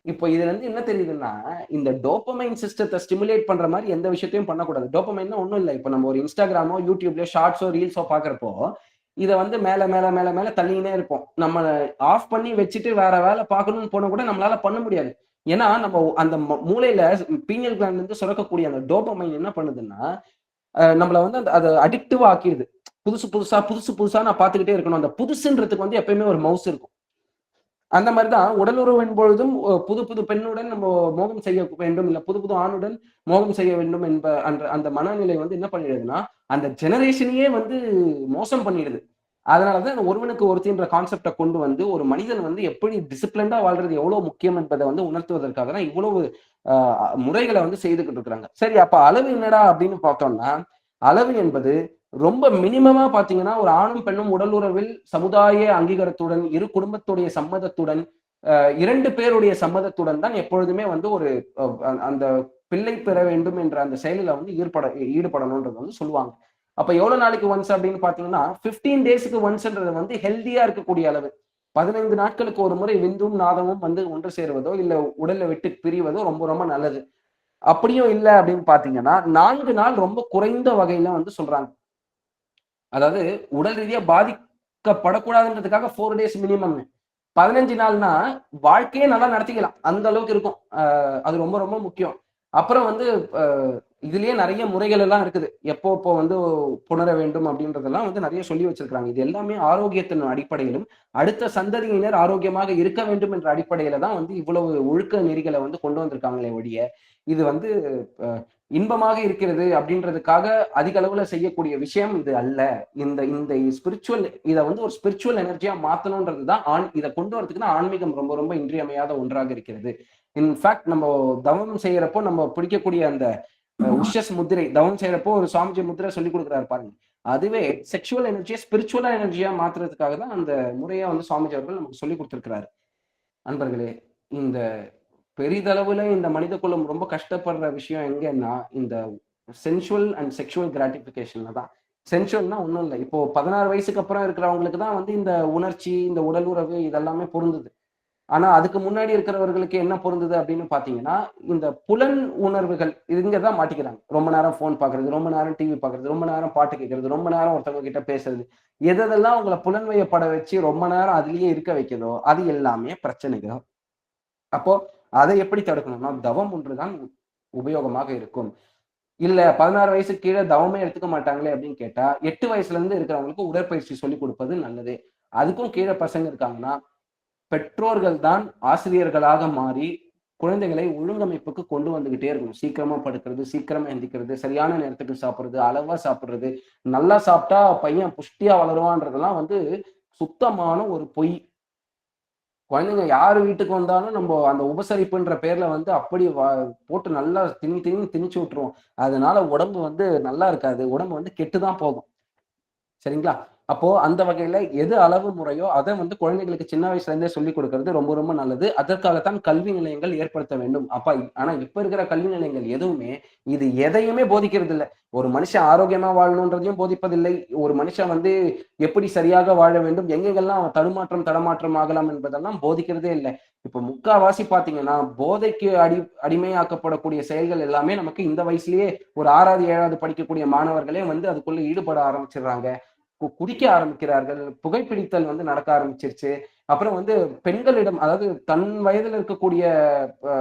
இப்போ இதுல இருந்து என்ன தெரியுதுன்னா, இந்த டோபமைன் சிஸ்டத்த ஸ்டிமுலேட் பண்ற மாரி எந்த விஷயத்தையும் பண்ணக்கூடாது. டோபமைன்னா ஒண்ணும் இல்ல. இப்ப நம்ம ஒரு Instagramமோ, YouTubeலயோ ஷார்ட்ஸோ, ரீல்ஸோ பார்க்கிறப்போ, இத வந்து மேல மேல மேல மேல தள்ளிக்கினே இருப்போம். நம்ம ஆஃப் பண்ணி வச்சுட்டு வேற வேல பார்க்கணும்னு போனா கூட நம்மளால பண்ண முடியாது. ஏன்னா, நம்ம அந்த மூளையில பீனியல் கிளாண்ட்ல இருந்து சுரக்கக்கூடிய அந்த டோபமைன் என்ன பண்ணுதுன்னா, நம்மள வந்து அந்த அத அடிக்டிவா ஆக்கிருது. புதுசு புதுசா நான் பார்த்துக்கிட்டே இருக்கணும். அந்த புதுசுன்றதுக்கு வந்து எப்பயுமே ஒரு மவுஸ் இருக்கும். அந்த மாரி தான் உடலுறவின் பொழுதும் புது புது பெண்ணுடன் நம்ம மோகம் செய்ய வேண்டும். இல்ல புது புது ஆணுடன் மோகம் செய்ய வேண்டும் அந்த அந்த மனநிலை வந்து என்ன பண்ணிடுதுன்னா, அந்த ஜெனரேஷனையே வந்து மோசம் பண்ணிடுது. அதனால தான் அந்த ஒருவனுக்கு ஒருத்தின்ற கான்செப்ட்ட கொண்டு வந்து ஒரு மனிதன் வந்து எப்படி டிசிப்ளின்டா வாழ்றது எவ்வளவு முக்கியம் என்பத வந்து உணர்த்துவதற்காக தான் இவ்வளவு அ முறைகள வந்து செய்துகிட்டு இருக்கிறாங்க. சரி அப்ப அளவு என்னடா அப்படின்னு பார்த்தோம்னா, அளவு என்பது ரொம்ப மினிமமா பார்த்தீங்கன்னா, ஒரு ஆணும் பெண்ணும் உடல் உறவில் சமுதாய அங்கீகாரத்துடன், இரு குடும்பத்துடைய சம்மதத்துடன், 2 பேருடைய சம்மதத்துடன் தான் எப்பொழுதுமே வந்து ஒரு அந்த பிள்ளை பெற வேண்டும் என்ற அந்த செயலில வந்து ஈடுபடணும்ன்றது வந்து சொல்லுவாங்க. அப்ப எவ்வளவு நாளைக்கு ஒன்ஸ் அப்படின்னு பார்த்தீங்கன்னா, 15 டேஸ்க்கு ஒன்ஸ்ன்றது வந்து ஹெல்தியா இருக்கக்கூடிய அளவு. 15 நாட்களுக்கு ஒரு முறை விந்தும், நாதமும் வந்து ஒன்று சேருவதோ, இல்ல உடல விட்டு பிரிவதோ ரொம்ப ரொம்ப நல்லது. அப்படியும் இல்ல அப்படின்னு பார்த்தீங்கன்னா, 4 நாள் ரொம்ப குறைந்த வகையில வந்து சொல்றாங்க. அதாவது உடல் ரீதியா பாதிக்கப்படக்கூடாதுன்றதுக்காக 4 டேஸ் மினிமம்னு. 15 நாள்னா வாழ்க்கையே நல்லா நடத்திக்கலாம். அந்த அளவுக்கு இருக்கும். அது ரொம்ப ரொம்ப முக்கியம். அப்புறம் வந்து அ இதுலயே நெறைய முறைகள் எல்லாம் இருக்குது. எப்போ வந்து புணர வேண்டும் அப்படின்றதெல்லாம் வந்து நெறைய சொல்லி வச்சிருக்காங்க. இது எல்லாமே ஆரோக்கியத்தின் அடிப்படையிலும், அடுத்த சந்ததியினர் ஆரோக்கியமாக இருக்க வேண்டும் என்ற அடிப்படையில தான் வந்து இவ்வளவு ஒழுக்க நெறிகள வந்து கொண்டு வந்திருக்காங்களே ஒழிய, இது வந்து அ இன்பமாக இருக்கிறது அப்படின்றதுக்காக அதிக அளவுல செய்யக்கூடிய விஷயம் இது அல்ல. இந்த இந்த ஸ்பிரிச்சுவல் இத வந்து ஒரு ஸ்பிரிச்சுவல் எனர்ஜியா மாத்தணும்ன்றது தான் இத கொண்டு வரதுக்கு தான் ஆன்மீகம் ரொம்ப ரொம்ப இன்றியமையாத ஒன்றாக இருக்கிறது. இன்ஃபாக்ட் நம்ம தவம் செய்யறப்போ நம்ம பிடிக்கக்கூடிய அந்த உஷஸ் முத்திரை தவம் செய்யறப்போ ஒரு சாமிஜி முத்திரை சொல்லிக் கொடுக்குறாரு பாருங்க. அதுவே செக்சுவல் எனர்ஜியா ஸ்பிரிச்சுவலா எனர்ஜியா மாத்துறதுக்காக தான் அந்த முறையா வந்து சுவாமிஜி அவர்கள் நமக்கு சொல்லிக் கொடுத்திருக்கிறாரு. அன்பர்களே, இந்த பெரிதளவுல இந்த மனித குலம் ரொம்ப கஷ்டப்படுற விஷயம் எங்கன்னா, இந்த சென்சுவல் அண்ட் செக்சுவல் கிராட்டிஃபிகேஷன்ல தான். சென்சுவல்னா ஒண்ணும் இல்ல. இப்போ 16 வயசுக்கு அப்புறம் இருக்கிறவங்களுக்கு தான் வந்து இந்த உணர்ச்சி, இந்த உடல் உறவு இதெல்லாமே பொருந்துது. ஆனா அதுக்கு முன்னாடி இருக்கிறவர்களுக்கு என்ன பொருந்தது அப்படின்னு பார்த்தீங்கன்னா, இந்த புலன் உணர்வுகள் இங்க தான் மாட்டிக்கிறாங்க. ரொம்ப நேரம் ஃபோன் பார்க்கிறது, ரொம்ப நேரம் டிவி பார்க்கிறது, ரொம்ப நேரம் பாட்டு கேட்கிறது, ரொம்ப நேரம் ஒருத்தவங்க கிட்ட பேசுறது. எதெல்லாம் உங்கள புலன்வயப்பட வச்சு ரொம்ப நேரம் அதிலேயே இருக்க வைக்குதோ, அது எல்லாமே பிரச்சனைகள். அப்போ அதை எப்படி தடுக்கணும்னா, தவம் ஒன்றுதான் உபயோகமாக இருக்கும். இல்ல 16 வயசுக்கு கீழ தவமே எடுத்துக்க மாட்டாங்களே அப்படின்னு கேட்டா, 8 வயசுல இருந்து இருக்கிறவங்களுக்கு உடற்பயிற்சி சொல்லிக் குடுப்பது நல்லது. அதுக்கும் கீழ பசங்க இருக்காங்கன்னா, பெற்றோர்கள் தான் ஆசிரியர்களாக மாறி, குழந்தைகளை ஒழுங்கமைப்புக்கு கொண்டு வந்துகிட்டே இருக்கணும். சீக்கிரமா படுக்கிறது, சீக்கிரமா எந்திரிக்கிறது, சரியான நேரத்துக்கு சாப்பிடுறது, அளவா சாப்பிடுறது. நல்லா சாப்பிட்டா பையன் புஷ்டியா வளருவான்றதெல்லாம் வந்து சுத்தமான ஒரு பொய். குழந்தைங்க யார் வீட்டுக்கு வந்தாலும் நம்ப அந்த உபசரிப்புன்ற பேர்ல வந்து அப்படி போட்டு நல்லா திணின்னு திணிச்சு விட்டுருவோம். அதனால உடம்பு வந்து நல்லா இருக்காது. உடம்பு வந்து கெட்டு தான் போகும். சரிங்களா? அப்போ அந்த வகையில எது அளவு முறையோ, அத வந்து குழந்தைகளுக்கு சின்ன வயசுல இருந்தே சொல்லிக் குடுக்கிறது ரொம்ப ரொம்ப நல்லது. அதற்காகத்தான் கல்வி நிலையங்கள் ஏற்படுத்த வேண்டும். ஆனா இப்ப இருக்கிற கல்வி நிலையங்கள் எதுவுமே இது எதையுமே போதிக்கிறதில்ல. ஒரு மனுஷன் ஆரோக்கியமா வாழணும்ன்றதையும் போதிப்பதில்லை. ஒரு மனுஷன் வந்து எப்படி சரியாக வாழ வேண்டும், எங்கெங்கெல்லாம் அவன் தடுமாற்றம் ஆகலாம் என்பதெல்லாம் போதிக்கிறதே இல்ல. இப்ப முக்காவாசி பார்த்தீங்கன்னா, போதைக்கு அடிமையாக்கப்படக்கூடிய செயல்கள் எல்லாமே நமக்கு இந்த வயசுலயே ஒரு 6வது, 7வது படிக்கக்கூடிய மாணவர்களே வந்து அதுக்குள்ள ஈடுபட ஆரம்பிச்சுடுறாங்க. குடிக்க ஆரம்பிக்கிறார்கள். புகைப்பிடித்தல் வந்து நடக்க ஆரம்பிச்சிருச்சு. அப்புறம் வந்து பெண்களிடம் அதாவது தன் வயதில இருக்கக்கூடிய அ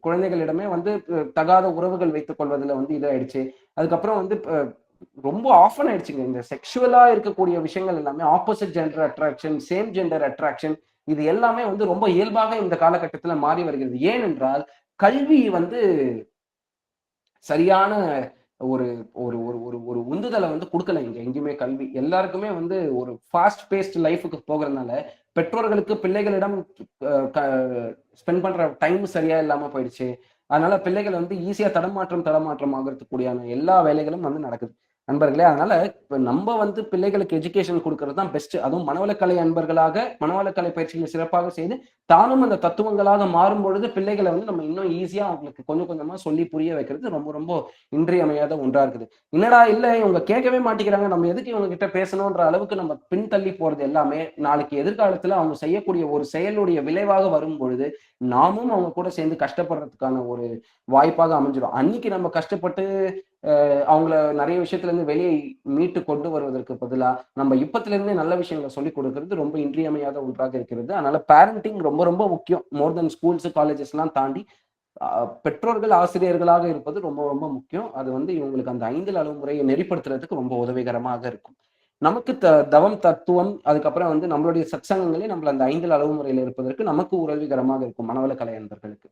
குழந்தைகளிடமே வந்து தகாத உறவுகள் வைத்துக் கொள்வதில வந்து இதாயிடுச்சு. அதுக்கப்புறம் வந்து ரொம்ப ஆஃபன் ஆயிடுச்சுங்க. இந்த செக்சுவலா இருக்கக்கூடிய விஷயங்கள் எல்லாமே opposite gender attraction, same gender attraction இது எல்லாமே வந்து ரொம்ப இயல்பாக இந்த காலகட்டத்தில மாறி வருகிறது. ஏனென்றால், கல்வி வந்து சரியான ஒரு ஒரு ஒரு ஒரு ஒரு உந்துதல வந்து குடுக்கல இங்க எங்கேயுமே கல்வி. எல்லாருக்குமே வந்து ஒரு ஃபாஸ்ட் பேஸ்ட் லைஃப்க்கு போகறதுனால, பெற்றோர்களுக்கு பிள்ளைகளிடம் அ க ஸ்பெண்ட் பண்ற டைம் சரியா இல்லாம போயிடுச்சு. அதனால பிள்ளைகள் வந்து ஈஸியா தடமாற்றம் ஆகறதுக்கு கூடியான எல்லா வேலைகளும் வந்து நடக்குது. நண்பர்களே. அதனால இப்ப நம்ம வந்து பிள்ளைகளுக்கு எஜுகேஷன் கொடுக்கறது தான் பெஸ்ட். அதுவும் மனவளக்கலை அன்பர்களாக மனவளக்கலை பயிற்சிகளை சிறப்பாக செய்து தானும் அந்த தத்துவங்களாக மாறும் பொழுது பிள்ளைகளை வந்து நம்ம இன்னும் ஈஸியா அவங்களுக்கு கொஞ்சம் கொஞ்சமா சொல்லி புரிய வைக்கிறது ரொம்ப ரொம்ப இன்றியமையாத ஒன்றா இருக்குது. என்னடா இல்ல இவங்க கேட்கவே மாட்டேங்கிறாங்க, நம்ம எதுக்கு இவங்க கிட்ட பேசணும்ன்ற அளவுக்கு நம்ம பின்தள்ளி போறது எல்லாமே நாளைக்கு எதிர்காலத்துல அவங்க செய்யக்கூடிய ஒரு செயலுடைய விளைவாக வரும் பொழுது நாமும் அவங்க கூட சேர்ந்து கஷ்டப்படுறதுக்கான ஒரு வாய்ப்பாக அமைஞ்சிடும். அன்னைக்கு நம்ம கஷ்டப்பட்டு அவங்கள நிறைய விஷயத்துல இருந்து வெளியே மீட்டு கொண்டு வருவதற்கு பதிலா நம்ம இப்பத்துல இருந்தே நல்ல விஷயங்களை சொல்லிக் கொடுக்கிறது ரொம்ப இன்றியமையாத ஒன்றாக இருக்கிறது. அதனால பேரண்டிங் ரொம்ப ரொம்ப முக்கியம். மோர் தென் ஸ்கூல்ஸ் காலேஜஸ் எல்லாம் தாண்டி பெற்றோர்கள் ஆசிரியர்களாக இருப்பது ரொம்ப ரொம்ப முக்கியம். அது வந்து இவங்களுக்கு அந்த 5 அளவு முறையை நெறிப்படுத்துறதுக்கு ரொம்ப உதவிகரமாக இருக்கும். நமக்கு தவம் தத்துவம் அதுக்கப்புறம் வந்து நம்மளுடைய சத்சங்கங்களே நம்மள அந்த 5 அளவு முறையில இருப்பதற்கு நமக்கு உதவிகரமாக இருக்கும் மனவள கலை அன்பர்களுக்கு.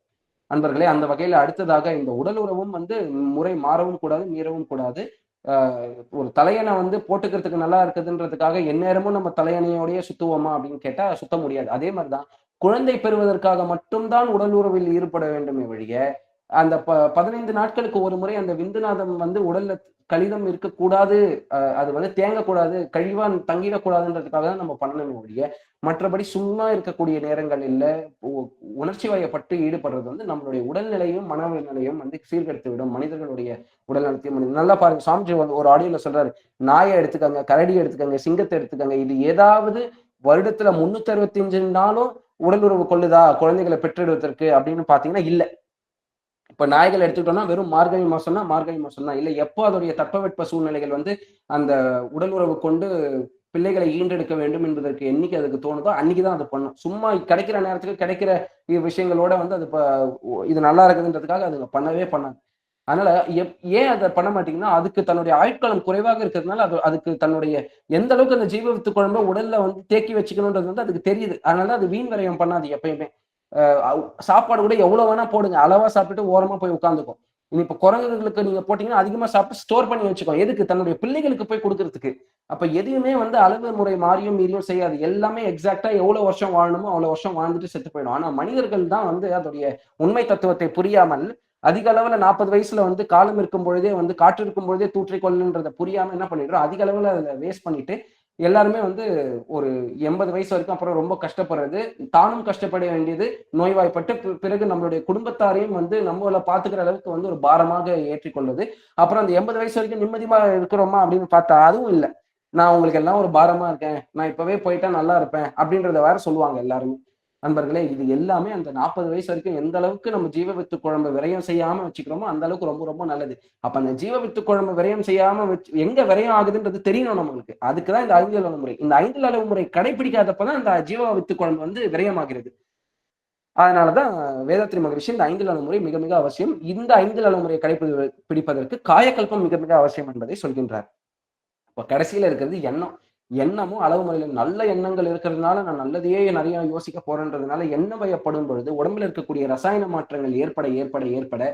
அன்பர்களே, அந்த வகையில அடுத்ததாக இந்த உடல் உறவும் வந்து முறை மாறவும் கூடாது, மீறவும் கூடாது. ஒரு தலையணை வந்து போட்டுக்கிறதுக்கு நல்லா இருக்குதுன்றதுக்காக எந்நேரமும் நம்ம தலையணையோடயே சுத்துவோமா அப்படின்னு கேட்டா சுத்த முடியாது. அதே மாதிரிதான் குழந்தை பெறுவதற்காக மட்டும்தான் உடல் உறவில் ஈடுபட வேண்டுமே ஒழிய அந்த 15 நாட்களுக்கு ஒரு முறை அந்த விந்துநாதம் வந்து உடல்ல கழிதம் இருக்கக்கூடாது, அது வந்து தேங்கக்கூடாது, கழிவா தங்கிடக்கூடாதுன்றதுக்காக தான் நம்ம பண்ணணுமே ஒழிய மற்றபடி சும்மா இருக்கக்கூடிய நேரங்கள் இல்ல உணர்ச்சி வயப்பட்டு ஈடுபடுறது வந்து நம்மளுடைய உடல்நிலையும் மனநிலையும் வந்து சீர்கெடுத்து விடும். மனிதர்களுடைய உடல் நலத்தையும் நல்லா பாருங்க. சாமிஜி ஒரு ஆடியோல சொல்றாரு, நாயை எடுத்துக்கங்க, கரடி எடுத்துக்கங்க, சிங்கத்தை எடுத்துக்கங்க, இது ஏதாவது வருடத்துல 365 நாளும் உடல் உறவு கொள்ளுதா குழந்தைகளை பெற்றெடுவதற்கு அப்படின்னு பாத்தீங்கன்னா இல்ல. இப்ப நாய்கள் எடுத்துக்கிட்டோம்னா வெறும் மார்கழி மாசம்னா மார்கழி மாசம் தான். இல்ல எப்போ அதோடைய தட்பவெட்ப சூழ்நிலைகள் வந்து அந்த உடல் உறவு கொண்டு பிள்ளைகளை ஈண்டெடுக்க வேண்டும் என்பதற்கு என்னைக்கு அதுக்கு தோணுதோ அன்னைக்குதான் அது பண்ணும். சும்மா கிடைக்கிற நேரத்துக்கு கிடைக்கிற விஷயங்களோட வந்து அது இது நல்லா இருக்குதுன்றதுக்காக அதுங்க பண்ணவே பண்ணாது. அதனால ஏன் அதை பண்ண மாட்டீங்கன்னா அதுக்கு தன்னுடைய ஆயுட்காலம் குறைவாக இருக்கிறதுனால அதுக்கு தன்னுடைய எந்த அளவுக்கு அந்த ஜீவ வித்து குழம்பை உடல்ல வந்து தேக்கி வச்சுக்கணும்ன்றது வந்து அதுக்கு தெரியுது. அதனால அது வீண் விரயம் பண்ணாது எப்பயுமே. சாப்பாடு கூட எவ்வளவு வேணா போடுங்க, அளவா சாப்பிட்டுட்டு ஓரமா போய் உட்காந்துக்கும். இனி இப்ப குரங்குகளுக்கு நீங்க போட்டீங்கன்னா அதிகமா சாப்பிட்டு ஸ்டோர் பண்ணி வச்சுக்கோ. எதுக்கு? தன்னுடைய பிள்ளைகளுக்கு போய் கொடுக்கறதுக்கு. அப்ப எதுவுமே வந்து அளவு முறை மாறியும் மீறியும் செய்யாது. எல்லாமே எக்ஸாக்டா எவ்வளவு வருஷம் வாழணுமோ அவ்வளவு வருஷம் வாழ்ந்துட்டு செத்து போயிடும். ஆனா மனிதர்கள் தான் வந்து அதோடைய உண்மை தத்துவத்தை புரியாமல் அதிக அளவுல 40 வயசுல வந்து காலம் இருக்கும் பொழுதே வந்து காற்று இருக்கும் பொழுதே தூற்றிக்கொள்ளுன்றதை புரியாம என்ன பண்ணிடுறோம், அதிக அளவுல அதை வேஸ்ட் பண்ணிட்டு எல்லாருமே வந்து ஒரு 80 வயசு வரைக்கும் அப்புறம் ரொம்ப கஷ்டப்படுறது, தானும் கஷ்டப்பட வேண்டியது, நோய்வாய்ப்பட்டு பிறகு நம்மளுடைய குடும்பத்தாரையும் வந்து நம்மள பாத்துக்கிற அளவுக்கு வந்து ஒரு பாரமாக ஏற்றிக்கொள்வது. அப்புறம் அந்த 80 வயசு வரைக்கும் நிம்மதியா இருக்கிறோமா அப்படின்னு பார்த்தா அதுவும் இல்லை. நான் உங்களுக்கு எல்லாம் ஒரு பாரமா இருக்கேன், நான் இப்பவே போயிட்டா நல்லா இருப்பேன் அப்படின்றத வேற சொல்லுவாங்க எல்லாருமே. நண்பர்களே, இது எல்லாமே அந்த 40 வயசு வரைக்கும் எந்த அளவுக்கு நம்ம ஜீவ வித்து குழம்பு விரயம் செய்யாம வச்சுக்கிறோமோ அந்த அளவுக்கு ரொம்ப ரொம்ப நல்லது. அப்ப அந்த ஜீவ வித்து குழம்பு விரயம் செய்யாம வச்சு எங்க விரயம் ஆகுதுன்றது தெரியணும் நம்மளுக்கு. அதுக்குதான் இந்த 5 அளவு முறை. இந்த 5 அளவு முறை கடைபிடிக்காதப்பதான் இந்த ஜீவ வித்து குழம்பு வந்து விரயமாகிறது. அதனாலதான் வேதாத்ரி மகரிஷி இந்த 5 அளவு முறை மிக மிக அவசியம். இந்த 5 அளவு முறையை கடைபிடிப்பதற்கு காயக்கல்பம் மிக மிக அவசியம் என்பதை சொல்கின்றார். இப்ப கடைசியில இருக்கிறது எண்ணம். எண்ணமும் அளவு முறையில நல்ல எண்ணங்கள் இருக்கிறதுனால நான் நல்லதையே நிறைய யோசிக்க போறேன்றதுனால எண்ணம் வயப்படும் பொழுது உடம்புல இருக்கக்கூடிய ரசாயன மாற்றங்கள் ஏற்பட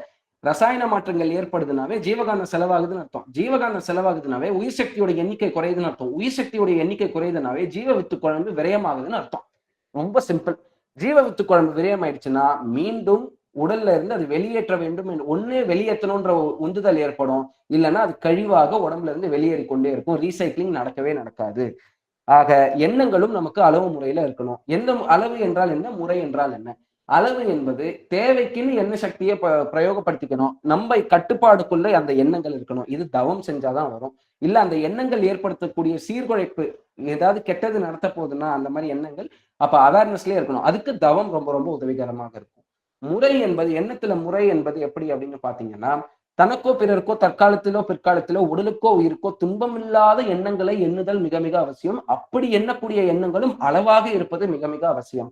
ரசாயன மாற்றங்கள் ஏற்படுதுனாவே ஜீவகாந்தம் செலவாகுதுன்னு அர்த்தம். ஜீவகாந்தம் செலவாகுதுனாவே உயிர் சக்தியோட எண்ணிக்கை குறையுதுன்னு அர்த்தம். உயிர் சக்தியோட எண்ணிக்கை குறையுதுனாவே ஜீவ வித்து குழம்பு விரயமாகுதுன்னு அர்த்தம். ரொம்ப சிம்பிள். ஜீவ வித்து குழம்பு விரயம் ஆயிடுச்சுன்னா மீண்டும் உடல்ல இருந்து அது வெளியேற்ற வேண்டும். ஒண்ணு வெளியேற்றணும்ன்ற உந்துதல் ஏற்படும், இல்லைன்னா அது கழிவாக உடம்புல இருந்து வெளியேறி கொண்டே இருக்கும். ரீசைக்ளிங் நடக்கவே நடக்காது. ஆக எண்ணங்களும் நமக்கு அளவு முறையில இருக்கணும். எந்த அளவு என்றால் என்ன, முறை என்றால் என்ன? அளவு என்பது தேவைக்குன்னு எண்ண சக்தியை பிரயோகப்படுத்திக்கணும். நம்ம கட்டுப்பாடுக்குள்ள அந்த எண்ணங்கள் இருக்கணும். இது தவம் செஞ்சாதான் வரும். இல்ல அந்த எண்ணங்கள் ஏற்படுத்தக்கூடிய சீர்குலைப்பு ஏதாவது கெட்டது நடத்த போகுதுன்னா அந்த மாதிரி எண்ணங்கள் அப்ப அவேர்னஸ்லயே இருக்கணும். அதுக்கு தவம் ரொம்ப ரொம்ப உதவிகரமாக இருக்கும். முறை என்பது எண்ணத்துல முறை என்பது எப்படி அப்படின்னு பாத்தீங்கன்னா தனக்கோ பிறருக்கோ தற்காலத்திலோ பிற்காலத்திலோ உடலுக்கோ உயிருக்கோ துன்பமில்லாத எண்ணங்களை எண்ணுதல் மிக மிக அவசியம். அப்படி எண்ணக்கூடிய எண்ணங்களும் அளவாக இருப்பது மிக மிக அவசியம்.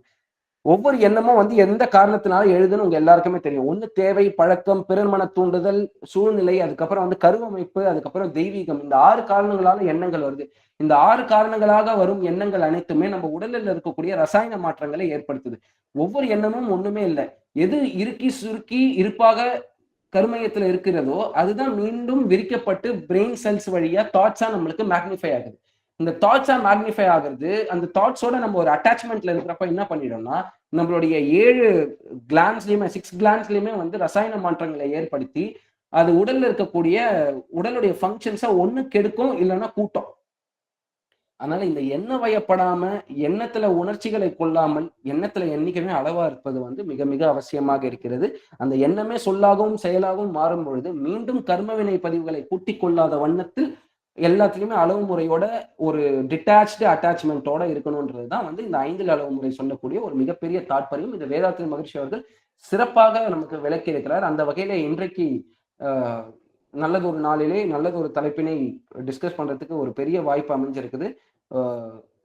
ஒவ்வொரு எண்ணமும் வந்து எந்த காரணத்தினால எழுதுன்னு உங்க எல்லாருக்குமே தெரியும். ஒண்ணு தேவை, பழக்கம், பிறர் மன தூண்டுதல், சூழ்நிலை, அதுக்கப்புறம் வந்து கருவமைப்பு, அதுக்கப்புறம் தெய்வீகம். இந்த 6 காரணங்களால எண்ணங்கள் வருது. இந்த 6 காரணங்களாக வரும் எண்ணங்கள் அனைத்துமே நம்ம உடலில் இருக்கக்கூடிய ரசாயன மாற்றங்களை ஏற்படுத்துது. ஒவ்வொரு எண்ணமும் ஒண்ணுமே இல்லை. எது இறுக்கி சுருக்கி இருப்பாக கருமையத்துல இருக்கிறதோ அதுதான் மீண்டும் விரிக்கப்பட்டு பிரெயின் செல்ஸ் வழியா தாட்ஸா நம்மளுக்கு மேக்னிஃபை ஆகுது. இந்த தாட்ஸா மேக்னிஃபை ஆகுறது அந்த தாட்ஸோட நம்ம ஒரு அட்டாச்மெண்ட்ல இருக்கிறப்ப என்ன பண்ணிடும்னா நம்மளுடைய 7 கிளான்ஸ்லயுமே 6 கிளான்ஸ்லயுமே வந்து ரசாயன மாற்றங்களை ஏற்படுத்தி அது உடல்ல இருக்கக்கூடிய உடலுடைய ஃபங்க்ஷன்ஸை ஒண்ணு கெடுக்கும், இல்லைன்னா கூட்டும். அதனால இந்த எண்ண வயப்படாம, எண்ணத்துல உணர்ச்சிகளை கொள்ளாமல், எண்ணத்துல என்னைக்குமே அளவா இருப்பது வந்து மிக மிக அவசியமாக இருக்கிறது. அந்த எண்ணமே சொல்லாகவும் செயலாகவும் மாறும் பொழுது, மீண்டும் கர்மவினை பதிவுகளை கூட்டிக் கொள்ளாத வண்ணத்தில் எல்லாத்துலயுமே அளவு முறையோட ஒரு டிட்டாச்டு அட்டாச்மென்ட்டோட இருக்கணும்ன்றது தான் வந்து இந்த 5 அளவு முறை சொல்லக்கூடிய ஒரு மிகப்பெரிய தாற்பயம். இந்த வேதாத்ரி மகரிஷி அவர்கள் சிறப்பாக நமக்கு விளக்கி இருக்கிறார். அந்த வகையில இன்றைக்கு நல்லதொரு நாளிலே நல்லதொரு தலைப்பினை டிஸ்கஸ் பண்றதுக்கு ஒரு பெரிய வாய்ப்பு அமைஞ்சிருக்குது.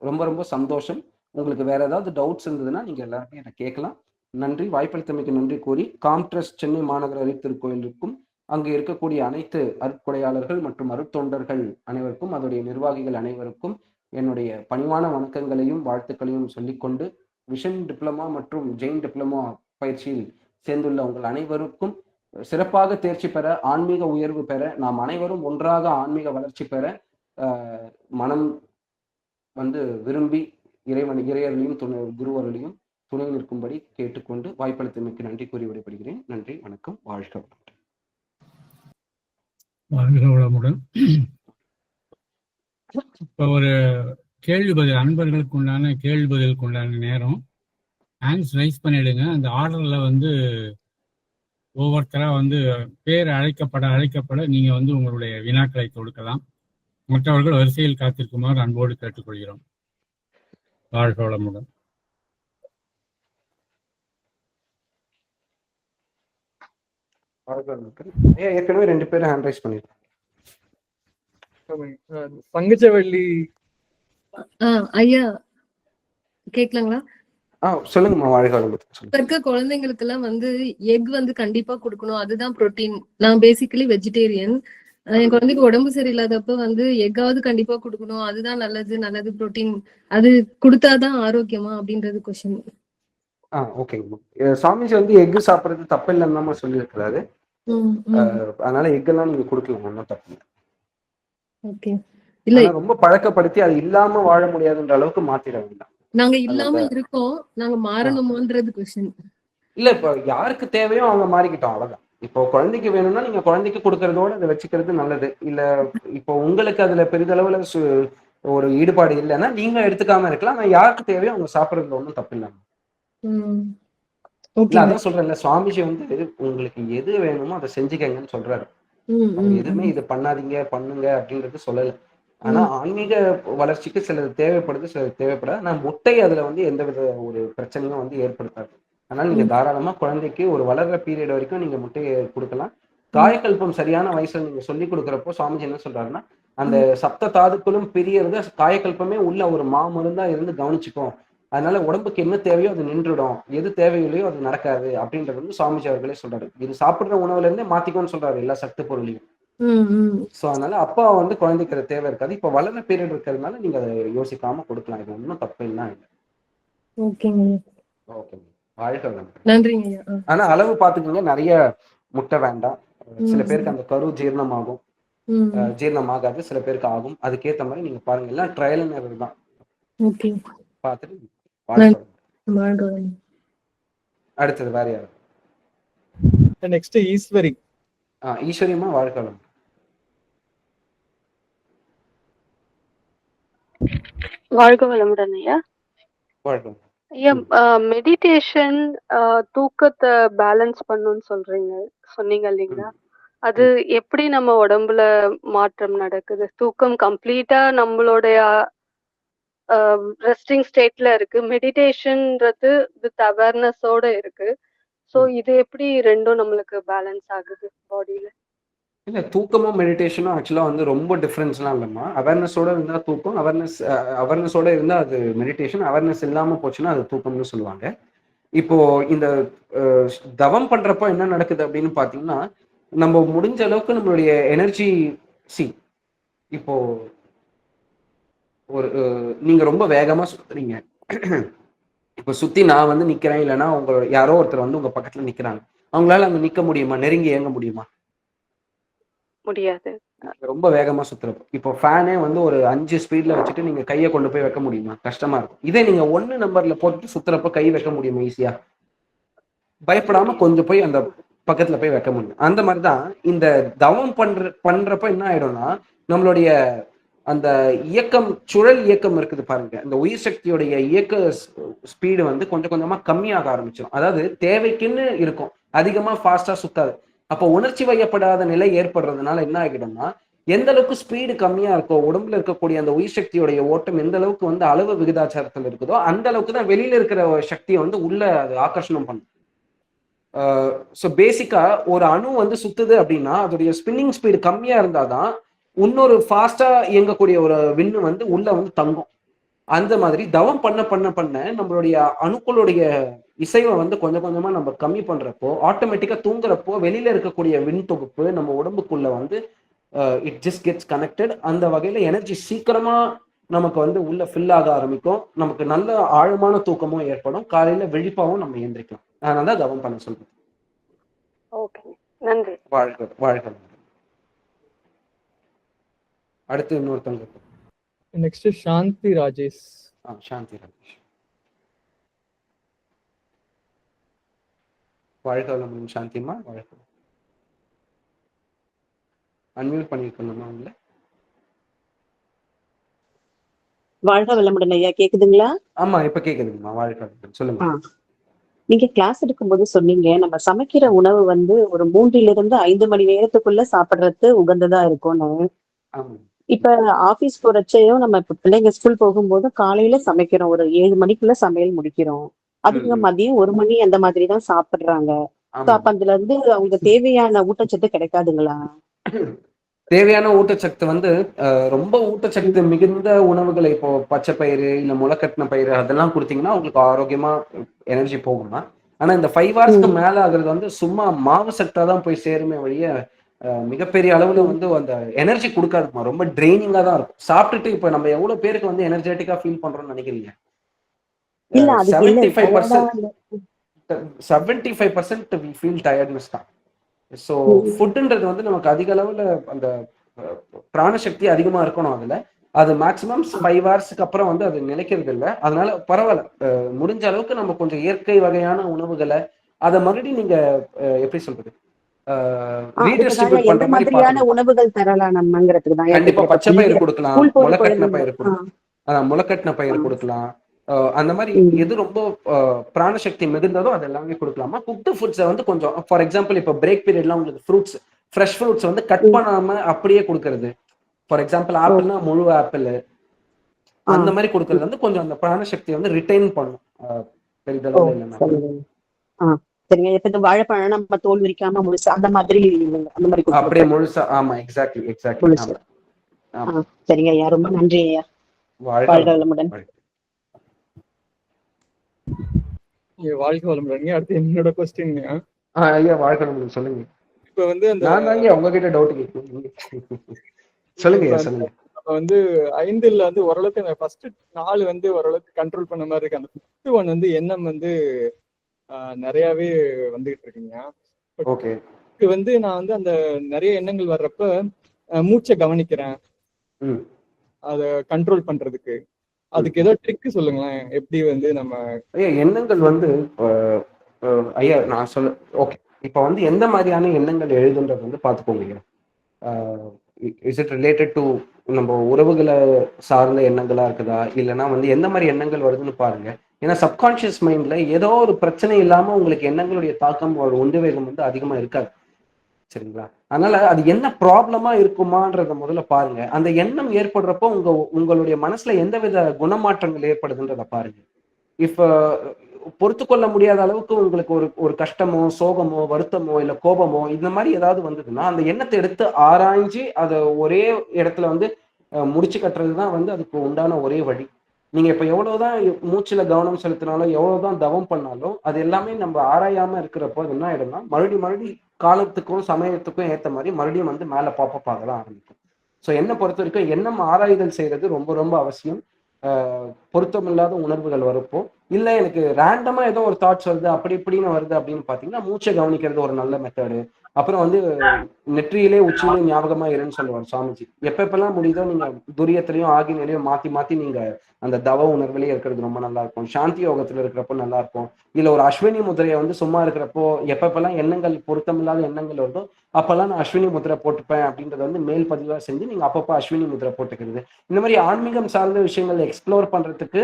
ரொம்ப ரொம்ப சந்தோஷம். உங்களுக்கு வேற ஏதாவது டவுட்ஸ் இருந்ததுன்னா நீங்க எல்லாருமே என்னை கேட்கலாம். நன்றி. வாய்ப்பளித்தமைக்கு நன்றி கூறி காம்ட்ரஸ்ட் சென்னை மாநகர அருட்திருக்கோயிலுக்கும் அங்கு இருக்கக்கூடிய அனைத்து அருட்கொடையாளர்கள் மற்றும் அருட்தொண்டர்கள் அனைவருக்கும், அதோடைய நிர்வாகிகள் அனைவருக்கும் என்னுடைய பணிவான வணக்கங்களையும் வாழ்த்துக்களையும் சொல்லிக்கொண்டு, விஷன் டிப்ளமா மற்றும் ஜெயின் டிப்ளமா பயிற்சியில் சேர்ந்துள்ள உங்கள் அனைவருக்கும் சிறப்பாக தேர்ச்சி பெற, ஆன்மீக உயர்வு பெற, நாம் அனைவரும் ஒன்றாக ஆன்மீக வளர்ச்சி பெற மனம் வந்து விரும்பி இறையர்களையும் குருவர்களையும் துணை நிற்கும்படி கேட்டுக்கொண்டு வாய்ப்பளித்தமைக்கு நன்றி கூறி விடைபெறுகிறேன். நன்றி, வணக்கம், வாழ்க வளமுடன். வாழ்க வளமுடன். இப்போ ஒரு கேள்வி பதில், அன்பர்களுக்கு உண்டான கேள்வி பதிலுக்கு உண்டான நேரம். ஹேண்ட்ஸ் ரைஸ் பண்ணிடுங்க. அந்த ஆர்டர்ல வந்து ஒவ்வொருத்தரா வந்து பேர் அழைக்கப்பட நீங்க வந்து உங்களுடைய வினாக்களை கொடுக்கலாம். மற்றவர்கள் வரிசையில் காத்திருக்குமாறு அன்போடு கேட்டுக்கொள்கிறோம். வாழ்க வளமுடன். ஏற்கனவே 2 பேரும் ஹேண்ட் ரைஸ் பண்ணிருக்காங்க. பங்குச்சவள்ளி ஐயா கேக்கலாங்களா? சொல்லுங்கம்மா. வாழ்க வளமுடன். இருக்க குழந்தைங்களுக்கு எல்லாம் வந்து எக் வந்து கண்டிப்பா கொடுக்கணும், அதுதான் புரோட்டீன். நான் பேசிக்கலி வெஜிடேரியன். என் குழந்தைக்கு உடம்பு சரியில்லாதப்ப வந்து எக்காவது கண்டிப்பா கொடுக்கணும், அதுதான் நல்லது புரோட்டீன், அது கொடுத்தாதான் ஆரோக்கியமா அப்படின்றது கொஸ்டின். ஓகேங்கம்மா. சாமிஜி வந்து எக் சாப்பிடுறது தப்பு இல்லைன்னு சொல்லி இருக்கிறாரு. அதனால எக் எல்லாம் நீங்க கொடுக்கலாம், ஒன்றும் தப்பு இல்லை. ஓகே. இல்ல ரொம்ப பழக்கப்படுத்தி அது இல்லாம வாழ முடியாதுன்ற அளவுக்கு மாத்திட வேண்டாம். நாங்க இல்லாம இருக்கோம், நாங்க மாறணுமான்றது கொஸ்டின். இல்ல, இப்ப யாருக்கு தேவையோ அவங்க மாறிக்கிட்டோம், அவ்வளவுதான். இப்போ குழந்தைக்கு வேணும்னா நீங்க குழந்தைக்கு கொடுக்கறதோட அதை வச்சுக்கிறது நல்லது. இல்ல இப்போ உங்களுக்கு அதுல பெரிதளவுல ஒரு ஈடுபாடு இல்லைன்னா நீங்க எடுத்துக்காம இருக்கலாம். ஆனா யாருக்கு தேவையோ அவங்க சாப்பிடுறதுல ஒன்றும் தப்பு இல்லாம. இல்ல, அதான் சொல்றேன்ல, சுவாமிஜி வந்து உங்களுக்கு எது வேணுமோ அதை செஞ்சுக்கங்கன்னு சொல்றாரு. எதுவுமே இது பண்ணாதீங்க பண்ணுங்க அப்படின்றது சொல்லல. ஆனா ஆன்மீக வளர்ச்சிக்கு சிலது தேவைப்படுது, சிலது தேவைப்படாது. ஆனா முட்டை அதுல வந்து எந்தவித ஒரு பிரச்சனையும் வந்து ஏற்படுத்தாது. அதனால நீங்க தாராளமா குழந்தைக்கு ஒரு வளர்ற பீரியட் வரைக்கும் நீங்க முட்டையை கொடுக்கலாம். காயக்கல்பம் சரியான வயசுல நீங்க சொல்லி கொடுக்குறப்போ சுவாமிஜி என்ன சொல்றாருன்னா, அந்த சப்த தாதுக்களும் பிரியறது காயக்கல்பமே உள்ள ஒரு மாமருந்தா இருந்து கவனிச்சுக்கும். அதனால உடம்புக்கு என்ன தேவையோ அது நின்றுடும், எது தேவையில்லையோ அது நடக்காது அப்படின்றது வந்து சுவாமிஜி அவர்களே சொல்றாரு. இது சாப்பிடுற உணவுல இருந்தே மாத்திக்கோன்னு சொல்றாரு, எல்லா சத்து பொருளையும். சோ அதனால அப்பா வந்து குழந்தைக்கு அது தேவை இருக்காது. இப்ப வளர்ற பீரியட் இருக்கிறதுனால நீங்க அதை யோசிக்காம கொடுக்கலாம். இது ஒன்றும் தப்பு இல்லை. வாழ்க்கை நன்றிங்க. ஆனா அளவு பாத்துக்கோங்க, நிறைய முட்டை வேண்டாம். சில பேருக்கு அந்த கரு ஜீரணமாகும், ஜீரணமாகாது, சில பேருக்கு ஆகும். அதுக்கேற்ற மாதிரி நீங்க பாருங்க. எல்லாம் ட்ரையல் அண்ட் எரர் தான். பார்த்துட்டு அடுத்தது வேற யாரு? நெக்ஸ்ட் ஈஸ்வரி. ஈஸ்வரியமா, வாழ்க்கை. வாழ்க வளமுடன் ஐயா. வாழ்க்கை ஐயா, மெடிடேஷன் தூக்கத்தை பேலன்ஸ் பண்ணுன்னு சொன்னீங்க இல்லைங்களா? அது எப்படி நம்ம உடம்புல மாற்றம் நடக்குது? தூக்கம் கம்ப்ளீட்டா நம்மளுடைய ரெஸ்டிங் ஸ்டேட்ல இருக்கு, மெடிடேஷன்ன்றது வித் அவேர்னஸோட இருக்கு. சோ இது எப்படி ரெண்டும் நம்மளுக்கு பேலன்ஸ் ஆகுது பாடியில? இல்ல, தூக்கமும் மெடிடேஷனும் ஆக்சுவலா வந்து ரொம்ப டிஃபரன்ஸ்லாம் இல்லைம்மா. அவேர்னஸோட இருந்தா தூக்கம், அவேர்னஸோட இருந்தா அது மெடிடேஷன், அவேர்னஸ் இல்லாம போச்சுன்னா அது தூக்கம்னு சொல்லுவாங்க. இப்போ இந்த தவம் பண்றப்போ என்ன நடக்குது அப்படின்னு பாத்தீங்கன்னா, நம்ம முடிஞ்ச அளவுக்கு நம்மளுடைய எனர்ஜி இப்போ ஒரு நீங்க ரொம்ப வேகமா சுத்துறீங்க. இப்ப சுத்தி நான் வந்து நிக்கிறேன், இல்லைன்னா உங்களோட யாரோ ஒருத்தர் வந்து உங்க பக்கத்துல நிக்கிறாங்க. அவங்களால அங்க நிக்க முடியுமா? நெருங்கி இயங்க முடியுமா? முடியாது. ரொம்ப வேகமா சுத்துறப்போ இப்போ ஃபேனே வந்து ஒரு 5 ஸ்பீட்ல வச்சுட்டு நீங்க கையை கொண்டு போய் வைக்க முடியுமா? கஷ்டமா இருக்கும். இதே நீங்க 1 நம்பர்ல போட்டு சுத்துறப்ப கை வைக்க முடியுமா ஈஸியா? பயப்படாம கொஞ்சம் போய் அந்த பக்கத்துல போய் வைக்க முடியும். அந்த மாதிரிதான் இந்த தவம் பண்றப்ப என்ன ஆயிடும்னா, நம்மளுடைய அந்த இயக்கம், சுழல் இயக்கம் இருக்குது பாருங்க, இந்த உயிர் சக்தியுடைய இயக்க ஸ்பீடு வந்து கொஞ்சம் கொஞ்சமா கம்மியாக ஆரம்பிச்சிடும். அதாவது தேவைக்குன்னு இருக்கும், அதிகமா ஃபாஸ்டா சுத்தாது. அப்போ உணர்ச்சி வயப்படாத நிலை ஏற்படுறதுனால என்ன ஆகிடும்னா, எந்த அளவுக்கு ஸ்பீடு கம்மியா இருக்கோ, உடம்புல இருக்கக்கூடிய அந்த உயிர் சக்தியுடைய ஓட்டம் எந்த அளவுக்கு வந்து அளவு விகிதாச்சாரத்தில் இருக்குதோ, அந்த அளவுக்கு தான் வெளியில இருக்கிற சக்தியை வந்து உள்ள அது ஆகர்ஷணம் பண்ணும். ஸோ பேசிக்கா ஒரு அணு வந்து சுத்துது அப்படின்னா அதோடைய ஸ்பின்னிங் ஸ்பீடு கம்மியா இருந்தாதான் இன்னொரு ஃபாஸ்டா இயங்கக்கூடிய ஒரு விண்ணு வந்து உள்ள வந்து தங்கும். அந்த மாதிரி தவம் பண்ண பண்ண பண்ண நம்மளுடைய அணுக்களுடைய இசைவை வந்து கொஞ்சம் கொஞ்சமா நம்ம கம்மி பண்றப்போ, ஆட்டோமேட்டிக்கா தூங்குறப்போ வெளியில இருக்கக்கூடிய விண் தொகுப்பு நம்ம உடம்புக்குள்ள வந்து இட் ஜஸ்ட் கெட்ஸ் கனெக்டட். அந்த வகையில எனர்ஜி சீக்கிரமா நமக்கு வந்து உள்ள ஃபில் ஆக ஆரம்பிக்கும். நமக்கு நல்ல ஆழமான தூக்கமும் ஏற்படும். காலையில விழிப்பாவும் நம்ம எந்திரிக்கலாம். அதனால தான் தவம் பண்ண சொல்றேன். ஓகே, நன்றி. வாழ்க வாழ்க. அடுத்து இன்னொருத்தவங்க. நெக்ஸ்ட் சாந்தி ராஜேஷ். சாந்தி ராஜேஷ், வாழ்க வளமுடன். சாந்திமா வாழ்க. அன்மியூட் பண்ணிருக்கணுமா உங்களை? வாழ்க வளமுடன் ஐயா, கேக்குதுங்களா? ஆமா, இப்ப கேக்குதுங்கம்மா. வாழ்க வளமுடன், சொல்லுங்க. நீங்க கிளாஸ் எடுக்கும்போது சொன்னீங்க, நம்ம சமைக்கிற உணவு வந்து ஒரு 3 to 5 மணி நேரத்துக்குள்ள சாப்பிடுறது உகந்ததா இருக்கும்னு. ஆமா. இப்ப ஆபீஸ் போறச்சையும் நம்ம இப்ப பிள்ளைங்க ஸ்கூல் போகும்போது காலையில சமைக்கிறோம், ஒரு 7 மணிக்குள்ள சமையல் முடிக்கிறோம். அதுக்கு மதியம் 1 மணி அந்த மாதிரி தான் சாப்பிடுறாங்க. அப்ப அதுல இருந்து அவங்க தேவையான ஊட்டச்சத்து கிடைக்காதுங்களா? தேவையான ஊட்டச்சத்து வந்து ரொம்ப ஊட்டச்சத்து மிகுந்த உணவுகளை, இப்போ பச்சை பயிறு இல்ல முளைக்கட்டின பயிறு அதெல்லாம் கொடுத்தீங்கன்னா உங்களுக்கு ஆரோக்கியமா எனர்ஜி போகுமா. ஆனா இந்த 5 hours மேல ஆகுறது வந்து சும்மா மாவு சத்தா தான் போய் சேருமே வழிய மிகப்பெரிய அளவுல வந்து அந்த எனர்ஜி கொடுக்காதுமா. ரொம்ப ட்ரைனிங்கா தான் இருக்கும். சாப்பிட்டுட்டு இப்ப நம்ம எவ்வளவு பேருக்கு வந்து எனர்ஜெட்டிக்கா ஃபீல் பண்றோம்னு நினைக்கிறீங்க? 75% we feel tiredness தான். ஸோ ஃபுட்டுன்றது வந்து நமக்கு அதிக அளவுல அந்த பிராணசக்தி அதிகமா இருக்கணும். அதுல அது மேக்சிமம் 5 hours அப்புறம் வந்து அது நிலைக்கிறது இல்லை. அதனால பரவாயில்ல, முடிஞ்ச அளவுக்கு நம்ம கொஞ்சம் இயற்கை வகையான உணவுகளை அதை மறுபடியும் நீங்க எப்படி சொல்றது, ரீடிஸ்ட்ரிபியூட் பண்ற மாதிரி உணவுகள் தரலாம் நம்மங்கிறதுக்கு தான். கண்டிப்பா பச்சை பயிர் கொடுக்கலாம், முளைக்கட்டின பயிர் கொடுக்கலாம், முளைக்கட்டின பயிர் கொடுக்கலாம். அந்த மாதிரி எது ரொம்ப பிராணசக்தி மிகுந்ததோ அது எல்லாமே கொடுக்கலாமா. குக்டு ஃபுட்ஸை வந்து கொஞ்சம், ஃபார் எக்ஸாம்பிள் இப்போ பிரேக் பீரியட்லாம் உங்களுக்கு ஃப்ரூட்ஸ், ஃப்ரெஷ் ஃப்ரூட்ஸ் வந்து கட் பண்ணாம அப்படியே கொடுக்கறது. ஃபார் எக்ஸாம்பிள் ஆப்பிள்னா முழு ஆப்பிள் அந்த மாதிரி கொடுக்கறது வந்து கொஞ்சம் அந்த பிராணசக்தியை வந்து ரிட்டைன் பண்ணும். பெரிதளவு இல்லைன்னா சரிங்க. இப்ப இந்த வாழைப்பழம் நம்ம தோல் விரிக்காம முழுசா அந்த மாதிரி அப்படியே முழுசா. ஆமா, எக்ஸாக்ட்லி. சரிங்க ஐயா, ரொம்ப நன்றி ஐயா. வாழ்க வளமுடன். வாழ்க வளமுடன். அடுத்து என்னோட கொஸ்டின். ஐயா வாழ்க வளமுடன், சொல்லுங்க. இப்ப வந்து நான் தாங்க உங்ககிட்ட டவுட் கேட்கணும். சொல்லுங்க சொல்லுங்க. நம்ம வந்து 5ல் வந்து ஓரளவுக்கு ஃபர்ஸ்ட் 4 வந்து ஓரளவுக்கு கண்ட்ரோல் பண்ண மாதிரி இருக்கு. அந்த 5th one வந்து எண்ணம் வந்து நிறையவே வந்துகிட்டு இருக்குங்க. ஓகே. இது வந்து நான் வந்து அந்த நிறைய எண்ணங்கள் வர்றப்ப மூச்சை கவனிக்கிறேன், அத கண்ட்ரோல் பண்றதுக்கு. அதுக்கு ஏதோ ட்ரிக் சொல்லுங்களேன், எப்படி வந்து நம்ம எண்ணங்கள் வந்து ஐயா நான் சொல்ல. ஓகே, இப்போ வந்து எந்த மாதிரியான எண்ணங்கள் எழுதுன்றது வந்து பார்த்துக்கோங்க. இஸ் இட் ரிலேட்டட் டு நம்ம உறவுகளை சார்ந்த எண்ணங்களா இருக்குதா, இல்லைன்னா வந்து எந்த மாதிரி எண்ணங்கள் வருதுன்னு பாருங்க. ஏன்னா சப்கான்ஷியஸ் மைண்ட்ல ஏதோ ஒரு பிரச்சனை இல்லாம உங்களுக்கு எண்ணங்களுடைய தாக்கம், ஒரு உந்துவேகம் வந்து அதிகமா இருக்காது. சரிங்களா? அதனால அது என்ன ப்ராப்ளமா இருக்குமான்றத முதல்ல பாருங்க. அந்த எண்ணம் ஏற்படுறப்போ உங்களுடைய மனசுல எந்தவித குணமாற்றங்கள் ஏற்படுதுன்றத பாருங்க. இப்ப பொறுத்து கொள்ள முடியாத அளவுக்கு உங்களுக்கு ஒரு கஷ்டமோ, சோகமோ, வருத்தமோ, இல்ல கோபமோ இந்த மாதிரி ஏதாவது வந்ததுன்னா அந்த எண்ணத்தை எடுத்து ஆராய்ஞ்சு அதை ஒரே இடத்துல வந்து முடிச்சு கட்டுறதுதான் வந்து அதுக்கு உண்டான ஒரே வழி. நீங்க இப்ப எவ்வளவுதான் மூச்சுல கவனம் செலுத்தினாலும், எவ்வளவுதான் தவம் பண்ணாலும், அது எல்லாமே நம்ம ஆராயாம இருக்கிறப்போ அது என்ன ஆயிடும்னா மறுபடியும் காலத்துக்கும் சமயத்துக்கும் ஏற்ற மாதிரி மறுபடியும் வந்து மேல பாப்பப் ஆகலாம் ஆரம்பிக்கும். ஸோ என்னை பொறுத்த வரைக்கும் எண்ணம் ஆராய்தல் செய்யறது ரொம்ப ரொம்ப அவசியம். பொருத்தமில்லாத உணர்வுகள் வரப்போ, இல்லை எனக்கு ரேண்டமா ஏதோ ஒரு தாட்ஸ் வருது அப்படி இப்படின்னு வருது அப்படின்னு பாத்தீங்கன்னா மூச்சை கவனிக்கிறது ஒரு நல்ல மெத்தடு. அப்புறம் வந்து நெற்றியிலே உச்சியிலே ஞாபகமா இருன்னு சொல்லுவார் சுவாமிஜி. எப்பெல்லாம் முடியுதோ நீங்க துரியத்திலையும் ஆகினிலையும் மாத்தி மாத்தி நீங்க அந்த தவ உணர்வுலயே இருக்கிறது ரொம்ப நல்லா இருக்கும். சாந்தி யோகத்துல இருக்கிறப்போ நல்லா இருக்கும். இதுல ஒரு அஸ்வினி முதிரையை வந்து சும்மா இருக்கிறப்போ எப்பப்பெல்லாம் எண்ணங்கள் பொருத்தமில்லாத எண்ணங்கள் வருதோ அப்பெல்லாம் நான் அஸ்வினி முதிரை போட்டுப்பேன் அப்படின்றத வந்து மேல் பதிவா செஞ்சு நீங்க அப்பப்போ அஸ்வினி முதிரை போட்டுக்கிறது. இந்த மாதிரி ஆன்மீகம் சார்ந்த விஷயங்கள் எக்ஸ்ப்ளோர் பண்றதுக்கு,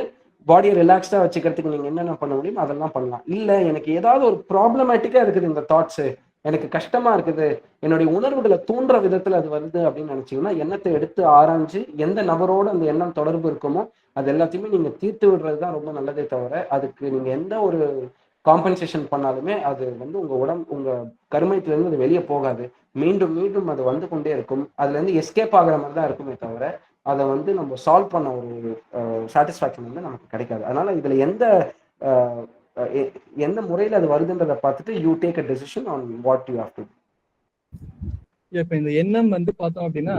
பாடியை ரிலாக்ஸ்டா வச்சுக்கிறதுக்கு நீங்க என்னென்ன பண்ண முடியும் அதெல்லாம் பண்ணலாம். இல்ல எனக்கு ஏதாவது ஒரு ப்ராப்ளமேட்டிக்கா இருக்குது இந்த தாட்ஸ், எனக்கு கஷ்டமா இருக்குது, என்னுடைய உணர்வுகளை தூண்டுற விதத்துல அது வருது அப்படின்னு நினைச்சீங்கன்னா எண்ணத்தை எடுத்து ஆராய்ஞ்சு எந்த நபரோட அந்த எண்ணம் தொடர்பு இருக்குமோ அது எல்லாத்தையுமே நீங்க தீர்த்து விடுறது தான் ரொம்ப நல்லதே தவிர, அதுக்கு நீங்க எந்த ஒரு காம்பன்சேஷன் பண்ணாலுமே அது வந்து உங்க கருமையத்துல இருந்து அது வெளியே போகாது. மீண்டும் மீண்டும் அது வந்து கொண்டே இருக்கும். அதுல இருந்து எஸ்கேப் ஆகிற மாதிரி தான் இருக்குமே தவிர அதை வந்து நம்ம சால்வ் பண்ண ஒரு சாட்டிஸ்ஃபேக்ஷன் வந்து நமக்கு கிடைக்காது. அதனால இதுல எந்த முறையில அது வருதுன்றதை பார்த்துட்டு you take a decision on what you have to. இப்ப இந்த எண்ணம் வந்து பார்த்தோம் அப்படின்னா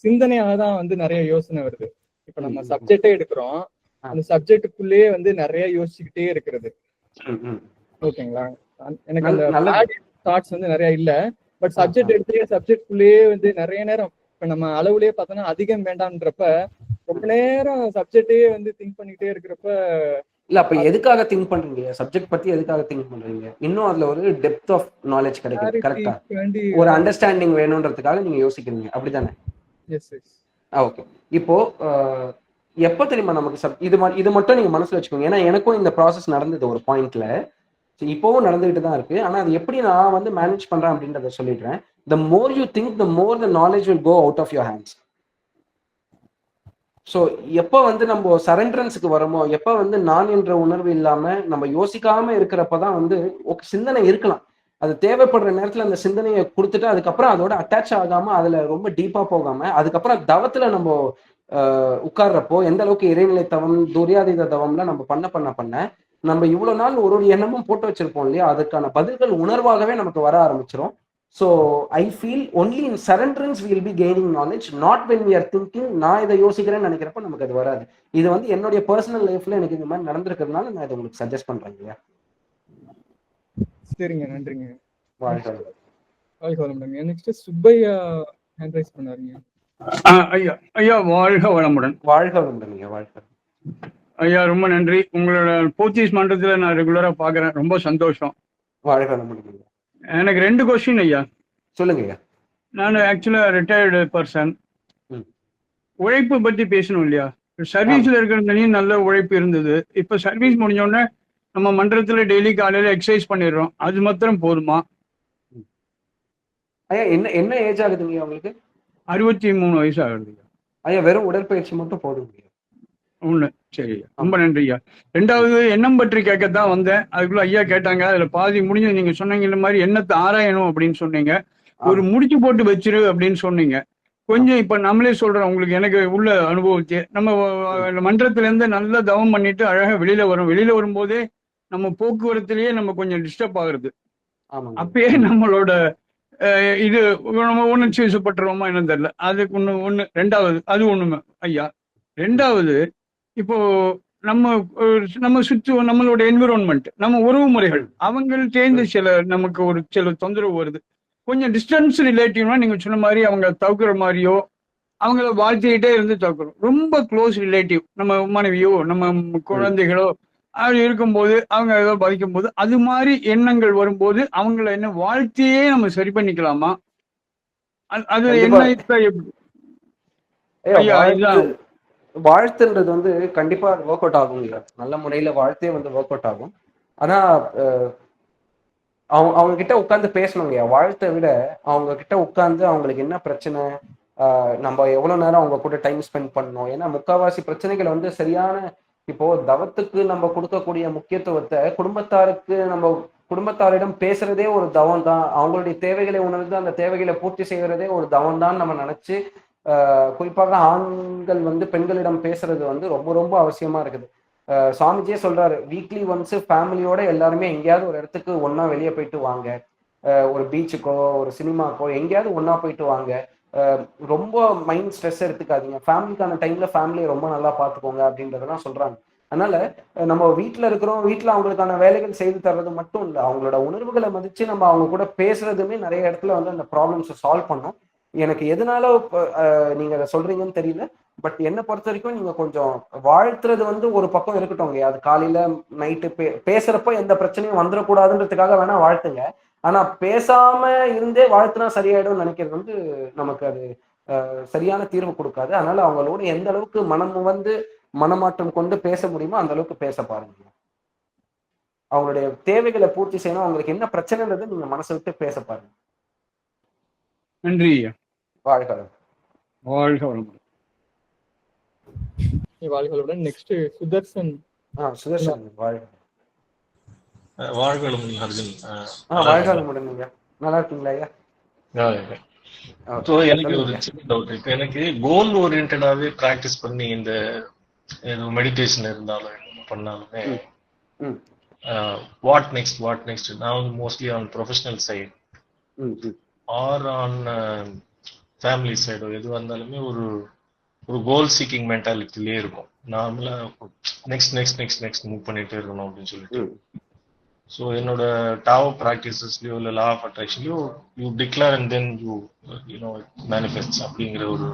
சிந்தனையாக தான் வந்து நிறைய யோசனை வருது. இப்ப நம்ம சப்ஜெக்டே எடுக்கிறோம், அந்த சப்ஜெக்டுக்குள்ளேயே வந்து நிறைய யோசிச்சுக்கிட்டே இருக்கிறது. ஓகேங்களா? எனக்கு அந்த தாட்ஸ் வந்து நிறைய இல்ல, பட் சப்ஜெக்ட் எடுத்து சப்ஜெக்டுக்குள்ளேயே வந்து நிறைய நேரம், இப்ப நம்ம அளவுலயே பார்த்தோம்னா அதிகம் வேண்டாம்ன்றப்ப ரொம்ப நேரம் சப்ஜெக்டே வந்து திங்க் பண்ணிட்டே இருக்கிறப்ப. இல்ல அப்ப எதுக்காக திங்க் பண்றீங்க? சப்ஜெக்ட் பத்தி எதுக்காக திங்க் பண்றீங்க? இன்னும் அதுல ஒரு டெப்த் ஆஃப் நாலேஜ் கிடைக்குது. கரெக்டா? ஒரு அண்டர்ஸ்டாண்டிங் வேணும்ன்றதுக்காக நீங்க யோசிக்கிறீங்க, அப்படிதானே? Yes yes. ஓகே. இப்போ எப்போ தெரியுமா நமக்கு இது மட்டும் நீங்க மனசுல வச்சுக்கோங்க. ஏன்னா எனக்கும் இந்த ப்ராசஸ் நடந்தது ஒரு பாயிண்ட்ல, இப்போவும் நடந்துகிட்டு தான் இருக்கு. ஆனா அது எப்படி நான் வந்து மேனேஜ் பண்றேன் அப்படின்றத சொல்லிடுறேன். The more you think, the more the knowledge will go out of your hands. So எப்போ வந்து நம்ம சரண்டரன்ஸுக்கு வரமோ, எப்போ வந்து நான் என்ற உணர்வு இல்லாம நம்ம யோசிக்காம இருக்கிறப்பதான் வந்து சிந்தனை இருக்கலாம். அது தேவைப்படுற நேரத்துல அந்த சிந்தனையை கொடுத்துட்டு அதுக்கப்புறம் அதோட அட்டாச் ஆகாம அதுல ரொம்ப டீப்பா போகாம அதுக்கப்புறம் தவத்துல நம்ம உட்கார்றப்போ எந்த அளவுக்கு இறைநிலை தவம், துரியாதீத தவம்லாம் நம்ம பண்ண நம்ம இவ்வளவு நாள் ஒரு எண்ணமும் போட்டு வச்சிருப்போம் இல்லையா, அதுக்கான பதில்கள் உணர்வாகவே நமக்கு வர ஆரம்பிச்சிடும். So I feel only in surrenderance we will be gaining knowledge, not when we are thinking. நான் இதை யோசிக்கிறேன்னு நினைக்கிறப்ப நமக்கு அது வராது. இது வந்து என்னுடைய பர்சனல் லைஃப்ல எனக்கு இந்த மாதிரி நடந்திருக்கிறதுனால நான் இதை உங்களுக்கு சஜஸ்ட் பண்றேன் இல்லையா. சரிங்க, நன்றிங்க. வாழ்க வளமுடன். நெக்ஸ்ட் சுப்பையா ஹேண்ட் ரைஸ் பண்ணாருங்க. ஐயா ஐயா வாழ்க வளமுடன். வாழ்க வளமுடன் ஐயா. வாழ்க ஐயா, ரொம்ப நன்றி. உங்களோட போர்ச்சுகீஸ் மன்றத்துல நான் ரெகுலரா பாக்குறேன், ரொம்ப சந்தோஷம். வாழ்க வளமுடன். எனக்கு 2 கொஸ்டின் ஐயா. சொல்லுங்க ஐயா. நான் ஆக்சுவலா ரிட்டையர்டு பர்சன். உழைப்பு பத்தி பேசணும் இல்லையா? சர்வீஸ்ல இருக்கிற நல்ல உழைப்பு இருந்தது. இப்ப சர்வீஸ் முடிஞ்சோடனே நம்ம மன்றத்துல டெய்லி காலையில எக்ஸசைஸ் பண்ணிடுறோம், அது மாத்திரம் போதுமா? ஐயா என்ன ஏஜ் ஆகுதுங்க உங்களுக்கு? 63 வயசு ஆகுது ஐயா. வெறும் உடற்பயிற்சி மட்டும் போதுங்க. ஒண்ணு. சரி, ரொம்ப நன்றி ஐயா. 2வது எண்ணம் பற்றி கேட்கத்தான் வந்தேன். அதுக்குள்ள ஐயா கேட்டாங்க, அதுல பாதி முடிஞ்சு. நீங்க சொன்னீங்க இந்த மாதிரி எண்ணத்தை ஆராயணும் அப்படின்னு சொன்னீங்க, ஒரு முடிச்சு போட்டு வச்சிரு அப்படின்னு சொன்னீங்க. கொஞ்சம் இப்ப நம்மளே சொல்றோம், உங்களுக்கு எனக்கு உள்ள அனுபவத்தை. நம்ம மன்றத்துல இருந்து நல்லா தவம் பண்ணிட்டு அழகா வெளியில வரும்போதே நம்ம போக்குவரத்துலயே நம்ம கொஞ்சம் டிஸ்டர்ப் ஆகுறது. அப்பயே நம்மளோட இது நம்ம உணர்ச்சி வசப்பட்டுருவோமா என்னன்னு தெரியல. அதுக்கு ஒண்ணு 2வது அது ஒண்ணுமே ஐயா. 2வது, இப்போ நம்ம சுற்று நம்மளோட என்விரான்மெண்ட், நம்ம உறவு முறைகள், அவங்க சேர்ந்து நமக்கு சில தொந்தரவு வருது. கொஞ்சம் டிஸ்டன்ஸ் ரிலேட்டிவ்னா நீங்க சொன்ன மாதிரி அவங்க தவிர்க்கிற மாதிரியோ, அவங்கள வாழ்த்திக்கிட்டே இருந்து தவிர்க்கிறோம். ரொம்ப க்ளோஸ் ரிலேட்டிவ், நம்ம மனைவியோ நம்ம குழந்தைகளோ அப்படி இருக்கும்போது அவங்க ஏதோ பாதிக்கும் போது அது மாதிரி எண்ணங்கள் வரும்போது அவங்கள என்ன வாழ்த்தியே நம்ம சரி பண்ணிக்கலாமா? அது என்ன? வாழ்த்துன்றது வந்து கண்டிப்பா ஒர்க் அவுட் ஆகுங்க. நல்ல முறையில வாழ்த்தே வந்து ஒர்க் அவுட் ஆகும். ஆனா அவங்க கிட்ட உட்காந்து பேசணுங்க. வாழ்த்தை விட அவங்க கிட்ட உட்காந்து அவங்களுக்கு என்ன பிரச்சனை, நம்ம எவ்வளவு நேரம் அவங்க கூட டைம் ஸ்பெண்ட் பண்ணணும். ஏன்னா முக்காவாசி பிரச்சனைகள் வந்து சரியான, இப்போ தவத்துக்கு நம்ம கொடுக்கக்கூடிய முக்கியத்துவத்தை குடும்பத்தாரிடம் பேசுறதே ஒரு தவம் தான். அவங்களுடைய தேவைகளை உணர்ந்து அந்த தேவைகளை பூர்த்தி செய்யறதே ஒரு தவம் தான் நம்ம நினைச்சு, குறிப்பாக ஆண்கள் வந்து பெண்களிடம் பேசுறது வந்து ரொம்ப ரொம்ப அவசியமா இருக்குது. சுவாமிஜியே சொல்றாரு, வீக்லி ஒன்ஸ் ஃபேமிலியோட எல்லாருமே எங்கேயாவது ஒரு இடத்துக்கு ஒன்னா வெளியே போயிட்டு வாங்க, ஒரு பீச்சுக்கோ ஒரு சினிமாக்கோ எங்கேயாவது ஒன்னா போயிட்டு வாங்க. ரொம்ப மைண்ட் ஸ்ட்ரெஸ் எடுத்துக்காதீங்க, ஃபேமிலிக்கான டைம்ல ஃபேமிலியை ரொம்ப நல்லா பார்த்துக்கோங்க அப்படின்றதெல்லாம் சொல்றாங்க. அதனால நம்ம வீட்டுல இருக்கிறோம், வீட்டுல அவங்களுக்கான வேலைகள் செய்து தர்றது மட்டும் இல்லை, அவங்களோட உணர்வுகளை மதிச்சு நம்ம அவங்க கூட பேசுறதுமே நிறைய இடத்துல வந்து அந்த ப்ராப்ளம்ஸை சால்வ் பண்ணும். எனக்கு எதனால நீங்க அதை சொல்றீங்கன்னு தெரியல, பட் என்னை பொறுத்த வரைக்கும் நீங்க கொஞ்சம் வாழ்த்துறது வந்து ஒரு பக்கம் இருக்கட்டும், அது காலையில நைட்டு பேசுறப்போ எந்த பிரச்சனையும் வந்துடக்கூடாதுன்றதுக்காக வேணா வாழ்த்துங்க. ஆனா பேசாம இருந்தே வாழ்த்துனா சரியாயிடும் நினைக்கிறது வந்து நமக்கு அது சரியான தீர்வு கொடுக்காது. அதனால அவங்களோட எந்த அளவுக்கு மனம் வந்து மனமாற்றம் கொண்டு பேச முடியுமோ அந்த அளவுக்கு பேச பாருங்க. அவங்களுடைய தேவைகளை பூர்த்தி செய்யணும், அவங்களுக்கு என்ன பிரச்சனைன்றது நீங்க மனசை விட்டு பேச பாருங்க. நன்றி ஐயா. வாழ்க வாழ்க வளமுடன். வாழ்களுடன் நெக்ஸ்ட் சுதர்சன். சுதர்சன் வாழ்க. வாழ்க வளமுடன் அர்ஜுன். வாழ்க வளமுடன் ஐயா. நல்லா இருக்கீங்களா ஐயா? எனக்கு ஒரு சின்ன டவுட் இருக்கு. எனக்கு கோல் ஓரியன்டாவே பிராக்டிஸ் பண்ணி இந்த மெடிடேஷன் இருந்தாலும் என்ன பண்ணாலுமே வாட் நெக்ஸ்ட் நான் வந்து mostly on professional side or on family சைடோ எதுவாக இருந்தாலுமே ஒரு கோல் சீக்கிங் மென்டாலிட்டிலே இருக்கும். நார்மலா நெக்ஸ்ட் மூவ் பண்ணிட்டே இருக்கணும் அப்படின்னு சொல்லிட்டு. ஸோ என்னோட டாவோ ப்ராக்டிசஸ்லயோ இல்லை லா ஆஃப் அட்ராக்ஷன்லயோ you declare and then you manifest அப்படிங்கிற ஒரு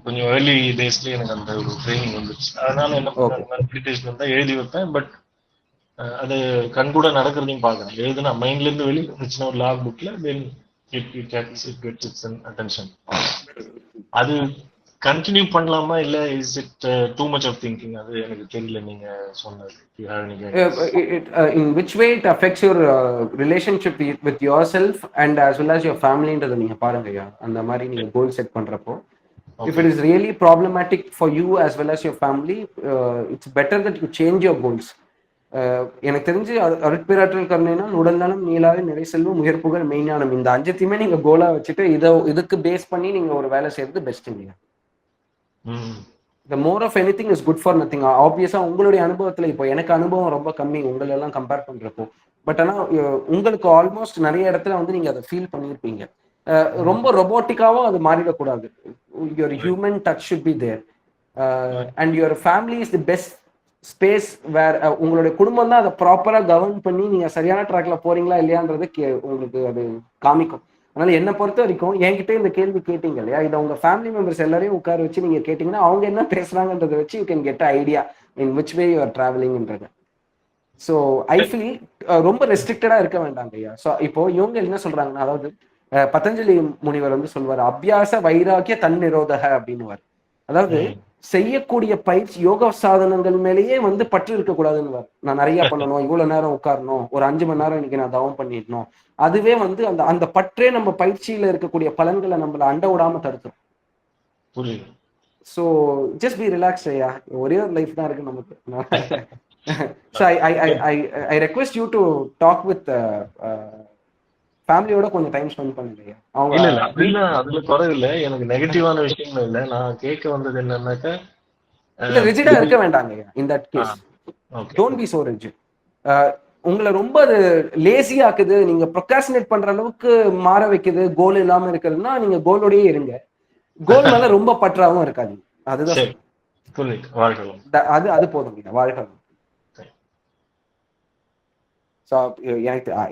கொஞ்சம் ஏர்லி டேஸ்லயே எனக்கு அந்த ஒரு ட்ரைனிங் வந்துருச்சு. அதனால என்ன பண்ண மெடிடேஷன் இருந்தா எழுதி வைப்பேன். பட் அது கண் கூட நடக்கிறதையும் பார்க்கறேன். எழுதுனா மைண்ட்ல இருந்து வெளியே வந்துச்சுன்னா ஒரு லாக் புக்ல then it gets its attention. அது கண்டினியூ பண்ணலாமா இல்ல is it too much of thinking? அது எனக்கு தெரியல. நீங்க சொன்னது in which way it affects your relationship with yourself and as well as your family ன்றத நீங்க பாருங்கய்யா. அந்த மாதிரி நீங்க கோல் செட் பண்றப்போ if it is really problematic for you as well as your family, it's better that you change your goals. எனக்கு தெரிஞ்சு அருட்பேராற்றல் கருணைனா உடல் நலம், நீளாவே, நிறை செல்வம், முயற்புகள், மெய்ஞானம், இந்த 5த்தையுமே நீங்க கோலா வச்சுட்டு இதுக்கு பேஸ் பண்ணி நீங்க ஒரு வேலை செய்யறது பெஸ்ட் இல்லையா? The more of anything is good for nothing. ஆப்வியஸா உங்களுடைய அனுபவத்துல இப்போ எனக்கு அனுபவம் ரொம்ப கம்மி உங்களெல்லாம் கம்பேர் பண்றப்போ. பட் ஆனா உங்களுக்கு ஆல்மோஸ்ட் நிறைய இடத்துல வந்து நீங்க அதை ஃபீல் பண்ணியிருப்பீங்க. ரொம்ப ரொபோட்டிக்காவும் அது மாறிடக்கூடாது. your human touch should be there, and your family is the best space where உங்களுடைய குடும்பம் தான் அதை ப்ராப்பரா கவர்ன் பண்ணி நீங்க சரியான ட்ராக்ல போறீங்களா இல்லையான்றது உங்களுக்கு அது காமிக்கும். அதனால என்னை பொறுத்த வரைக்கும் என்கிட்ட இந்த கேள்வி கேட்டீங்க இல்லையா, இதை உங்க ஃபேமிலி மெம்பர்ஸ் எல்லாரையும் உட்கார வச்சு நீங்க கேட்டீங்கன்னா அவங்க என்ன பேசுறாங்கன்றதை வச்சு you can get idea in which way you are டிராவலிங்ன்றது. ஸோ ஐ ஃபீல் ரொம்ப ரெஸ்ட்ரிக்டடா இருக்க வேண்டாம் ஐயா. ஸோ இப்போ இவங்க என்ன சொல்றாங்கன்னா, அதாவது பதஞ்சலி முனிவர் வந்து சொல்வார், அபியாச வைராக்கிய தன்னிரோதக அப்படின்னுவார். அதாவது செய்யக்கூடிய பயிற்சி யோக சாதனங்கள் மேலேயே வந்து பற்று இருக்கக்கூடாதுன்னு. நான் நிறைய பண்ணணும், இவ்வளவு நேரம் உட்காரணும், ஒரு 5 மணி நேரம் இன்னைக்கு நான் தவம் பண்ணிடணும், அதுவே வந்து அந்த பற்றே நம்ம பயிற்சியில இருக்கக்கூடிய பலன்களை நம்மள அண்ட விடாம தடுத்துரும். ஸோ ஜஸ்ட் பி ரிலாக்ஸ் ஐயா. ஒரே ஒரு லைஃப் தான் இருக்கு நமக்கு. So I request you to talk with ஃபேமிலியோட கொஞ்சம் டைம் ஸ்பெண்ட் பண்ணுங்க. அவங்க இல்ல அதுல குறைவு இல்ல, எனக்கு நெகட்டிவான விஷயங்களும் இல்ல. நான் கேட்க வந்தது என்னன்னாக்கா, இல்ல ரிஜிடா இருக்க வேண்டாங்க in that case. Don't be so rigid. உங்களை ரொம்ப அது லேசி ஆக்குது, நீங்க ப்ரொக்ராஸ்டினேட் பண்ற அளவுக்கு மாற வைக்குது, கோல் இல்லாம இருக்கிறதுனா நீங்க கோலோடயே இருங்க. கோல் மேல ரொம்ப பற்றாவும் இருக்காது. அதுதான் அது போதும். வாழ்க்கை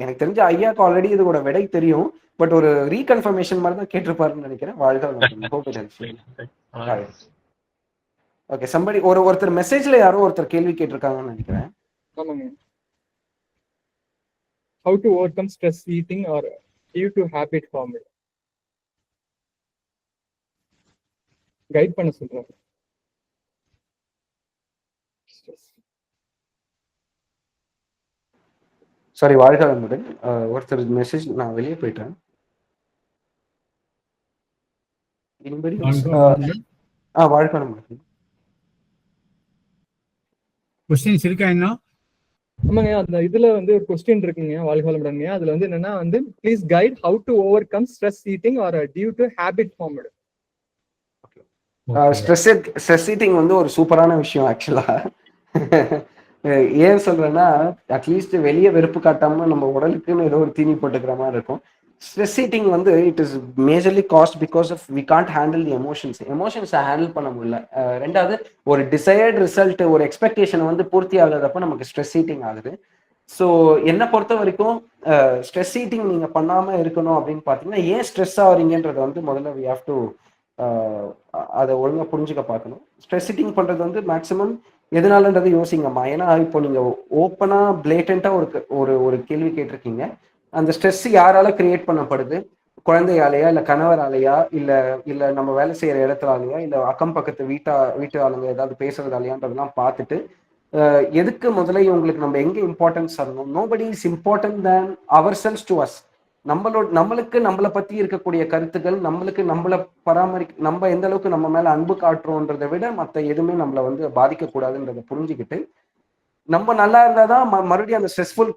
எனக்கு தெரிஞ்ச ஐயாக்கு ஆல்ரெடி இதோட விடை தெரியும், பட் ஒரு ரீகன்ஃபர்மேஷன் மாதிரி தான் கேட்டிருப்பாருன்னு நினைக்கிறேன். ஓகே, சம்படி ஒருத்தர் மெசேஜ்ல யாரோ ஒருத்தர் கேள்வி கேட்டிருக்காங்கன்னு நினைக்கிறேன். How to overcome stress eating or due to habit formed? Guide பண்ண சொல்றாங்க. சாரி, வாழ்க வளமுடன். ஒருத்தர் மெசேஜ், நான் வெளியே போயிட்டேன். வாழ்க வளமுடன். क्वेश्चंस இருக்கா என்ன? ஆமாங்க, அந்த இதுல வந்து ஒரு क्वेश्चन இருக்குங்க, வாழ்க வளமுடன். அதுல வந்து என்னன்னா வந்து please guide how to overcome stress eating or due to habit formed. Stress eating வந்து ஒரு சூப்பரான விஷயம் ஆக்சுவலா. ஏன் சொல்றேன்னா, அட்லீஸ்ட் வெளியே வெறுப்பு காட்டாம நம்ம உடலுக்குன்னு ஏதோ ஒரு தீனி போட்டுக்கிற மாதிரி இருக்கும். ஸ்ட்ரெஸ் ஈட்டிங் வந்து it is majorly caused because of we can't handle the எமோஷன்ஸை ஹேண்டில் பண்ண முடியல. ரெண்டாவது, ஒரு டிசையர்ட் ரிசல்ட், ஒரு எக்ஸ்பெக்டேஷன் வந்து பூர்த்தி ஆகாதப்ப நமக்கு ஸ்ட்ரெஸ் ஈட்டிங் ஆகுது. ஸோ என்னை பொறுத்த வரைக்கும் ஸ்ட்ரெஸ் ஈட்டிங் நீங்கள் பண்ணாமல் இருக்கணும் அப்படின்னு பார்த்தீங்கன்னா, ஏன் ஸ்ட்ரெஸ் ஆகிறீங்கன்றதை வந்து முதல்ல வி ஹாவ் டு அதை ஒழுங்காக புரிஞ்சுக்க பார்க்கணும். ஸ்ட்ரெஸ் ஈட்டிங் பண்ணுறது வந்து மேக்ஸிமம் எதனாலன்றது யோசிங்கம்மா. ஏன்னா இப்போ நீங்கள் ஓப்பனாக பிளேட்டண்ட்டாக ஒரு கேள்வி கேட்டிருக்கீங்க. அந்த ஸ்ட்ரெஸ் யாரால கிரியேட் பண்ணப்படுது? குழந்தையாலையா, இல்லை கணவராலையா, இல்லை நம்ம வேலை செய்கிற இடத்துலாலையா, இல்லை அக்கம் பக்கத்து வீட்டு ஆளுங்க ஏதாவது பேசுறதாலையான்றதெல்லாம் பார்த்துட்டு எதுக்கு முதல்ல உங்களுக்கு நம்ம எங்கே இம்பார்ட்டன்ஸ் தரணும்? Nobody is important than ourselves to us. நம்மளுக்கு நம்மளை பற்றி இருக்கக்கூடிய கருத்துக்கள், நம்மளை நம்ம எந்த அளவுக்கு நம்ம மேலே அன்பு காட்டுறோன்றதை விட மற்ற எதுவுமே நம்மளை வந்து பாதிக்கக்கூடாதுன்றதை புரிஞ்சுக்கிட்டு நம்ம நல்லா இருந்தாதான் மறுபடியும் அந்த ஸ்ட்ரெஸ்ஃபுல்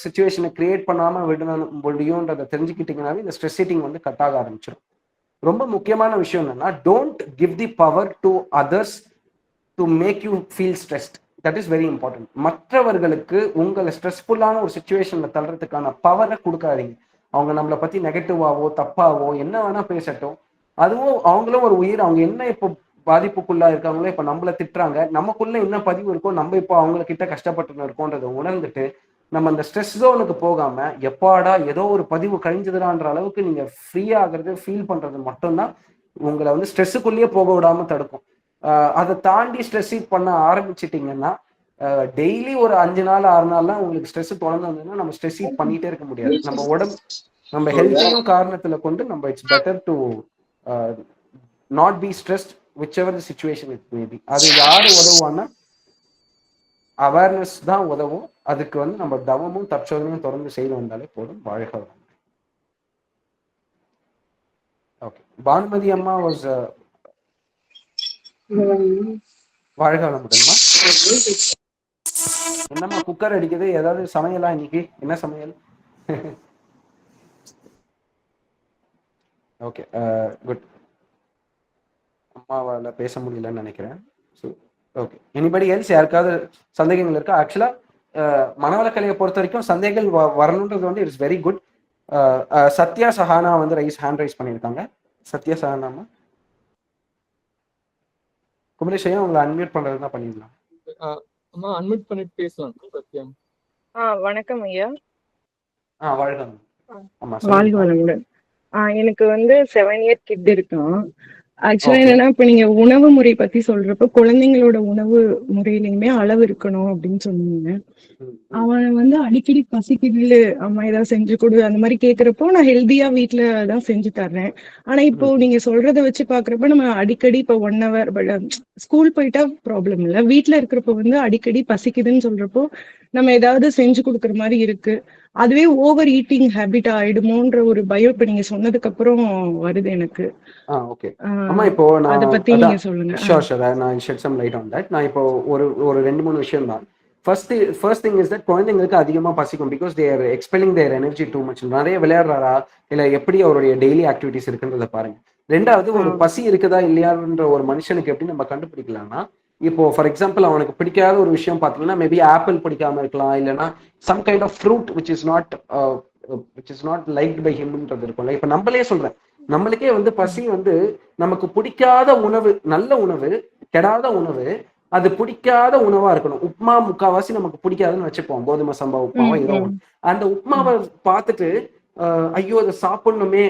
சுச்சுவேஷனை கிரியேட் பண்ணாம விடணும் முடியும்ன்றதை தெரிஞ்சுக்கிட்டீங்கன்னாவே இந்த ஸ்ட்ரெஸ் ஈட்டிங் வந்து கட் ஆக ஆரம்பிச்சிடும். ரொம்ப முக்கியமான விஷயம் என்னன்னா, don't give the power to others to make you feel stressed. That is very important. மற்றவர்களுக்கு உங்களை ஸ்ட்ரெஸ்ஃபுல்லான ஒரு சுச்சுவேஷன்ல தள்ளுறதுக்கான பவரை கொடுக்காதீங்க. அவங்க நம்மளை பத்தி நெகட்டிவாவோ தப்பாவோ என்ன வேணா பேசட்டும், அதுவும் அவங்களும் ஒரு உயிர். அவங்க என்ன இப்போ பாதிப்புக்குள்ளா இருக்காங்களோ, இப்ப நம்மள திட்டுறாங்க, நமக்குள்ள என்ன பதிவு இருக்கோ, நம்ம இப்போ அவங்கள கிட்ட கஷ்டப்பட்டு இருக்கோன்றதை உணர்ந்துட்டு நம்ம அந்த ஸ்ட்ரெஸ் ஜோனுக்கு போகாம எப்பாடா ஏதோ ஒரு பதிவு கழிஞ்சதுடான்ற அளவுக்கு நீங்க ஃப்ரீ ஆகிறது, ஃபீல் பண்றது மட்டும்தான் உங்களை வந்து ஸ்ட்ரெஸ்ஸுக்குள்ளேயே போக விடாம தடுக்கும். அதை தாண்டி ஸ்ட்ரெஸ் ஈட் பண்ண ஆரம்பிச்சிட்டிங்கன்னா டெய்லி ஒரு 5 நாள் 6 நாள்லாம் உங்களுக்கு ஸ்ட்ரெஸ் தொடர்ந்து வந்ததுன்னா நம்ம ஸ்ட்ரெஸ் ஈட் பண்ணிட்டே இருக்க முடியாது. நம்ம உடம்பு நம்ம ஹெல்த்தையும் காரணத்துல கொண்டு நம்ம it's better to not be stressed whichever the situation it may be. அது யாரு உதவுவான்னா அவேர்னஸ் தான் உதவும். அதுக்கு வந்து நம்ம தவமும் தற்சோதனையும் தொடர்ந்து செய்து வந்தாலே போதும். வாழ்க வளம். ஓகே, பானுமதி அம்மா வாஸ் வாழ்க வளமுடன்மா. என்னம்மா குக்கர் அடிக்குது? ஏதாவது சமையலா இன்னைக்கு? என்ன சமையல்? Okay, good. அம்மாவால பேச முடியலன்னு நினைக்கிறேன். ஸோ ஓகே, எனிபடி எல்ஸ் யாருக்காவது சந்தேகங்கள் இருக்கா? ஆக்சுவலா மனவளக்கலையை பொறுத்த வரைக்கும் சந்தேகங்கள் வரணுன்றது வந்து it's very good. Sathya Sahana வந்து ஹேண்ட் ரைஸ் பண்ணியிருக்காங்க. சத்யா சஹானாமா, குமரேஷையா உங்களை அன்மியூட் பண்றது தான் பண்ணிடலாம். அம்மா அன்மியூட் பண்ணிட்டு பேசலாம். சத்யம். வணக்கம் ஐயா. வாழ்க. ஆமா, வாழ்க வளமுடன். எனக்கு வந்து 7 year கிட் இருக்கான். ஆக்சுவலா என்னன்னா, இப்ப நீங்க உணவு முறை பத்தி சொல்றப்ப குழந்தைங்களோட உணவு முறையிலுமே அளவு இருக்கணும் அப்படின்னு சொன்னீங்க. அவன் வந்து அடிக்கடி பசிக்குது, அம்மா ஏதாவது செஞ்சு கொடு அந்த மாதிரி கேக்குறப்போ நான் ஹெல்தியா வீட்டுல தான் செஞ்சு தர்றேன். ஆனா இப்போ நீங்க சொல்றத வச்சு பாக்குறப்ப நம்ம அடிக்கடி இப்ப 1 hour ஸ்கூல் போயிட்டா ப்ராப்ளம் இல்ல, வீட்டுல இருக்கிறப்ப வந்து அடிக்கடி பசிக்குதுன்னு சொல்றப்போ நம்ம ஏதாவது செஞ்சு கொடுக்குற மாதிரி இருக்கு. அதுவே ஓவர் ஈட்டிங் ஹேபிட் ஆயிடுமோன்ற ஒரு பயம் இப்ப நீங்க சொன்னதுக்கு அப்புறம் வருது எனக்கு. ஓகே அம்மா, இப்போ அத பத்தி நீங்க சொல்லுங்க. ஷூர் நான் shed some light on that. நான் இப்போ ஒரு 2-3 விஷயம் தான். ஃபர்ஸ்ட் திங் இஸ் தட் குழந்தைங்களுக்கு அதிகமா பசிக்கும் because they are expelling their energy too much. நிறைய விளையாடுறாரா இல்ல எப்படி அவருடைய டெய்லி ஆக்டிவிட்டிஸ் இருக்குன்றத பாருங்க. ரெண்டாவது, ஒரு பசி இருக்குதா இல்லையான்ற ஒரு மனுஷனுக்கு எப்படி நம்ம கண்டுபிடிக்கலாம்னா, இப்போ ஃபார் எக்ஸாம்பிள் அவனுக்கு பிடிக்காத ஒரு விஷயம் பார்த்தீங்கன்னா மேபி ஆப்பிள் பிடிக்காம இருக்கலாம், இல்லைன்னா some kind of fruit which is not liked by ஹிம்ன்றது இருக்கும்ல. இப்போ நம்மளே சொல்றேன், நம்மளுக்கே வந்து பசி வந்து நமக்கு பிடிக்காத உணவு, நல்ல உணவு, கெடாத உணவு, அது பிடிக்காத உணவா இருக்கணும். உப்மா முக்காவாசி நமக்கு பிடிக்காதுன்னு வச்சுப்போம், கோதுமை சம்பா உப்மாவா ஏதோ ஒன்று. அந்த உப்மாவை பார்த்துட்டு ஐயோ அதை சாப்பிடணுமே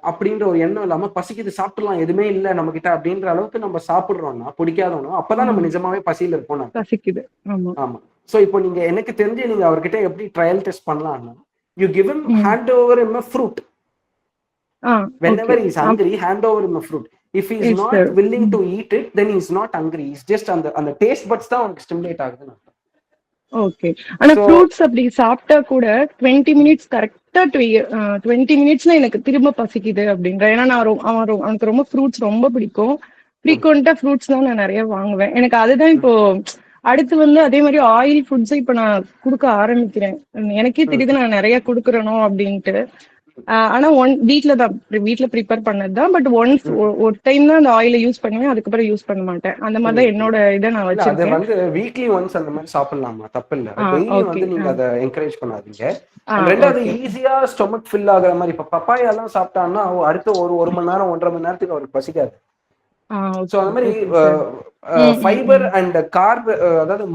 அப்படின்ற ஒரு எண்ணம் இல்லாம பசிக்குது சாப்பிடலாம் எதுவுமே இல்லை நம்ம கிட்ட அப்படின்ற அளவுக்கு நம்ம சாப்பிடுறோம்னா பிடிக்காத உணவு, அப்பதான் நம்ம நிஜமாவே பசியில இருப்போம். பசிக்குது. ஆமா. சோ இப்போ நீங்க எனக்கு தெரிஞ்சு நீங்க அவர்கிட்ட எப்படி ட்ரையல் டெஸ்ட் பண்ணலாம்னா, you give him hand over him a fruit. Whenever he is hungry, hand over him a fruit. If he is not willing to eat it, then he is not hungry. He's just அந்த taste buds தான் அவனுக்கு ஸ்டிமுலேட் ஆகுதுன்னு அர்த்தம். ஓகே, ஆனா ஃப்ரூட்ஸ் அப்படி சாப்பிட்டா கூட 20 minutes கரெக்டா 20 minutesல எனக்கு திரும்ப பசிக்குது அப்படின்ற. ஏன்னா அவனுக்கு ரொம்ப ஃப்ரூட்ஸ் ரொம்ப பிடிக்கும். ஃப்ரீக்வெண்டா ஃப்ரூட்ஸ் தான் நான் நிறைய வாங்குவேன். எனக்கு அதுதான் இப்போ அடுத்து வந்து அதே மாதிரி ஆயில் ஃபுட்ஸ் இப்ப நான் கொடுக்க ஆரம்பிக்கிறேன். எனக்கே தெரியுது நான் நிறைய கொடுக்குறேனோ அப்படின்ட்டு. ஆனா வீட்ல ப்ரிப்பேர் பண்ணதுதான். பட் ஒன்ஸ் ம். ஒரு டைம் தான் அந்த ஆயில யூஸ் பண்ணுவேன், அதுக்கப்புறம் யூஸ் பண்ண மாட்டேன். அந்த மாதிரி தான் என்னோட இதை நான் இல்ல அது வச்சிருக்கேன். வந்து வீக்லி ஒன்ஸ் அந்த மாதிரி சாப்பிடலாமா, தப்பு இல்ல. Daily okay. வந்து நீங்க அதை என்கரேஜ் பண்ணாதீங்க. ஆ ரெண்டாவது ஓகே. ஈஸியா ஸ்டொமக் ஃபில் ஆகுற மாதிரி, இப்ப பப்பாயா எல்லாம் சாப்பிட்டான்னா அடுத்த ஒரு மணி நேரம் 1.5 மணி நேரத்துக்கு அவருக்கு பசிக்காது. ஸோ அந்த மாதிரி ஃபைபர் அண்ட் கார்ப், அதாவது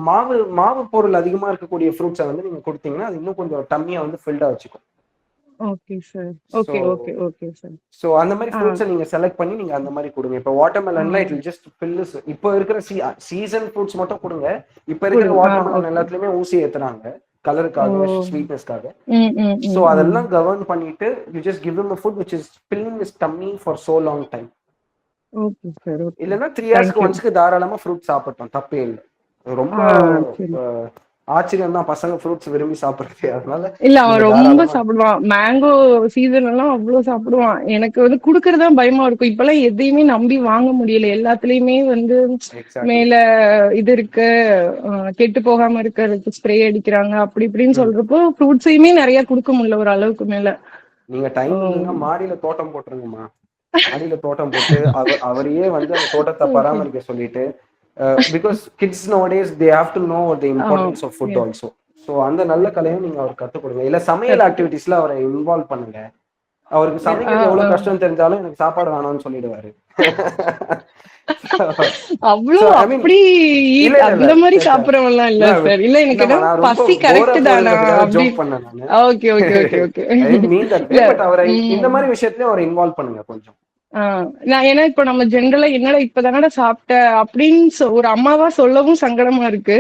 மாவு பொருள் அதிகமா இருக்கக்கூடிய ஃப்ரூட்ஸை வந்து நீங்க கொடுத்தீங்கன்னா அது இன்னும் கொஞ்சம் டம்மியா வந்து ஃபில்டா வச்சுக்கும். Okay sir. Okay okay okay sir. So அந்த மாதிரி ஃப்ரூட்ஸை நீங்க செலக்ட் பண்ணி நீங்க அந்த மாதிரி கொடுங்க. இப்போ வாட்டர்மெலன்ல இட் ஜஸ்ட் ஃபில்ஸ். இப்போ இருக்கிற சீசன் ஃப்ரூட்ஸ் மட்டும் கொடுங்க. இப்போ இருக்கிற வாட்டர்மெலன் எல்லாத்துலயுமே ஊசி ஏத்துறாங்க கலருக்காக, ஸ்வீட்னஸ்க்காக. ஸோ அதெல்லாம் கவர்ன் பண்ணிட்டு you just give him a food which is filling his tummy for so long time. Okay sir. இல்லைன்னா 3 hours ஒன்ஸ்க்கு தாராளமா ஃப்ரூட் சாப்பிட்டோம், தப்பே இல்லை. ரொம்ப ஆச்சரியம் தான் பசங்க ஃப்ரூட்ஸ் விரும்பி சாப்பிடுறது. அதனால இல்ல அவன் ரொம்ப சாப்பிடுவான். மேங்கோ சீசன் எல்லாம் அவ்வளவு சாப்பிடுவான். எனக்கு வந்து குடுக்கறதா பயமா இருக்கும். இப்பெல்லாம் எதையுமே நம்பி வாங்க முடியல. எல்லாத்துலயுமே வந்து மேல இது இருக்கு, கெட்டு போகாம இருக்கிறதுக்கு ஸ்ப்ரே அடிக்கிறாங்க, அப்படி இப்படின்னு சொல்றப்போ ஃப்ரூட்ஸையுமே நிறைய கொடுக்க முடியல ஒரு அளவுக்கு மேல. நீங்க டைம் இல்லைன்னா மாடியில தோட்டம் போட்டுருங்கம்மா. மாடியில தோட்டம் போட்டு அவரையே வந்து அந்த தோட்டத்தை பராமரிக்க சொல்லிட்டு, because kids nowadays they have to know the importance of food also. So அந்த நல்ல கலையும் நீங்க அவருக்கு கற்றுக் கொடுங்க. இல்ல சமையல் ஆக்டிவிட்டிஸ்ல அவரை இன்வால்வ் பண்ணுங்க. அவருக்கு சமைக்கிறது எவ்வளவு கஷ்டம் தெரிஞ்சாலும் எனக்கு சாப்பாடு வேணும்னு சொல்லிடுவாரு. அவ்வளவு அப்படி அந்த மாதிரி சாப்பிடறவெல்லாம் இல்ல சார். இல்ல எனக்கு பசி கரெக்ட் தானா அப்படி. Okay okay okay okay. But அவரை இந்த மாதிரி விஷயத்துலயும் அவரை இன்வால்வ் பண்ணுங்க கொஞ்சம். நான் ஏன்னா இப்ப நம்ம ஜென்ரலா என்னடா இப்பதானடா சாப்பிட்ட அப்படின்னு ஒரு அம்மாவா சொல்லவும் சங்கடமா இருக்கு.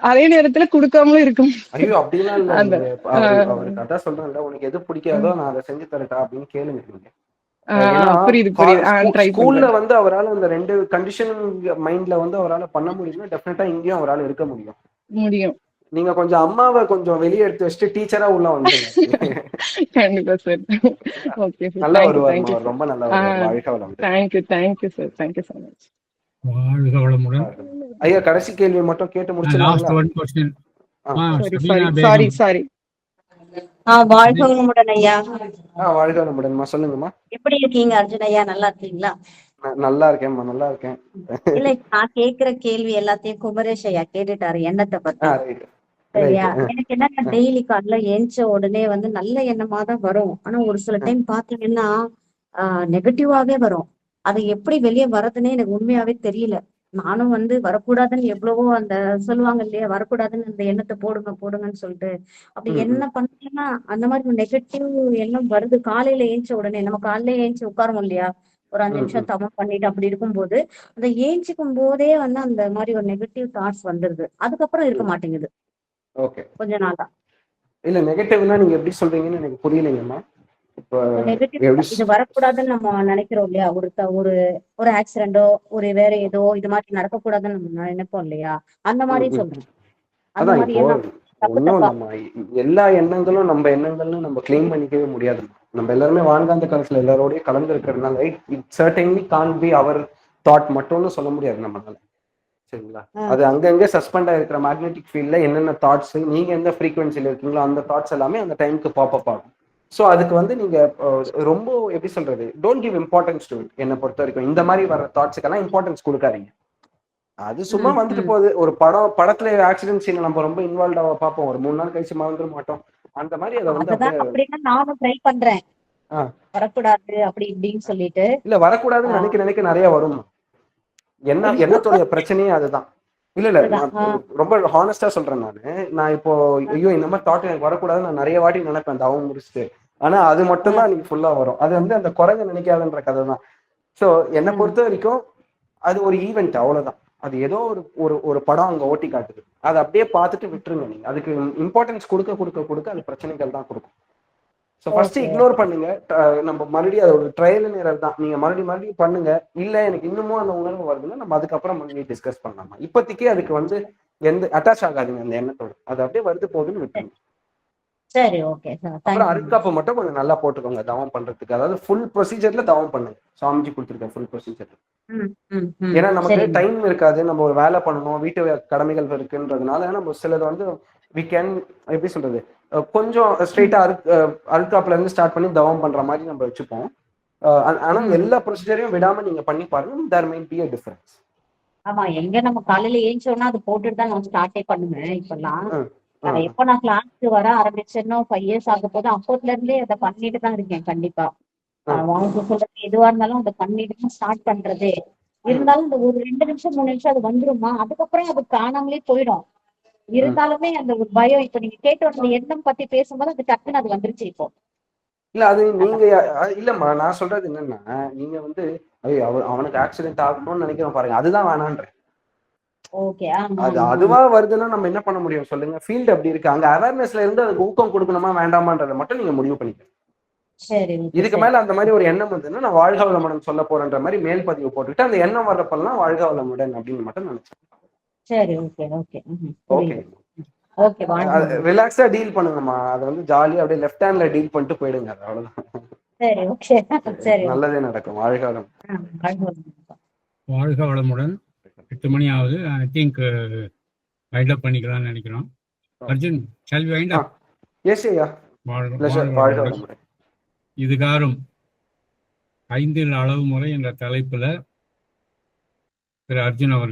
அதே நேரத்துல குடுக்காமலும் இருக்கும். ஐயோ அப்படிலாம் இல்ல. அவருக்கு அதான் சொல்றேன்ல, உனக்கு எது பிடிக்காதோ நான் அதை செஞ்சு தரட்டா அப்படின்னு கேளுங்க நீங்க. ஸ்கூல்ல வந்து அவரால் அந்த 2 கண்டிஷன் மைண்ட்ல வந்து அவரால் பண்ண முடியும்னா டெஃபினட்டா இங்கேயும் அவரால் இருக்க முடியும். நீங்க கொஞ்சம் அம்மாவை கொஞ்சம் வெளியே எடுத்து வச்சுட்டு டீச்சரா உள்ள வந்துருங்க. கண்டிப்பா சார். Okay sir. நல்லா வருவாங்க, ரொம்ப நல்லா வருவாங்க. வாழ்க வளமுடன். Thank you sir. Thank you so much. வாழ்க வளமுடன். ஐயா கடைசி கேள்வி மட்டும் கேட்டு முடிச்சிடலாம். சாரி. வாழ்க வளமுடன் ஐயா. வாழ்க வளமுடன்மா, சொல்லுங்கம்மா. எப்படி இருக்கீங்க அர்ஜுன் ஐயா? நல்லா இருக்கீங்களா? நல்லா இருக்கேன்மா, நல்லா இருக்கேன். இல்ல நான் கேக்குற கேள்வி எல்லாத்தையும் குமரேஷ் ஐயா கேட்டுட்டாரு எண்ணத்தை பத்தி. சரியா? எனக்கு என்ன, டெய்லி காலைல ஏஞ்ச உடனே வந்து நல்ல எண்ணமா தான் வரும். ஆனா ஒரு சில டைம் பாத்தீங்கன்னா நெகட்டிவாவே வரும். அது எப்படி வெளியே வர்றதுன்னே எனக்கு உண்மையாவே தெரியல. நானும் வந்து வரக்கூடாதுன்னு எவ்வளவோ அந்த சொல்லுவாங்க இல்லையா, வரக்கூடாதுன்னு அந்த எண்ணத்தை போடுங்கன்னு சொல்லிட்டு அப்படி என்ன பண்ணீங்கன்னா அந்த மாதிரி நெகட்டிவ் எண்ணம் வருது. காலையில ஏஞ்ச உடனே நம்ம காலையில ஏஞ்சி உட்காரோம் இல்லையா, ஒரு 5 நிமிஷம் தவம் பண்ணிட்டு அப்படி இருக்கும்போது அந்த ஏஞ்சிக்கும் போதே வந்து அந்த மாதிரி ஒரு நெகட்டிவ் தாட்ஸ் வந்துருது. அதுக்கப்புறம் இருக்க மாட்டேங்குது. ஓகே, கொஞ்ச நாளா. இல்ல நெகட்டிவ்னா நீங்க எப்படி சொல்றீங்கன்னு எனக்கு புரியலைங்கம்மா. இது வரக்கூடாதுன்னு நம்ம நினைக்கிறோம் இல்லையா, ஒரு ஆக்சிடென்டோ ஒரு வேற ஏதோ இது மாதிரி நடக்கக்கூடாதுன்னு நம்ம நினைப்போம் இல்லையா, அந்த மாதிரி சொல்றேன். அதான் இப்போ ஒன்னும் நம்ம எல்லா எண்ணங்களும் நம்ம எண்ணங்கள்னு நம்ம கிளைம் பண்ணிக்கவே முடியாது. நம்ம எல்லாருமே வாழ்ந்த காலத்துல எல்லாரோடய கலந்து இருக்கிறதுனால it certainly can't be our thought மட்டும்னு சொல்ல முடியாது நம்மளால. சரிங்களா? அது அங்கங்க சஸ்பெண்ட் ஆயிருக்கிற மேக்னெட்டிக் ஃபீல்ட்ல என்னென்ன தாட்ஸ் நீங்க எந்த ஃப்ரீக்வன்சில இருக்கீங்களோ அந்த தாட்ஸ் எல்லாமே அந்த டைமுக்கு பாப்அப் ஆகும். ஸோ அதுக்கு வந்து நீங்க ரொம்ப எப்படி சொல்றது, don't give importance to it. என்னை பொறுத்த வரைக்கும் இந்த மாதிரி வர தாட்ஸுக்கெல்லாம் இம்பார்ட்டன்ஸ் கொடுக்காதீங்க. அது சும்மா வந்துட்டு போகுது. ஒரு படத்துல ஆக்சிடென்ட் சீன் நம்ம ரொம்ப இன்வால்வ் ஆக பார்ப்போம், ஒரு 3 நாள் கழிச்சு மறந்துட மாட்டோம். அந்த மாதிரி அதை வந்து நானும் ட்ரை பண்றேன், வரக்கூடாது அப்படி இப்படின்னு சொல்லிட்டு. இல்ல வரக்கூடாதுன்னு நினைக்க நிறைய வரும். என்னத்தோடைய பிரச்சனையே அதுதான். இல்ல நான் ரொம்ப ஹானஸ்டா சொல்றேன். நான் இப்போ ஐயோ இந்த மாதிரி தாட் எனக்கு வரக்கூடாதுன்னு நான் நிறைய வாட்டி நினைப்பேன் தவம் முடிச்சுட்டு. ஆனா அது மட்டும் தான் எனக்கு ஃபுல்லா வரும். அது வந்து அந்த குறைஞ்ச நினைக்காதுன்ற கதை தான். ஸோ என்னை பொறுத்த வரைக்கும் அது ஒரு ஈவெண்ட், அவ்வளவுதான். அது ஏதோ ஒரு படம் அங்க ஓட்டி காட்டுது, அதை அப்படியே பார்த்துட்டு விட்டுருங்க. நீங்க அதுக்கு இம்பார்ட்டன்ஸ் கொடுக்க அது பிரச்சனைகள் தான் கொடுக்கும். ஸோ ஃபர்ஸ்ட் இக்னோர் பண்ணுங்க. நம்ம மறுபடியும் அது ஒரு ட்ரையல் நேரம் தான். நீங்க மறுபடியும் பண்ணுங்க. இல்ல எனக்கு இன்னமும் அந்த உணர்வு வருதுன்னா நம்ம அதுக்கப்புறம் மறுபடியும் டிஸ்கஸ் பண்ணலாமா. இப்போதைக்கு அதுக்கு வந்து எந்த அட்டாச் ஆகாதுங்க அந்த எண்ணத்தோடு. அது அப்படியே வருது போகுதுன்னு விட்டுருங்க. சரி, ஓகே. அப்புறம் அருட்காப்பு மட்டும் கொஞ்சம் நல்லா போட்டுக்கோங்க தவம் பண்றதுக்கு. அதாவது ஃபுல் ப்ரொசீஜர்ல தவம் பண்ணுங்க. சாமிஜி கொடுத்துருக்கேன் ஃபுல் ப்ரொசீஜர். ஏன்னா நமக்கு டைம் இருக்காது, நம்ம ஒரு வேலை பண்ணணும், வீட்டு கடமைகள் இருக்குன்றதுனால நம்ம சிலது வந்து வி கேன் எப்படி சொல்றது, கொஞ்சம் ஸ்ட்ரெயிட்டா அல்காப்ல இருந்து ஸ்டார்ட் பண்ணி தவம் பண்ற மாதிரி நம்ம வச்சுப்போம். ஆனா எல்லா ப்ரொசீஜரையும் விடாம நீங்க பண்ணி பாருங்க, there might be a difference. ஆமா, எங்க நம்ம காலையில ஏஞ்சோன்னா அது போட்டுட்டு தான் நான் ஸ்டார்டே பண்ணுவேன் இப்பெல்லாம். எப்ப நான் கிளாஸ்க்கு வர ஆரம்பிச்சேன்னா 5 years ஆக போது, அப்போதுல இருந்தே அதை பண்ணிட்டு தான் இருக்கேன். கண்டிப்பா அவங்க சொல்றது எதுவா இருந்தாலும் அதை பண்ணிட்டு தான் ஸ்டார்ட் பண்றதே. இருந்தாலும் இந்த ஒரு 2 நிமிஷம் 3 நிமிஷம் அது வந்துருமா, அதுக்கப்புறம் அது காணாமலே போயிடும். இருந்தாலுமே அந்த ஒரு பயம், இப்ப நீங்க கேட்ட அந்த எண்ணம் பத்தி பேசும்போது அது டக்குன்னு அது வந்துருச்சு இப்போ. இல்ல அது நீங்க இல்லம்மா, நான் சொல்றது என்னன்னா, நீங்க வந்து அவனுக்கு ஆக்சிடென்ட் ஆகணும்னு நினைக்கிறோம் பாருங்க, அதுதான் வேணான்றேன். ஓகே, அது அதுவா வருதுன்னா நம்ம என்ன பண்ண முடியும் சொல்லுங்க? ஃபீல்டு அப்படி இருக்கு. அங்க அவேர்னஸ்ல இருந்து அதுக்கு ஊக்கம் கொடுக்கணுமா வேண்டாமான்றதை மட்டும் நீங்க முடிவு பண்ணிக்கணும். சரி, இதுக்கு மேல அந்த மாதிரி ஒரு எண்ணம் வந்துன்னா, நான் வாழ்க வளமுடன் சொல்ல போறேன்ற மாதிரி மேல் பதிவு போட்டுக்கிட்டு அந்த எண்ணம் வர்றப்பெல்லாம் வாழ்க வளமுடன் அப்படின்னு மட்டும் நினைச்சேன். சரி, ஓகே ஓகே ஓகே, ஓகே. ரிலாக்ஸா டீல் பண்ணுங்கம்மா. அது வந்து ஜாலியா அப்படியே லெஃப்ட் ஹேண்ட்ல டீல் பண்ணிட்டு போயிடுங்க, அது அவ்வளவுதான். சரி, ஓகே, சரி. நல்லதே நடக்கும். வாழ்க வளம். வாழ்க வளமுடன். 8 மணி ஆகுது. ஐ திங்க் வைண்ட் அப் பண்ணிக்கலாம்னு நினைக்கிறோம். Arjun, shall we wind up? Yes ஐயா. வாழ்க வளமுடன். இதுகாரும் 5 அளவு முறை என்ற தலைப்புல திரு அர்ஜுன் அவர்கள்